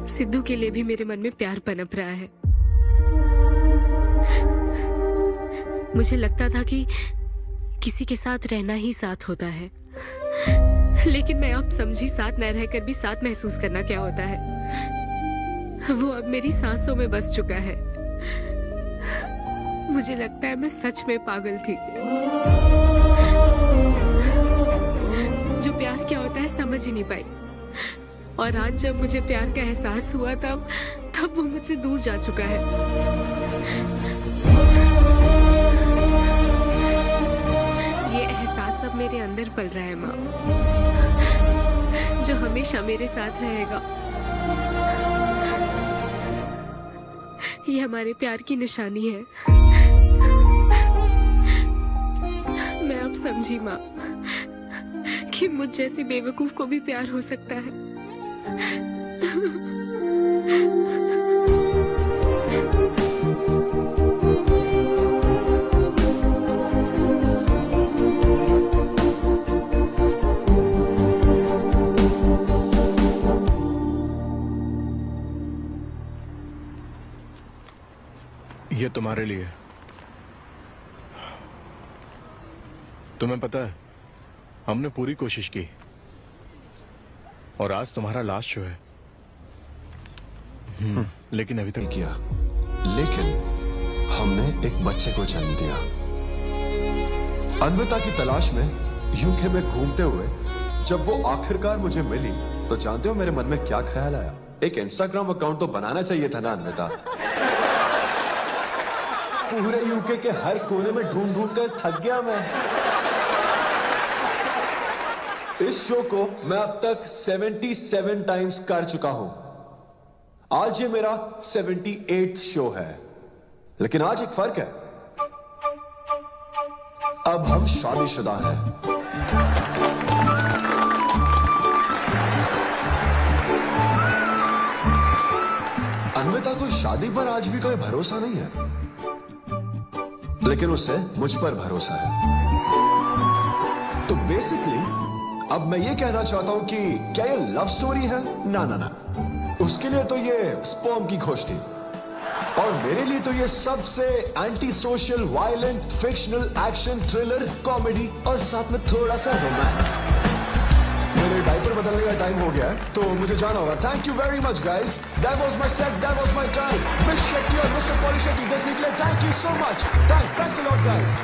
सिद्धू के लिए भी मेरे मन में प्यार पनप रहा है। मुझे लगता था कि किसी के साथ रहना ही साथ होता है, लेकिन मैं अब समझी साथ न रहकर भी साथ महसूस करना क्या होता है। वो अब मेरी सांसों में बस चुका है। मुझे लगता है मैं सच में पागल थी। जो प्यार क्या होता है समझ ही नहीं पाई। और आज जब मुझे प्यार का एहसास हुआ तब वो मुझसे दूर जा चुका है। ये एहसास अब मेरे अंदर पल रहा है माँ, जो हमेशा मेरे साथ रहेगा। ये हमारे प्यार की निशानी है। मैं अब समझी माँ कि मुझ जैसी बेवकूफ को भी प्यार हो सकता है। ये तुम्हारे लिए। तुम्हें पता है हमने पूरी कोशिश की और आज तुम्हारा लास्ट शो है। लेकिन अभी तक किया, लेकिन हमने एक बच्चे को जन्म दिया। अन्विता की तलाश में यूके में घूमते हुए जब वो आखिरकार मुझे मिली तो जानते हो मेरे मन में क्या ख्याल आया? एक इंस्टाग्राम अकाउंट तो बनाना चाहिए था ना अन्विता। पूरे यूके के हर कोने में ढूंढ ढूंढ कर थक गया मैं। इस शो को मैं अब तक 77 टाइम्स कर चुका हूं। आज ये मेरा 78th शो है। लेकिन आज एक फर्क है, अब हम शादीशुदा हैं। अन्विता को शादी पर आज भी कोई भरोसा नहीं है, लेकिन उसे मुझ पर भरोसा है। तो बेसिकली अब मैं ये कहना चाहता हूं कि क्या ये लव स्टोरी है? ना ना ना, उसके लिए तो ये स्पर्म की खोज थी, और मेरे लिए तो ये सबसे anti social, violent, fictional, action, thriller, comedy और साथ में थोड़ा सा रोमांस। मेरे डायपर बदलने का टाइम हो गया है, तो मुझे जाना होगा। Thank you very much guys, that was my set, that was my time. Miss Shetty और मिस्टर पॉली शेट्टी देखने के लिए thank you so much. Thanks a lot guys.